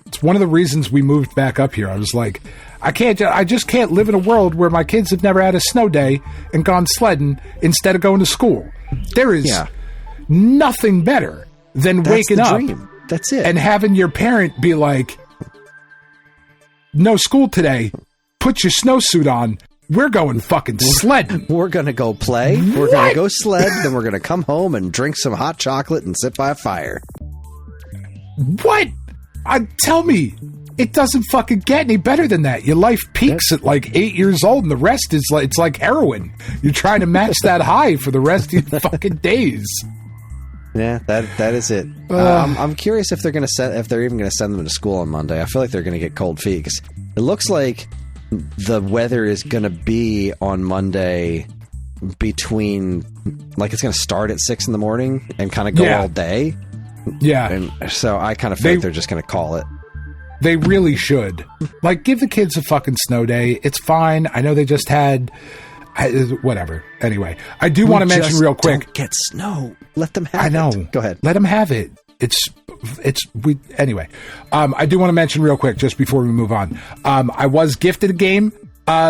It's one of the reasons we moved back up here. I was like, I just can't live in a world where my kids have never had a snow day and gone sledding instead of going to school. There is nothing better than waking up. That's it. And having your parent be like, no school today. Put your snowsuit on. We're going fucking sledding. We're going to go play. What? We're going to go sled. Then we're going to come home and drink some hot chocolate and sit by a fire. What? Tell me. It doesn't fucking get any better than that. Your life peaks at 8 years old, and the rest is it's like heroin. You're trying to match that high for the rest of your fucking days. Yeah, that is it. I'm curious if they're even going to send them to school on Monday. I feel like they're going to get cold feet because it looks like the weather is going to be on Monday between it's going to start at 6 in the morning and kind of go all day. Yeah, and so I kind of feel like they're just going to call it. They really should. Give the kids a fucking snow day. It's fine. I know they just had... whatever. Anyway, I do want to mention real quick... Don't get snow. Let them have it. I know. Go ahead. Let them have it. Anyway, I do want to mention real quick, just before we move on. I was gifted a game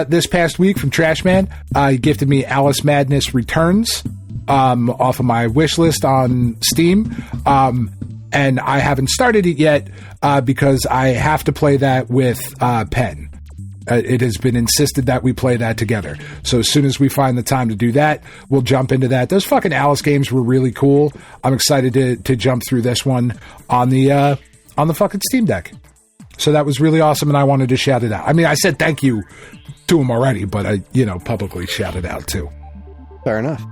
this past week from Trashman. He gifted me Alice Madness Returns off of my wish list on Steam. And I haven't started it yet because I have to play that with Penn. It has been insisted that we play that together. So as soon as we find the time to do that, we'll jump into that. Those fucking Alice games were really cool. I'm excited to jump through this one on the fucking Steam Deck. So that was really awesome, and I wanted to shout it out. I mean, I said thank you to him already, but I, publicly shout it out too. Fair enough.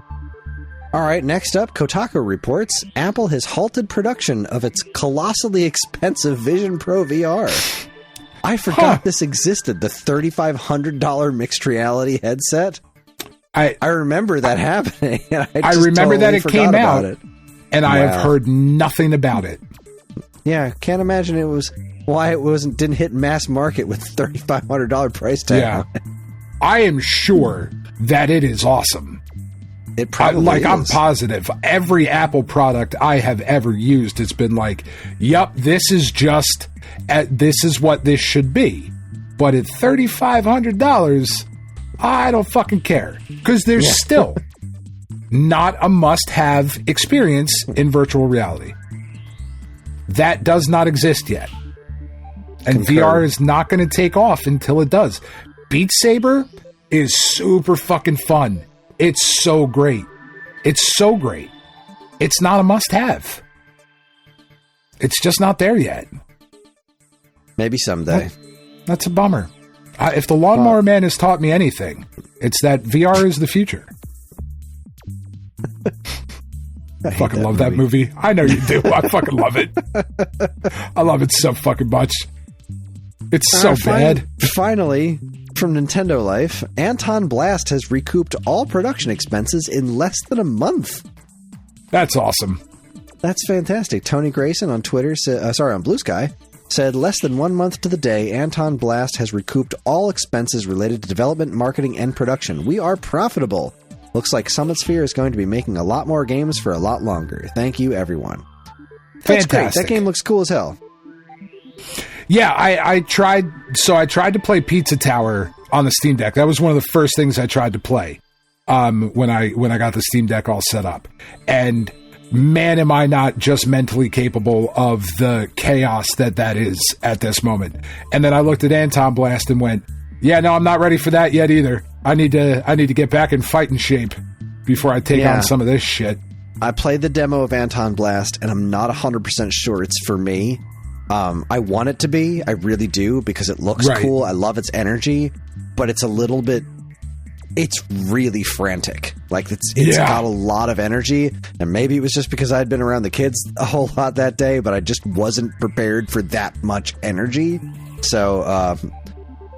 All right, next up, Kotaku reports Apple has halted production of its colossally expensive Vision Pro VR. I forgot this existed, the $3,500 mixed reality headset. I remember that happening. And I remember that it came out, and I have heard nothing about it. Yeah, can't imagine it was why it didn't hit mass market with $3,500 price tag. Yeah. On it. I am sure that it is awesome. It probably is. I'm positive every Apple product I have ever used has been like, yup, this is what this should be. But at $3,500, I don't fucking care. Because there's still not a must-have experience in virtual reality. That does not exist yet. And Concur. VR is not going to take off until it does. Beat Saber is super fucking fun. It's so great. It's so great. It's not a must-have. It's just not there yet. Maybe someday. That's a bummer. If the Lawnmower Man has taught me anything, it's that VR is the future. I fucking love that movie. I know you do. I fucking love it. I love it so fucking much. It's so bad. Finally, from Nintendo Life, Anton Blast has recouped all production expenses in less than a month. That's awesome. That's fantastic. Tony Grayson on Twitter, on Blue Sky, said less than 1 month to the day, Anton Blast has recouped all expenses related to development, marketing, and production. We are profitable. Looks like Summit Sphere is going to be making a lot more games for a lot longer. Thank you, everyone. That's great. That game looks cool as hell. Yeah, I tried to play Pizza Tower on the Steam Deck. That was one of the first things I tried to play when I got the Steam Deck all set up. And man, am I not just mentally capable of the chaos that is at this moment. And then I looked at Anton Blast and went, yeah, no, I'm not ready for that yet either. I need to get back in fighting shape before I take on some of this shit. I played the demo of Anton Blast, and I'm not 100% sure it's for me. I want it to be. I really do, because it looks cool. I love its energy, but it's a little bit... It's really frantic. Like, it's got a lot of energy, and maybe it was just because I'd been around the kids a whole lot that day, but I just wasn't prepared for that much energy. So,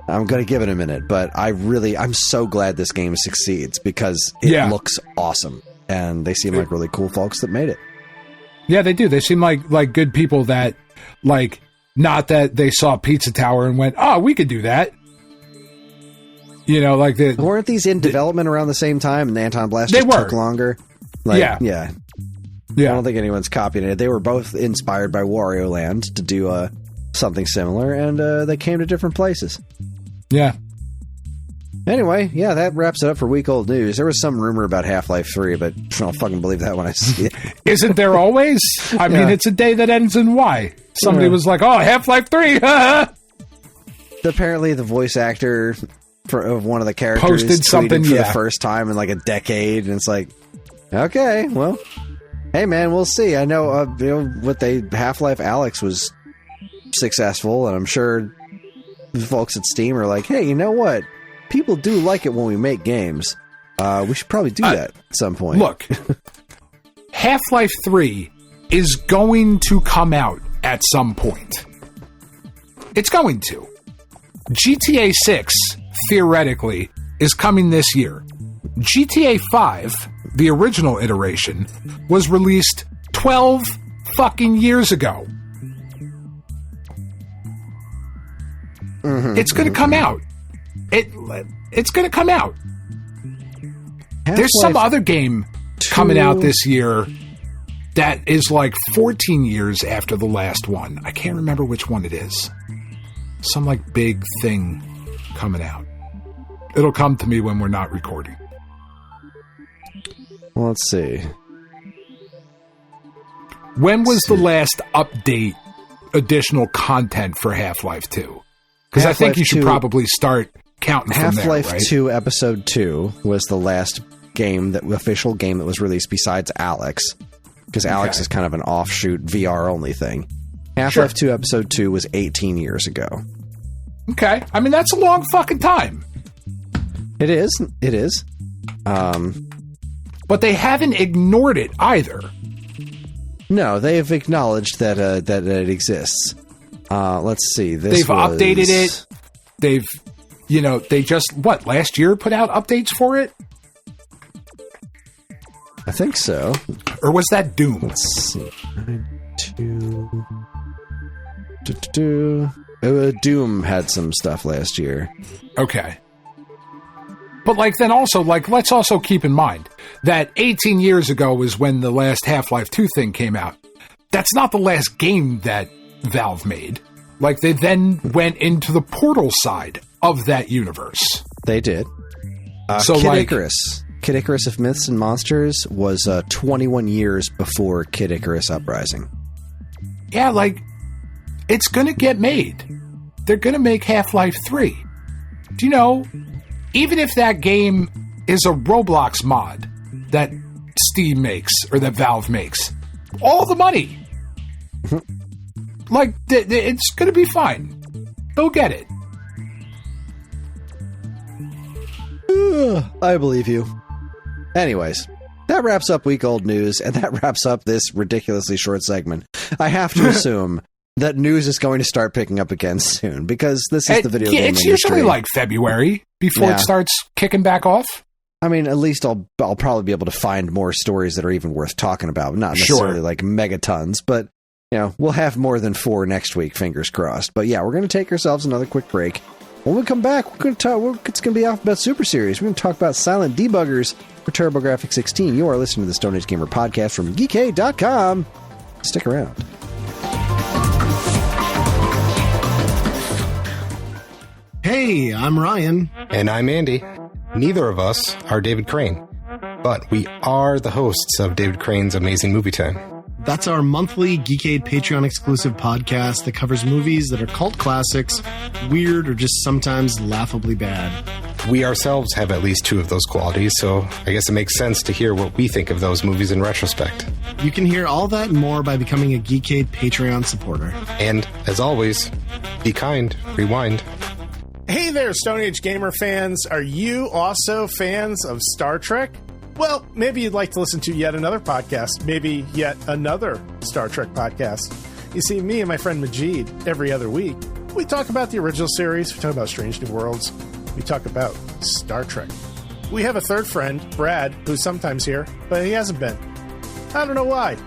I'm going to give it a minute, but I'm so glad this game succeeds, because it looks awesome, and they seem like really cool folks that made it. Yeah, they do. They seem like good people that, like, not that they saw Pizza Tower and went, oh, we could do that. You know, like weren't these in development around the same time, and Anton Blast just took longer? Like, yeah. I don't think anyone's copying it. They were both inspired by Wario Land to do something similar, and they came to different places. Yeah. Anyway, that wraps it up for week old news. There was some rumor about Half-Life 3, but I don't fucking believe that when I see it. Isn't there always? I mean, it's a day that ends in Y. Somebody was like, oh, Half-Life 3! Apparently, the voice actor of one of the characters posted something for the first time in like a decade, and it's like, okay, well, hey man, we'll see. I know, Half-Life Alyx was successful, and I'm sure the folks at Steam are like, hey, you know what? People do like it when we make games. We should probably do that at some point. Look, Half-Life 3 is going to come out at some point. It's going to. GTA 6, theoretically, is coming this year. GTA 5, the original iteration, was released 12 fucking years ago. It's going to come out. It's going to come out. There's some other game coming out this year that is like 14 years after the last one. I can't remember which one it is. Some like big thing coming out. It'll come to me when we're not recording. Well, let's see. When was the last update, additional content for Half-Life 2? Because I think you should probably start counting from there, right? Half-Life 2 Episode 2 was the last official game that was released besides Alyx. Because Alyx is kind of an offshoot VR-only thing. Half-Life 2 Episode 2 was 18 years ago. Okay. I mean, that's a long fucking time. It is. But they haven't ignored it either. No, they have acknowledged that it exists. Let's see. They've updated it. They just, last year put out updates for it? I think so. Or was that Doom? Let's see. 2... Doom had some stuff last year. Okay. But, then also, let's also keep in mind that 18 years ago was when the last Half-Life 2 thing came out. That's not the last game that Valve made. They then went into the Portal side of that universe. They did. Kid Icarus. Kid Icarus of Myths and Monsters was 21 years before Kid Icarus Uprising. Yeah, it's going to get made. They're going to make Half-Life 3. Do you know, even if that game is a Roblox mod that Steam makes or that Valve makes, all the money. It's going to be fine. They'll get it. I believe you. Anyways, that wraps up week-old news, and that wraps up this ridiculously short segment. I have to assume that news is going to start picking up again soon, because this is the video game industry. It's usually February before it starts kicking back off. I mean, at least I'll probably be able to find more stories that are even worth talking about. Not necessarily megatons, but we'll have more than 4 next week, fingers crossed. But yeah, we're going to take ourselves another quick break. When we come back, we're going to talk. It's going to be Alphabet Super Series. We're going to talk about Silent Debuggers for TurboGrafx 16. You are listening to the Stone Age Gamer podcast from geekade.com. Stick around. Hey, I'm Ryan. And I'm Andy. Neither of us are David Crane, but we are the hosts of David Crane's Amazing Movie Time. That's our monthly Geekade Patreon exclusive podcast that covers movies that are cult classics, weird, or just sometimes laughably bad. We ourselves have at least 2 of those qualities, so I guess it makes sense to hear what we think of those movies in retrospect. You can hear all that and more by becoming a Geekade Patreon supporter. And, as always, be kind, rewind. Hey there, Stone Age Gamer fans. Are you also fans of Star Trek? Well, maybe you'd like to listen to yet another podcast, maybe yet another Star Trek podcast. You see, me and my friend Majid, every other week, we talk about the original series, we talk about Strange New Worlds, we talk about Star Trek. We have a third friend, Brad, who's sometimes here, but he hasn't been. I don't know why.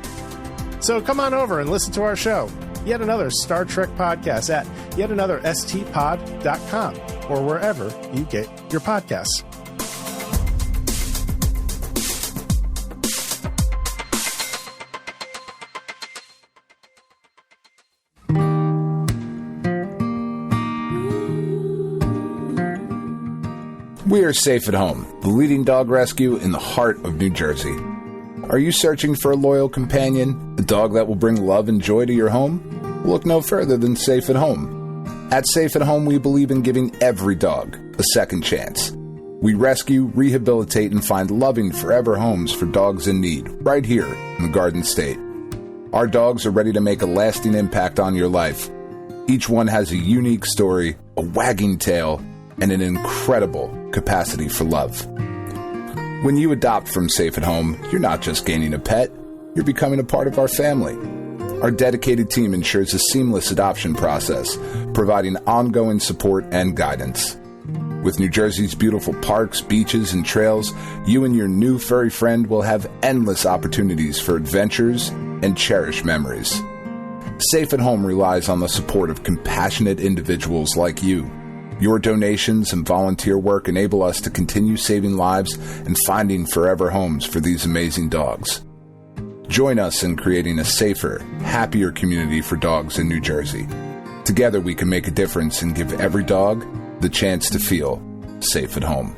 So come on over and listen to our show. Yet another Star Trek podcast at yetanothersTpod.com or wherever you get your podcasts. We are Safe at Home, the leading dog rescue in the heart of New Jersey. Are you searching for a loyal companion, a dog that will bring love and joy to your home? Look no further than Safe at Home. At Safe at Home, we believe in giving every dog a second chance. We rescue, rehabilitate, and find loving forever homes for dogs in need, right here in the Garden State. Our dogs are ready to make a lasting impact on your life. Each one has a unique story, a wagging tail, and an incredible capacity for love. When you adopt from Safe at Home, you're not just gaining a pet, you're becoming a part of our family. Our dedicated team ensures a seamless adoption process, providing ongoing support and guidance. With New Jersey's beautiful parks, beaches, and trails, you and your new furry friend will have endless opportunities for adventures and cherished memories. Safe at Home relies on the support of compassionate individuals like you. Your donations and volunteer work enable us to continue saving lives and finding forever homes for these amazing dogs. Join us in creating a safer, happier community for dogs in New Jersey. Together we can make a difference and give every dog the chance to feel safe at home.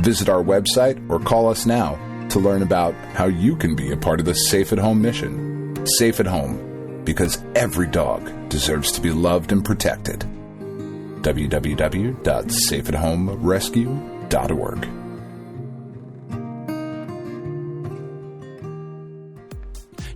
Visit our website or call us now to learn about how you can be a part of the Safe at Home mission. Safe at Home, because every dog deserves to be loved and protected. www.safeathomerescue.org.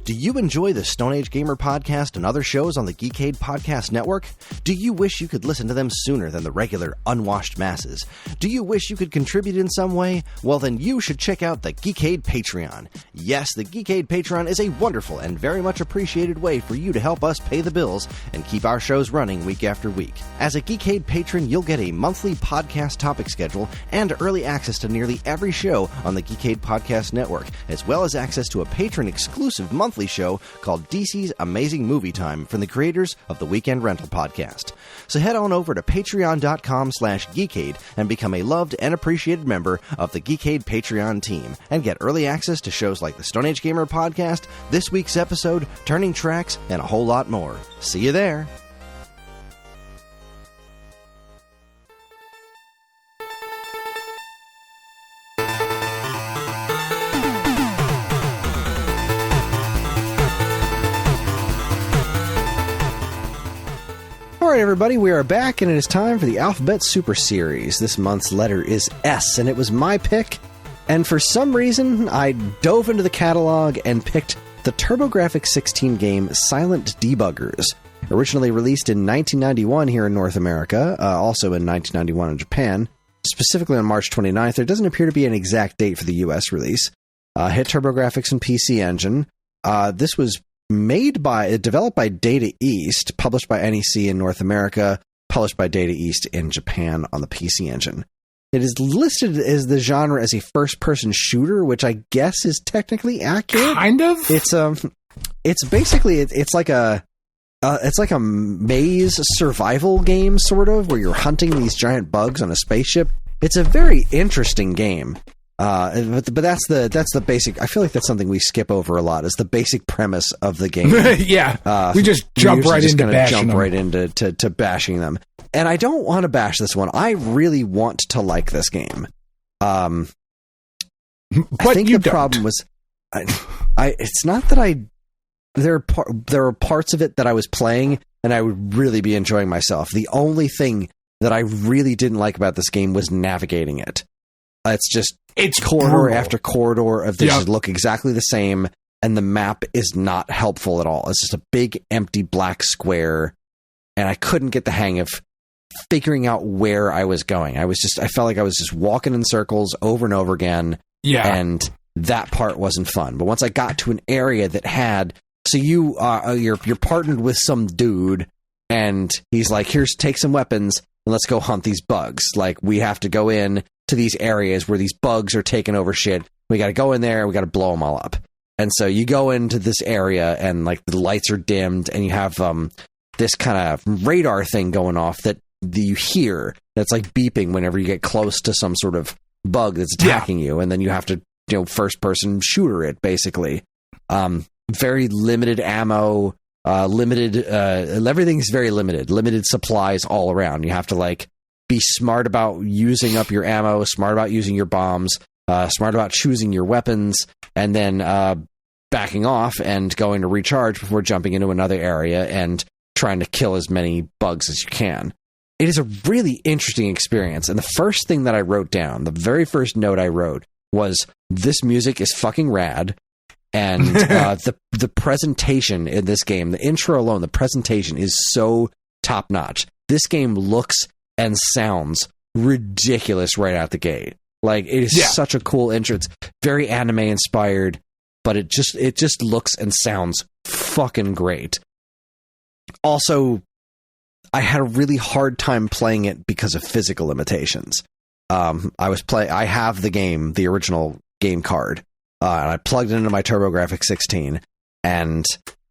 Do you enjoy the Stone Age Gamer podcast and other shows on the Geekade Podcast Network? Do you wish you could listen to them sooner than the regular unwashed masses? Do you wish you could contribute in some way? Well, then you should check out the Geekade Patreon. Yes, the Geekade Patreon is a wonderful and very much appreciated way for you to help us pay the bills and keep our shows running week after week. As a Geekade patron, you'll get a monthly podcast topic schedule and early access to nearly every show on the Geekade Podcast Network, as well as access to a patron-exclusive monthly monthly show called DC's Amazing Movie Time from the creators of the Weekend Rental podcast. So head on over to patreon.com/Geekade and become a loved and appreciated member of the Geekade Patreon team and get early access to shows like the Stone Age Gamer podcast, this week's episode, Turning Tracks, and a whole lot more. See you there. All right, everybody, we are back, and it is time for the Alphabet Super Series. This month's letter is S, and it was my pick, and for some reason, I dove into the catalog and picked the TurboGrafx-16 game Silent Debuggers, originally released in 1991 here in North America, also in 1991 in Japan, specifically on March 29th. There doesn't appear to be an exact date for the US release. Hit TurboGrafx and PC Engine. This was developed by Data East, published by NEC in North America, published by Data East in Japan on the PC Engine. It is listed as the genre as a first-person shooter, which I guess is technically accurate. Kind of. It's basically it's like a maze survival game, sort of, where you're hunting these giant bugs on a spaceship. It's a very interesting game. But that's the basic. I feel like that's something we skip over a lot. Is the basic premise of the game? Yeah, we just jump right into bashing them. And I don't want to bash this one. I really want to like this game. But I think the problem was, it's not that there are parts of it that I was playing and I would really be enjoying myself. The only thing that I really didn't like about this game was navigating it. It's corridor brutal. After corridor of this look exactly the same, and the map is not helpful at all. It's just a big, empty, black square, and I couldn't get the hang of figuring out where I was going. I felt like I was just walking in circles over and over again, and that part wasn't fun. But once I got to an area that had... So you're partnered with some dude, and he's like, take some weapons, and let's go hunt these bugs. Like, we have to go in to these areas where these bugs are taking over shit. We got to go in there. We got to blow them all up. And so you go into this area and like the lights are dimmed and you have this kind of radar thing going off that you hear that's like beeping whenever you get close to some sort of bug that's attacking you. And then you have to, first person shooter it basically. Very limited ammo, everything's very limited supplies all around. You have to be smart about using up your ammo, smart about using your bombs, smart about choosing your weapons, and then backing off and going to recharge before jumping into another area and trying to kill as many bugs as you can. It is a really interesting experience, and the first thing that I wrote down, the very first note I wrote, was this music is fucking rad, and the presentation in this game, the intro alone, the presentation is so top-notch. This game looks and sounds ridiculous right out the gate. Like, it is such a cool intro. It's very anime inspired, but it just looks and sounds fucking great. Also, I had a really hard time playing it because of physical limitations. I have the original game card, and I plugged it into my TurboGrafx-16, and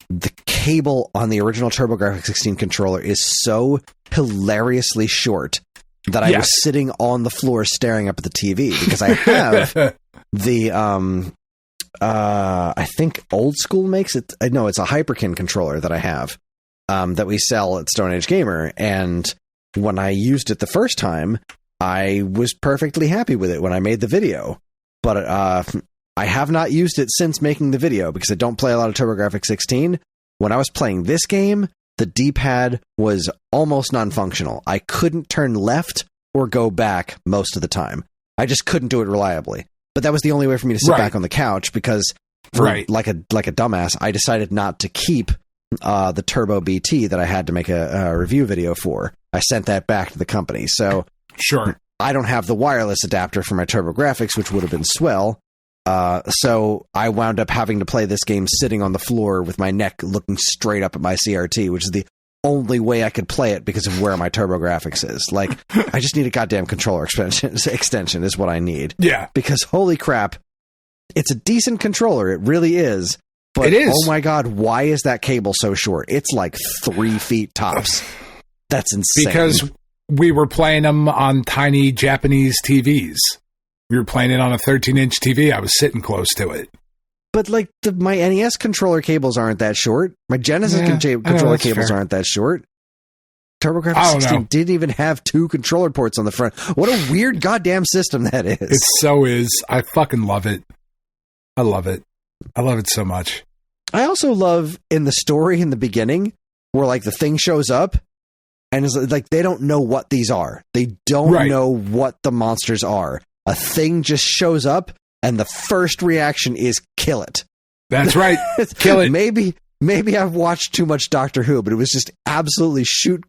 the cable on the original TurboGrafx-16 controller is so hilariously short that I was sitting on the floor staring up at the TV because I have the I think Old School makes it. No, it's a Hyperkin controller that I have that we sell at Stone Age Gamer, and when I used it the first time, I was perfectly happy with it when I made the video, but I have not used it since making the video because I don't play a lot of TurboGrafx-16. When I was playing this game, the D-pad was almost non-functional. I couldn't turn left or go back most of the time. I just couldn't do it reliably. But that was the only way for me to sit back on the couch because, like a dumbass, I decided not to keep the Turbo BT that I had to make a review video for. I sent that back to the company. So I don't have the wireless adapter for my TurboGrafx, which would have been swell. So I wound up having to play this game sitting on the floor with my neck looking straight up at my CRT, which is the only way I could play it because of where my TurboGrafx is. Like, I just need a goddamn controller extension is what I need. Yeah. Because holy crap, it's a decent controller. It really is. But, it is. oh my God, why is that cable so short? It's like 3 feet tops. That's insane. Because we were playing them on tiny Japanese TVs. We were playing it on a 13-inch TV. I was sitting close to it. But like my NES controller cables aren't that short. My Genesis controller cables aren't that short. TurboGrafx 16 didn't even have 2 controller ports on the front. What a weird goddamn system that is. It so is. I fucking love it. I love it. I love it so much. I also love in the story in the beginning where like the thing shows up and it's like they don't know what these are. They don't know what the monsters are. A thing just shows up and the first reaction is kill it. That's right. Kill it. Maybe I've watched too much Doctor Who, but it was just absolutely shoot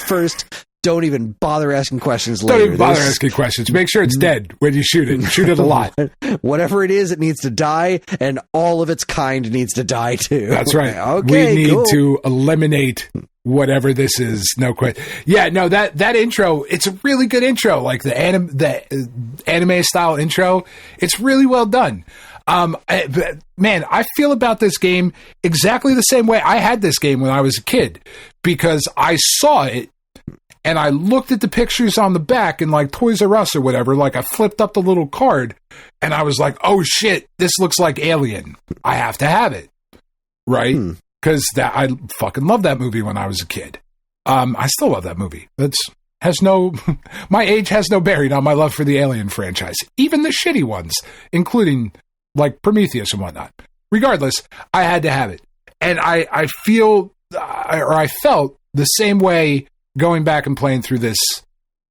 first. Don't even bother asking questions later. Don't even bother asking questions. Make sure it's dead when you shoot it. Shoot it a lot. Whatever it is, it needs to die, and all of its kind needs to die too. That's right. Okay, we need to eliminate whatever this is. No question. Yeah, no, that intro, it's a really good intro. Like the anime style intro, it's really well done. Man, I feel about this game exactly the same way I had this game when I was a kid, because I saw it and I looked at the pictures on the back in like Toys R Us or whatever. Like I flipped up the little card and I was like, oh shit, this looks like Alien. I have to have it. Right? Because I fucking loved that movie when I was a kid. I still love that movie. My age has no bearing on my love for the Alien franchise. Even the shitty ones, including like Prometheus and whatnot. Regardless, I had to have it. And I felt the same way going back and playing through this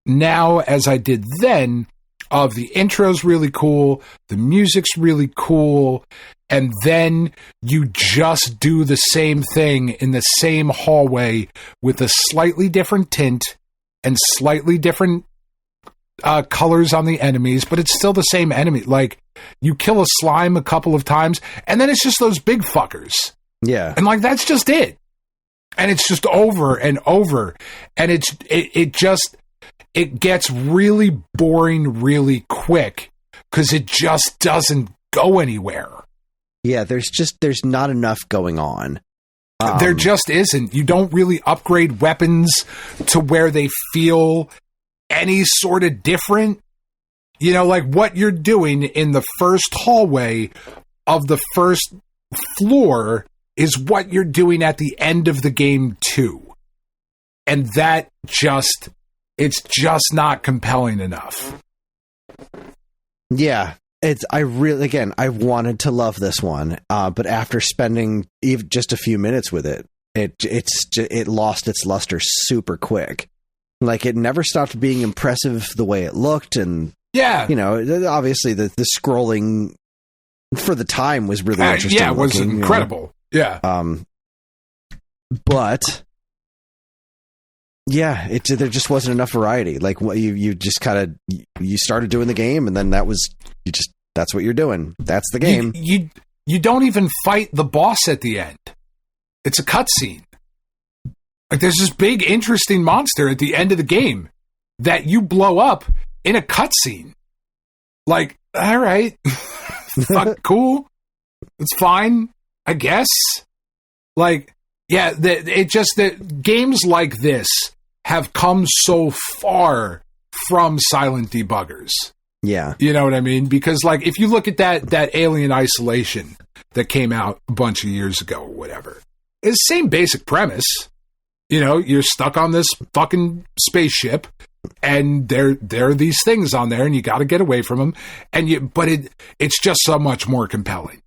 now as I did then, of the intro's really cool, the music's really cool, and then you just do the same thing in the same hallway with a slightly different tint and slightly different colors on the enemies, but it's still the same enemy. Like, you kill a slime a couple of times, and then it's just those big fuckers. Yeah. And like, that's just it. And it's just over and over. And it gets really boring really quick because it just doesn't go anywhere. Yeah, there's not enough going on. There just isn't. You don't really upgrade weapons to where they feel any sort of different. You know, like what you're doing in the first hallway of the first floor is what you're doing at the end of the game too. And it's just not compelling enough. Yeah. I wanted to love this one, but after spending even just a few minutes with it, it lost its luster super quick. Like, it never stopped being impressive the way it looked, and you know, obviously the scrolling for the time was really interesting. Yeah, it was incredible. You know? Yeah, but yeah, there just wasn't enough variety. Like, what you just kind of you started doing the game, and then that's what you're doing. That's the game. You don't even fight the boss at the end. It's a cutscene. Like, there's this big, interesting monster at the end of the game that you blow up in a cutscene. Like, all right, fuck, cool, it's fine, I guess. Like, yeah, that games like this have come so far from Silent Debuggers. Yeah. You know what I mean? Because, like, if you look at that Alien Isolation that came out a bunch of years ago or whatever, it's the same basic premise. You know, you're stuck on this fucking spaceship, and there are these things on there, and you got to get away from them. But it's just so much more compelling.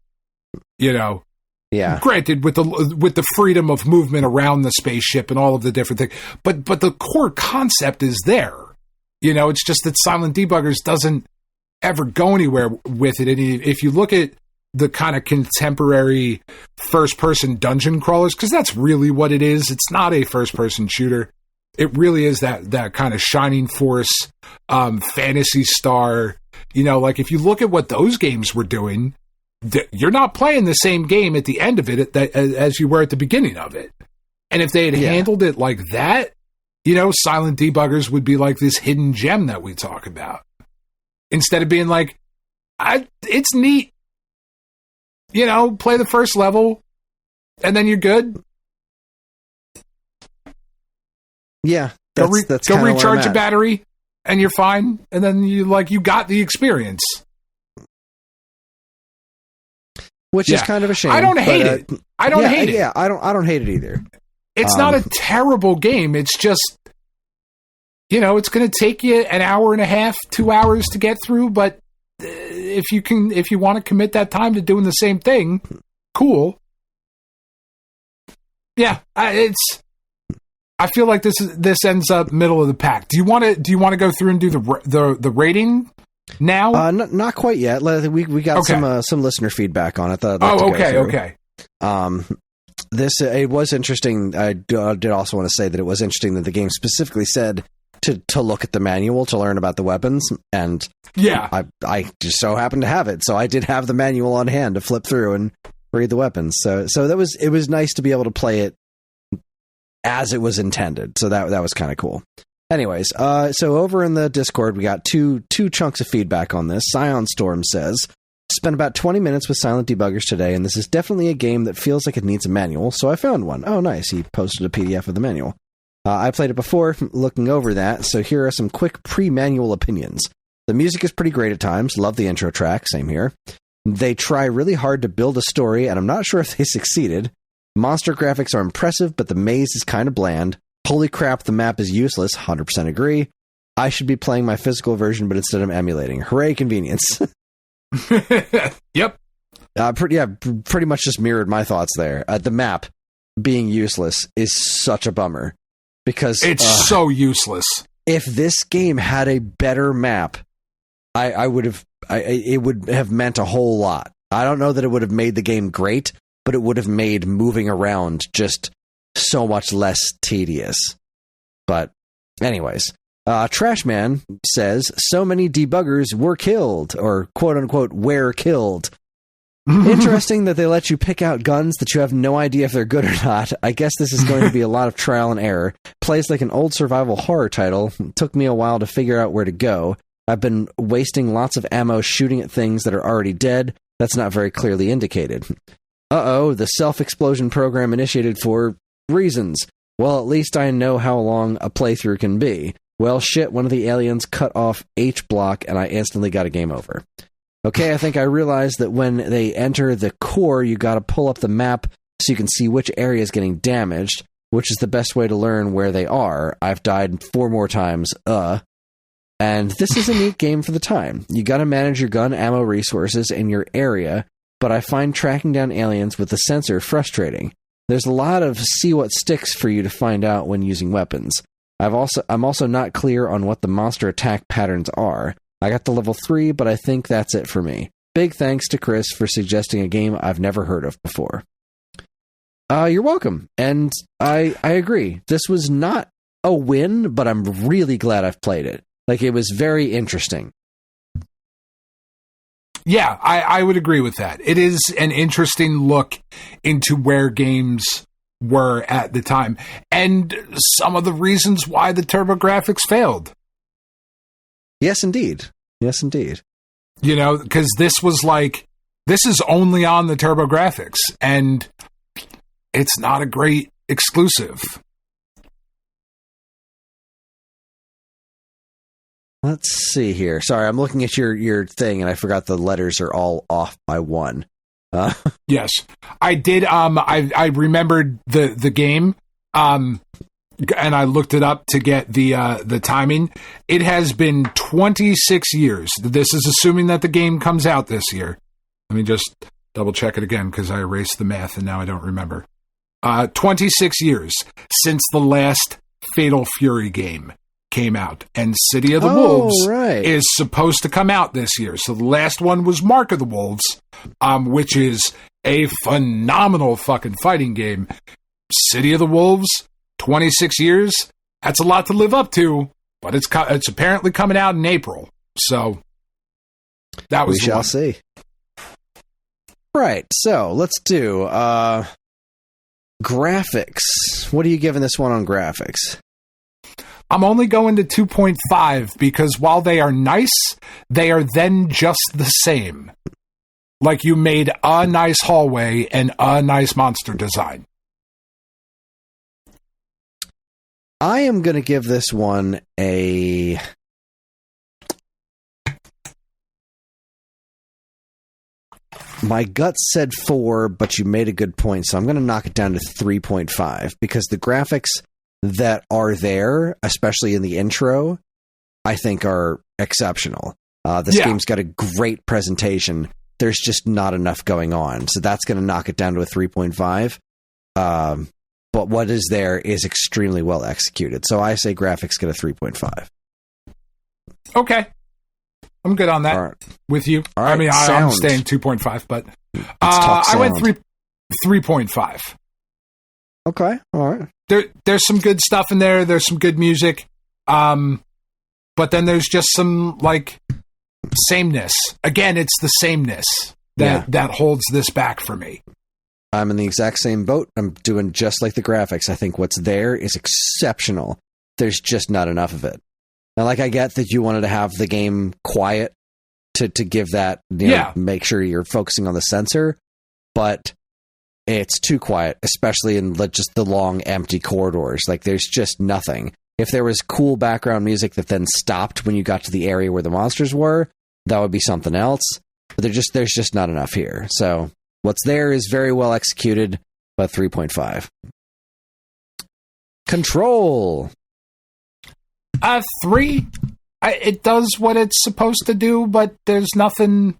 You know? Yeah. Granted, with the freedom of movement around the spaceship and all of the different things, but the core concept is there. You know, it's just that Silent Debuggers doesn't ever go anywhere with it. And if you look at the kind of contemporary first-person dungeon crawlers, because that's really what it is. It's not a first-person shooter. It really is that kind of Shining Force, Phantasy Star. You know, like, if you look at what those games were doing, you're not playing the same game at the end of it as you were at the beginning of it. And if they had handled it like that, you know, Silent Debuggers would be like this hidden gem that we talk about. Instead of being like, it's neat. play the first level, and then you're good. Yeah, go that's recharge your battery, and you're fine. And then you got the experience, which is kind of a shame. I don't hate it. I don't hate it. Yeah, I don't hate it either. It's not a terrible game. It's just, it's going to take you an hour and a half, 2 hours to get through. But if you want to commit that time to doing the same thing, cool. Yeah, I feel like this ends up middle of the pack. Do you want to go through and do the rating now? Not quite yet. We got some listener feedback on it. Okay. It was interesting. I did also want to say that it was interesting that the game specifically said to look at the manual to learn about the weapons, and I just so happened to have it, so I did have the manual on hand to flip through and read the weapons. So it was nice to be able to play it as it was intended. So that was kind of cool. Anyways, so over in the Discord, we got two chunks of feedback on this. Scion Storm says, spent about 20 minutes with Silent Debuggers today, and this is definitely a game that feels like it needs a manual, so I found one. Oh, nice. He posted a PDF of the manual. I played it before, looking over that, so here are some quick pre-manual opinions. The music is pretty great at times. Love the intro track. Same here. They try really hard to build a story, and I'm not sure if they succeeded. Monster graphics are impressive, but the maze is kind of bland. Holy crap, the map is useless. 100% agree. I should be playing my physical version, but instead I'm emulating. Hooray, convenience. Yep. Pretty much just mirrored my thoughts there. The map being useless is such a bummer because it's so useless. If this game had a better map, it would have meant a whole lot. I don't know that it would have made the game great, but it would have made moving around just so much less tedious. But anyways, Trashman says, so many debuggers were killed, or quote-unquote, were killed. Interesting that they let you pick out guns that you have no idea if they're good or not. I guess this is going to be a lot of trial and error. Plays like an old survival horror title. Took me a while to figure out where to go. I've been wasting lots of ammo shooting at things that are already dead. That's not very clearly indicated. Uh-oh, the self-explosion program initiated for reasons. Well, at least I know how long a playthrough can be. Well, shit, one of the aliens cut off H block and I instantly got a game over. Okay, I think I realized that when they enter the core, you gotta pull up the map so you can see which area is getting damaged, which is the best way to learn where they are. I've died 4 more times, And this is a neat game for the time. You gotta manage your gun ammo resources in your area, but I find tracking down aliens with the sensor frustrating. There's a lot of see what sticks for you to find out when using weapons. I'm also not clear on what the monster attack patterns are. I got to level 3, but I think that's it for me. Big thanks to Kris for suggesting a game I've never heard of before. You're welcome. And I agree. This was not a win, but I'm really glad I've played it. Like, it was very interesting. Yeah, I would agree with that. It is an interesting look into where games were at the time and some of the reasons why the TurboGrafx failed. Yes, indeed. Yes, indeed. Because this is only on the TurboGrafx, and it's not a great exclusive. Let's see here. Sorry, I'm looking at your thing, and I forgot the letters are all off by 1. Yes, I did. I remembered the game, and I looked it up to get the timing. It has been 26 years. This is assuming that the game comes out this year. Let me just double check it again because I erased the math and now I don't remember. 26 years since the last Fatal Fury game came out, and City of the Wolves is supposed to come out this year. So the last one was Mark of the Wolves, which is a phenomenal fucking fighting game. City of the Wolves, 26 years, that's a lot to live up to, but it's apparently coming out in April. So that was we shall see. Right, so let's do graphics. What are you giving this one on graphics? I'm only going to 2.5 because while they are nice, they are then just the same. Like you made a nice hallway and a nice monster design. I am going to give this one a... My gut said 4, but you made a good point, so I'm going to knock it down to 3.5, because the graphics that are there, especially in the intro, I think are exceptional. This game's got a great presentation. There's just not enough going on, so that's going to knock it down to a 3.5. But what is there is extremely well executed, so I say graphics get a 3.5. Okay. I'm good on that with you. All right, I mean, I'm staying 2.5, but I went 3.5. Okay, all right. There's some good stuff in there. There's some good music. But then there's just some, like, sameness. Again, it's the sameness that holds this back for me. I'm in the exact same boat. I'm doing just like the graphics. I think what's there is exceptional. There's just not enough of it. And like, I get that you wanted to have the game quiet to give that, make sure you're focusing on the sensor, but it's too quiet, especially in just the long, empty corridors. Like, there's just nothing. If there was cool background music that then stopped when you got to the area where the monsters were, that would be something else. But there's just not enough here. So what's there is very well executed, but 3.5. Control. 3. It does what it's supposed to do, but there's nothing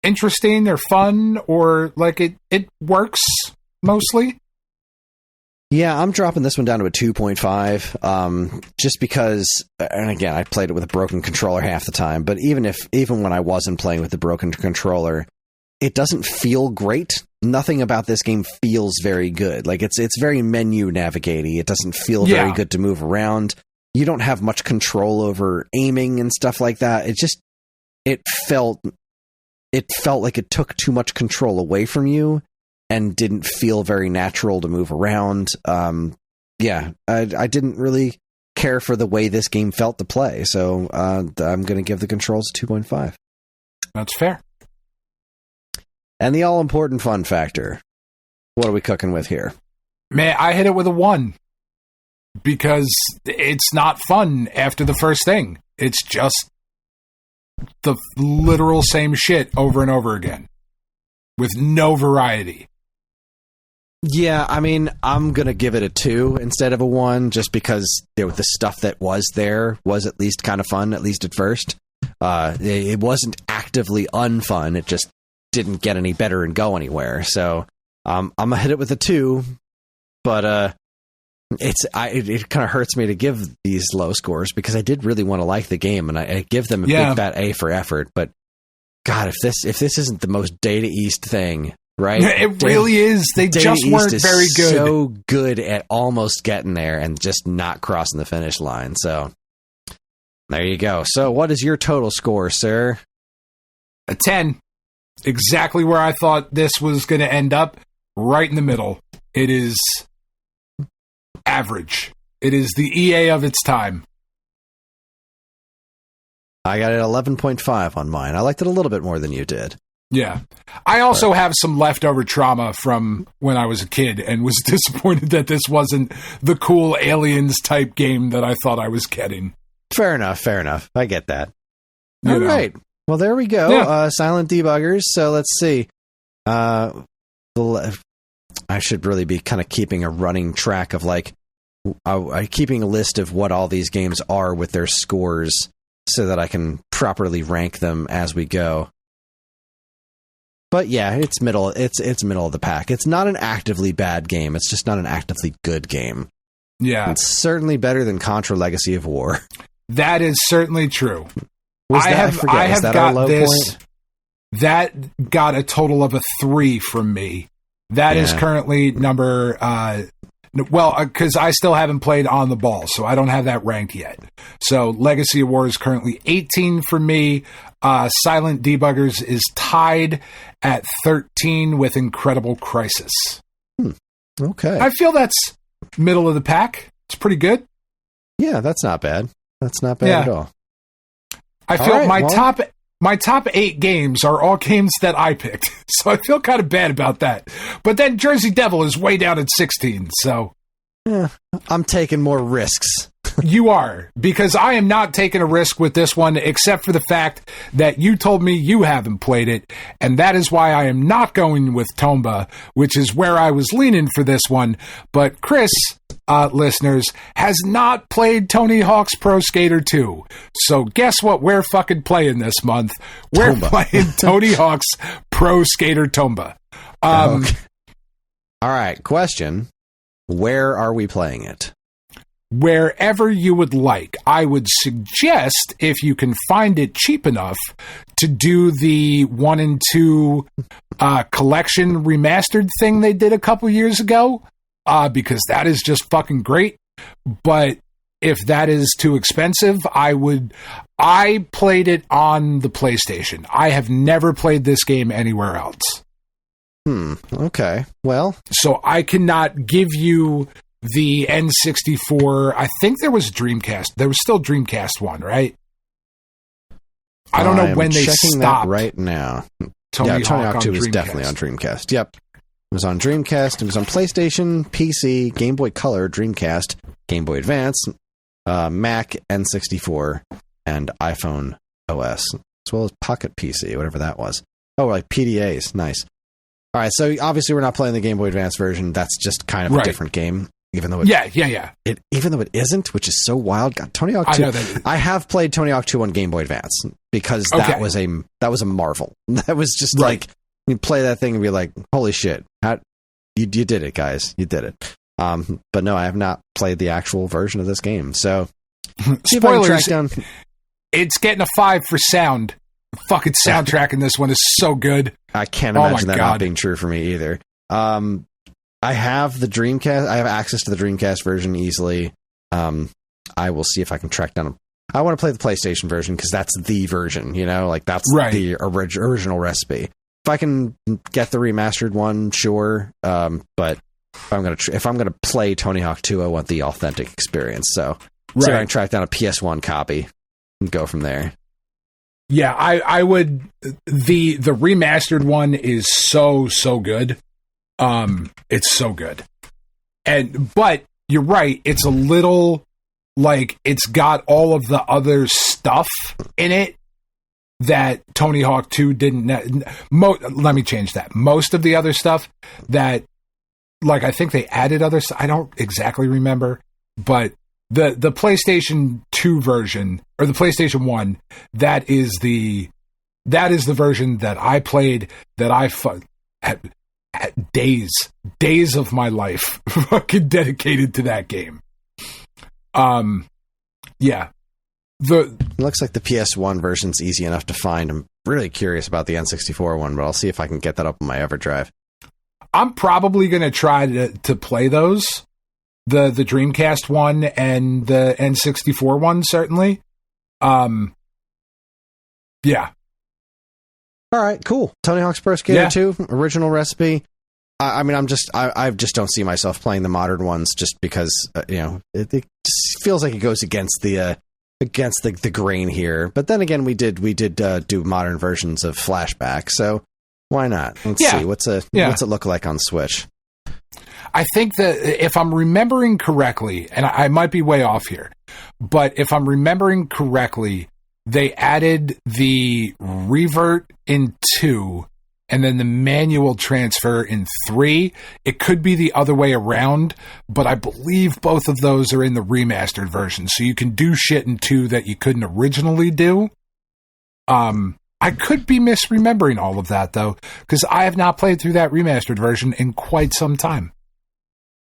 interesting or fun or like it works mostly. Yeah, I'm dropping this one down to a 2.5, just because, and again, I played it with a broken controller half the time, but even when I wasn't playing with the broken controller, it doesn't feel great. Nothing about this game feels very good. Like, it's very menu navigating. It doesn't feel very good to move around. You don't have much control over aiming and stuff like that. It felt like it took too much control away from you and didn't feel very natural to move around. I didn't really care for the way this game felt to play. So I'm going to give the controls a 2.5. That's fair. And the all-important fun factor. What are we cooking with here? Man, I hit it with a 1. Because it's not fun after the first thing. It's just the literal same shit over and over again. With no variety. Yeah, I mean, I'm going to give it a 2 instead of a 1, just because the stuff that was there was at least kind of fun, at least at first. It wasn't actively unfun, it just didn't get any better and go anywhere. So I'm going to hit it with a 2, but it kind of hurts me to give these low scores because I did really want to like the game, and I give them a big fat A for effort. But God, if this isn't the most Data East thing, right? It really is. They just weren't very good. So good at almost getting there and just not crossing the finish line. So there you go. So what is your total score, sir? A 10. Exactly where I thought this was going to end up. Right in the middle. It is average. It is the EA of its time. I got it 11.5 on mine. I liked it a little bit more than you did. Yeah. I also have some leftover trauma from when I was a kid and was disappointed that this wasn't the cool Aliens type game that I thought I was getting. Fair enough. I get that. All right. Well, there we go. Yeah. Silent Debuggers. So let's see. I should really be kind of keeping a running track of keeping a list of what all these games are with their scores so that I can properly rank them as we go. But yeah, it's middle. It's middle of the pack. It's not an actively bad game. It's just not an actively good game. Yeah. It's certainly better than Contra Legacy of War. That is certainly true. I have got this. Point? That got a total of a 3 from me. That is currently number, because I still haven't played On the Ball, so I don't have that ranked yet. So Legacy of War is currently 18 for me. Silent Debuggers is tied at 13 with Incredible Crisis. Okay. I feel that's middle of the pack. It's pretty good. Yeah, that's not bad. That's not bad at all. I feel my top 8 games are all games that I picked. So I feel kind of bad about that. But then Jersey Devil is way down at 16. So I'm taking more risks. You are, because I am not taking a risk with this one, except for the fact that you told me you haven't played it, and that is why I am not going with Tomba, which is where I was leaning for this one. But Kris, listeners, has not played Tony Hawk's Pro Skater 2. So guess what we're fucking playing this month? We're playing Tony Hawk's Pro Skater Tomba. Okay. All right, question. Where are we playing it? Wherever you would like. I would suggest, if you can find it cheap enough, to do the 1 and 2 collection remastered thing they did a couple years ago, because that is just fucking great. But if that is too expensive, I played it on the PlayStation. I have never played this game anywhere else. Okay. Well, so I cannot give you the N64. I think there was Dreamcast. There was still Dreamcast 1, right? I don't know when they stopped. That right now. Tony Hawk 2 was definitely on Dreamcast. Yep. It was on Dreamcast. It was on PlayStation, PC, Game Boy Color, Dreamcast, Game Boy Advance, Mac, N64, and iPhone OS, as well as Pocket PC, whatever that was. Oh, like PDAs. Nice. All right, so obviously we're not playing the Game Boy Advance version. That's just kind of a different game. Even though even though it isn't, which is so wild. God, Tony Hawk 2. I have played Tony Hawk 2 on Game Boy Advance because that was a marvel. That was just like you play that thing and be like, holy shit, you did it, guys, you did it. But no, I have not played the actual version of this game. So spoilers, it's getting a 5 for sound. The fucking soundtrack in this one is so good. I can't imagine that not being true for me either. I have the Dreamcast. I have access to the Dreamcast version easily. I will see if I can track down. I want to play the PlayStation version because that's the version, like that's the original recipe. If I can get the remastered one, sure. But if I'm gonna play Tony Hawk 2, I want the authentic experience. So see if I can track down a PS1 copy and go from there. Yeah, I would. The remastered one is so good. It's so good. But you're right, it's a little like it's got all of the other stuff in it that Tony Hawk 2 didn't. Let me change that. Most of the other stuff that, like, I think they added other stuff. I don't exactly remember, but the PlayStation 2 version or the PlayStation 1, that is the version that I played, that I had days of my life fucking dedicated to that game. Yeah. It looks like the PS1 version's easy enough to find. I'm really curious about the N64 one, but I'll see if I can get that up on my Everdrive. I'm probably going to try to play those. The Dreamcast one and the N64 one, certainly. Yeah. All right, cool. Tony Hawk's Pro Skater 2, original recipe. I just don't see myself playing the modern ones just because, it just feels like it goes against the grain here. But then again, we did do modern versions of Flashback, so why not? Let's see what's it look like on Switch. I think that if I'm remembering correctly, and I might be way off here, but if I'm remembering correctly, they added the revert in 2 and then the manual transfer in 3. It could be the other way around, but I believe both of those are in the remastered version. So you can do shit in 2 that you couldn't originally do. I could be misremembering all of that, though, because I have not played through that remastered version in quite some time.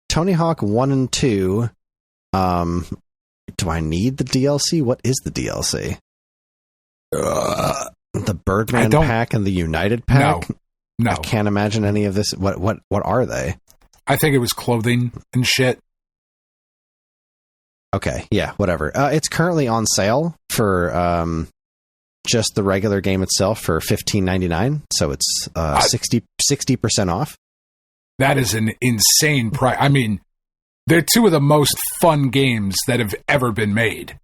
Tony Hawk 1 and 2. Do I need the DLC? What is the DLC? The Birdman pack and the United pack? No. I can't imagine any of this. What are they? I think it was clothing and shit. Okay, yeah, whatever. It's currently on sale for just the regular game itself for $15.99, so it's 60% off. That is an insane price. I mean, they're two of the most fun games that have ever been made.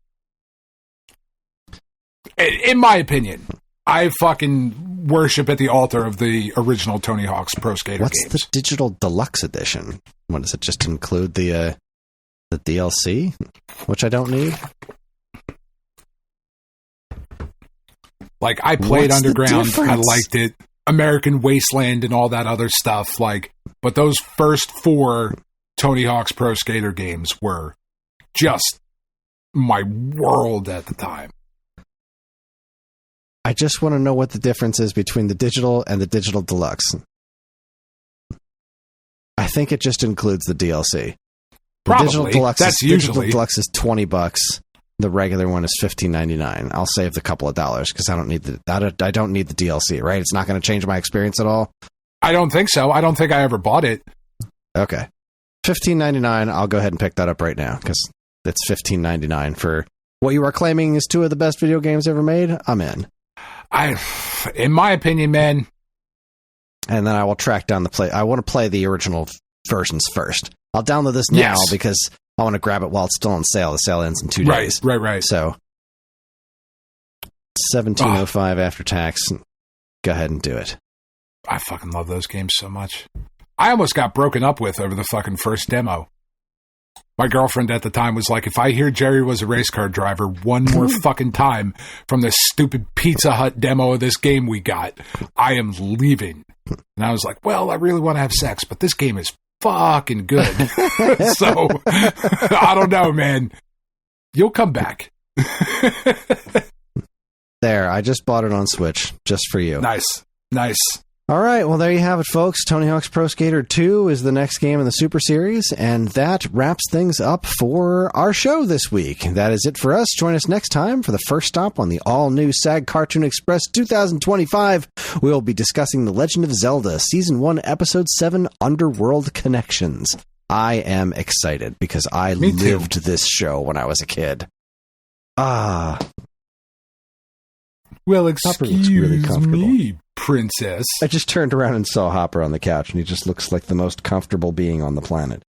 In my opinion. I fucking worship at the altar of the original Tony Hawk's Pro Skater What's games. the digital deluxe edition? What does it just include the DLC, which I don't need? Like, I played What's the Underground, I difference? liked it. American Wasteland and all that other stuff. Like, but those first 4 Tony Hawk's Pro Skater games were just my world at the time. I just want to know what the difference is between the digital and the digital deluxe. I think it just includes the DLC. The Probably. digital deluxe That's is, usually. digital deluxe is $20. The regular one is $15.99. I'll save the couple of dollars because I don't need the DLC. Right? It's not going to change my experience at all. I don't think so. I don't think I ever bought it. Okay, $15.99. I'll go ahead and pick that up right now because it's $15.99 for what you are claiming is 2 of the best video games ever made. I'm in. In my opinion, man. And then I will track down the play. I want to play the original versions first. I'll download this now because I want to grab it while it's still on sale. The sale ends in 2 days. Right. So $17.05 after tax. Go ahead and do it. I fucking love those games so much. I almost got broken up with over the fucking first demo. My girlfriend at the time was like, if I hear Jerry was a race car driver one more fucking time from this stupid Pizza Hut demo of this game we got, I am leaving. And I was like, well, I really want to have sex, but this game is fucking good. So, I don't know, man. You'll come back. There, I just bought it on Switch, just for you. Nice. All right, well, there you have it, folks. Tony Hawk's Pro Skater 2 is the next game in the Super Series, and that wraps things up for our show this week. That is it for us. Join us next time for the first stop on the all-new SAG Cartoon Express 2025. We will be discussing The Legend of Zelda, Season 1, Episode 7, Underworld Connections. I am excited because I lived this show when I was a kid. Well, Hopper looks really comfortable. me, princess. I just turned around and saw Hopper on the couch, and he just looks like the most comfortable being on the planet.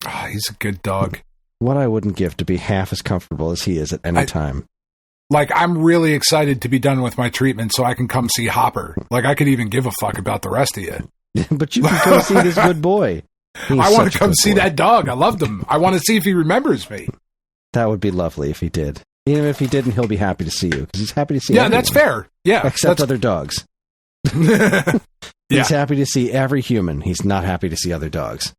Oh, he's a good dog. What I wouldn't give to be half as comfortable as he is at any time. Like, I'm really excited to be done with my treatment so I can come see Hopper. Like, I could even give a fuck about the rest of you. But you can come see this good boy. I want to come see that dog. I loved him. I want to see if he remembers me. That would be lovely if he did. Even if he didn't, he'll be happy to see you, because he's happy to see everyone. That's fair. Yeah. Except other dogs. He's happy to see every human. He's not happy to see other dogs.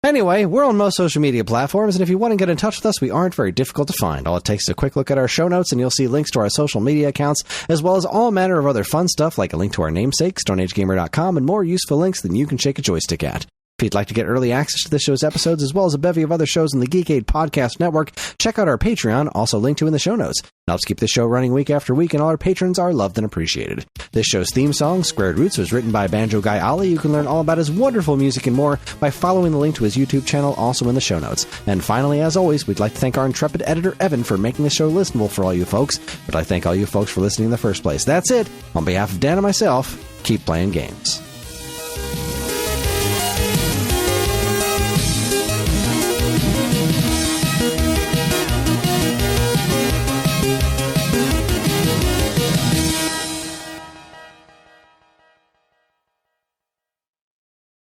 Anyway, we're on most social media platforms, and if you want to get in touch with us, we aren't very difficult to find. All it takes is a quick look at our show notes, and you'll see links to our social media accounts, as well as all manner of other fun stuff, like a link to our namesake, StoneAgeGamer.com, and more useful links than you can shake a joystick at. If you'd like to get early access to this show's episodes, as well as a bevy of other shows in the Geekade Podcast Network, check out our Patreon, also linked to in the show notes. It helps keep this show running week after week, and all our patrons are loved and appreciated. This show's theme song, Squared Roots, was written by Banjo Guy Ollie. You can learn all about his wonderful music and more by following the link to his YouTube channel, also in the show notes. And finally, as always, we'd like to thank our intrepid editor, Evan, for making the show listenable for all you folks. But I thank all you folks for listening in the first place. That's it. On behalf of Dan and myself, keep playing games.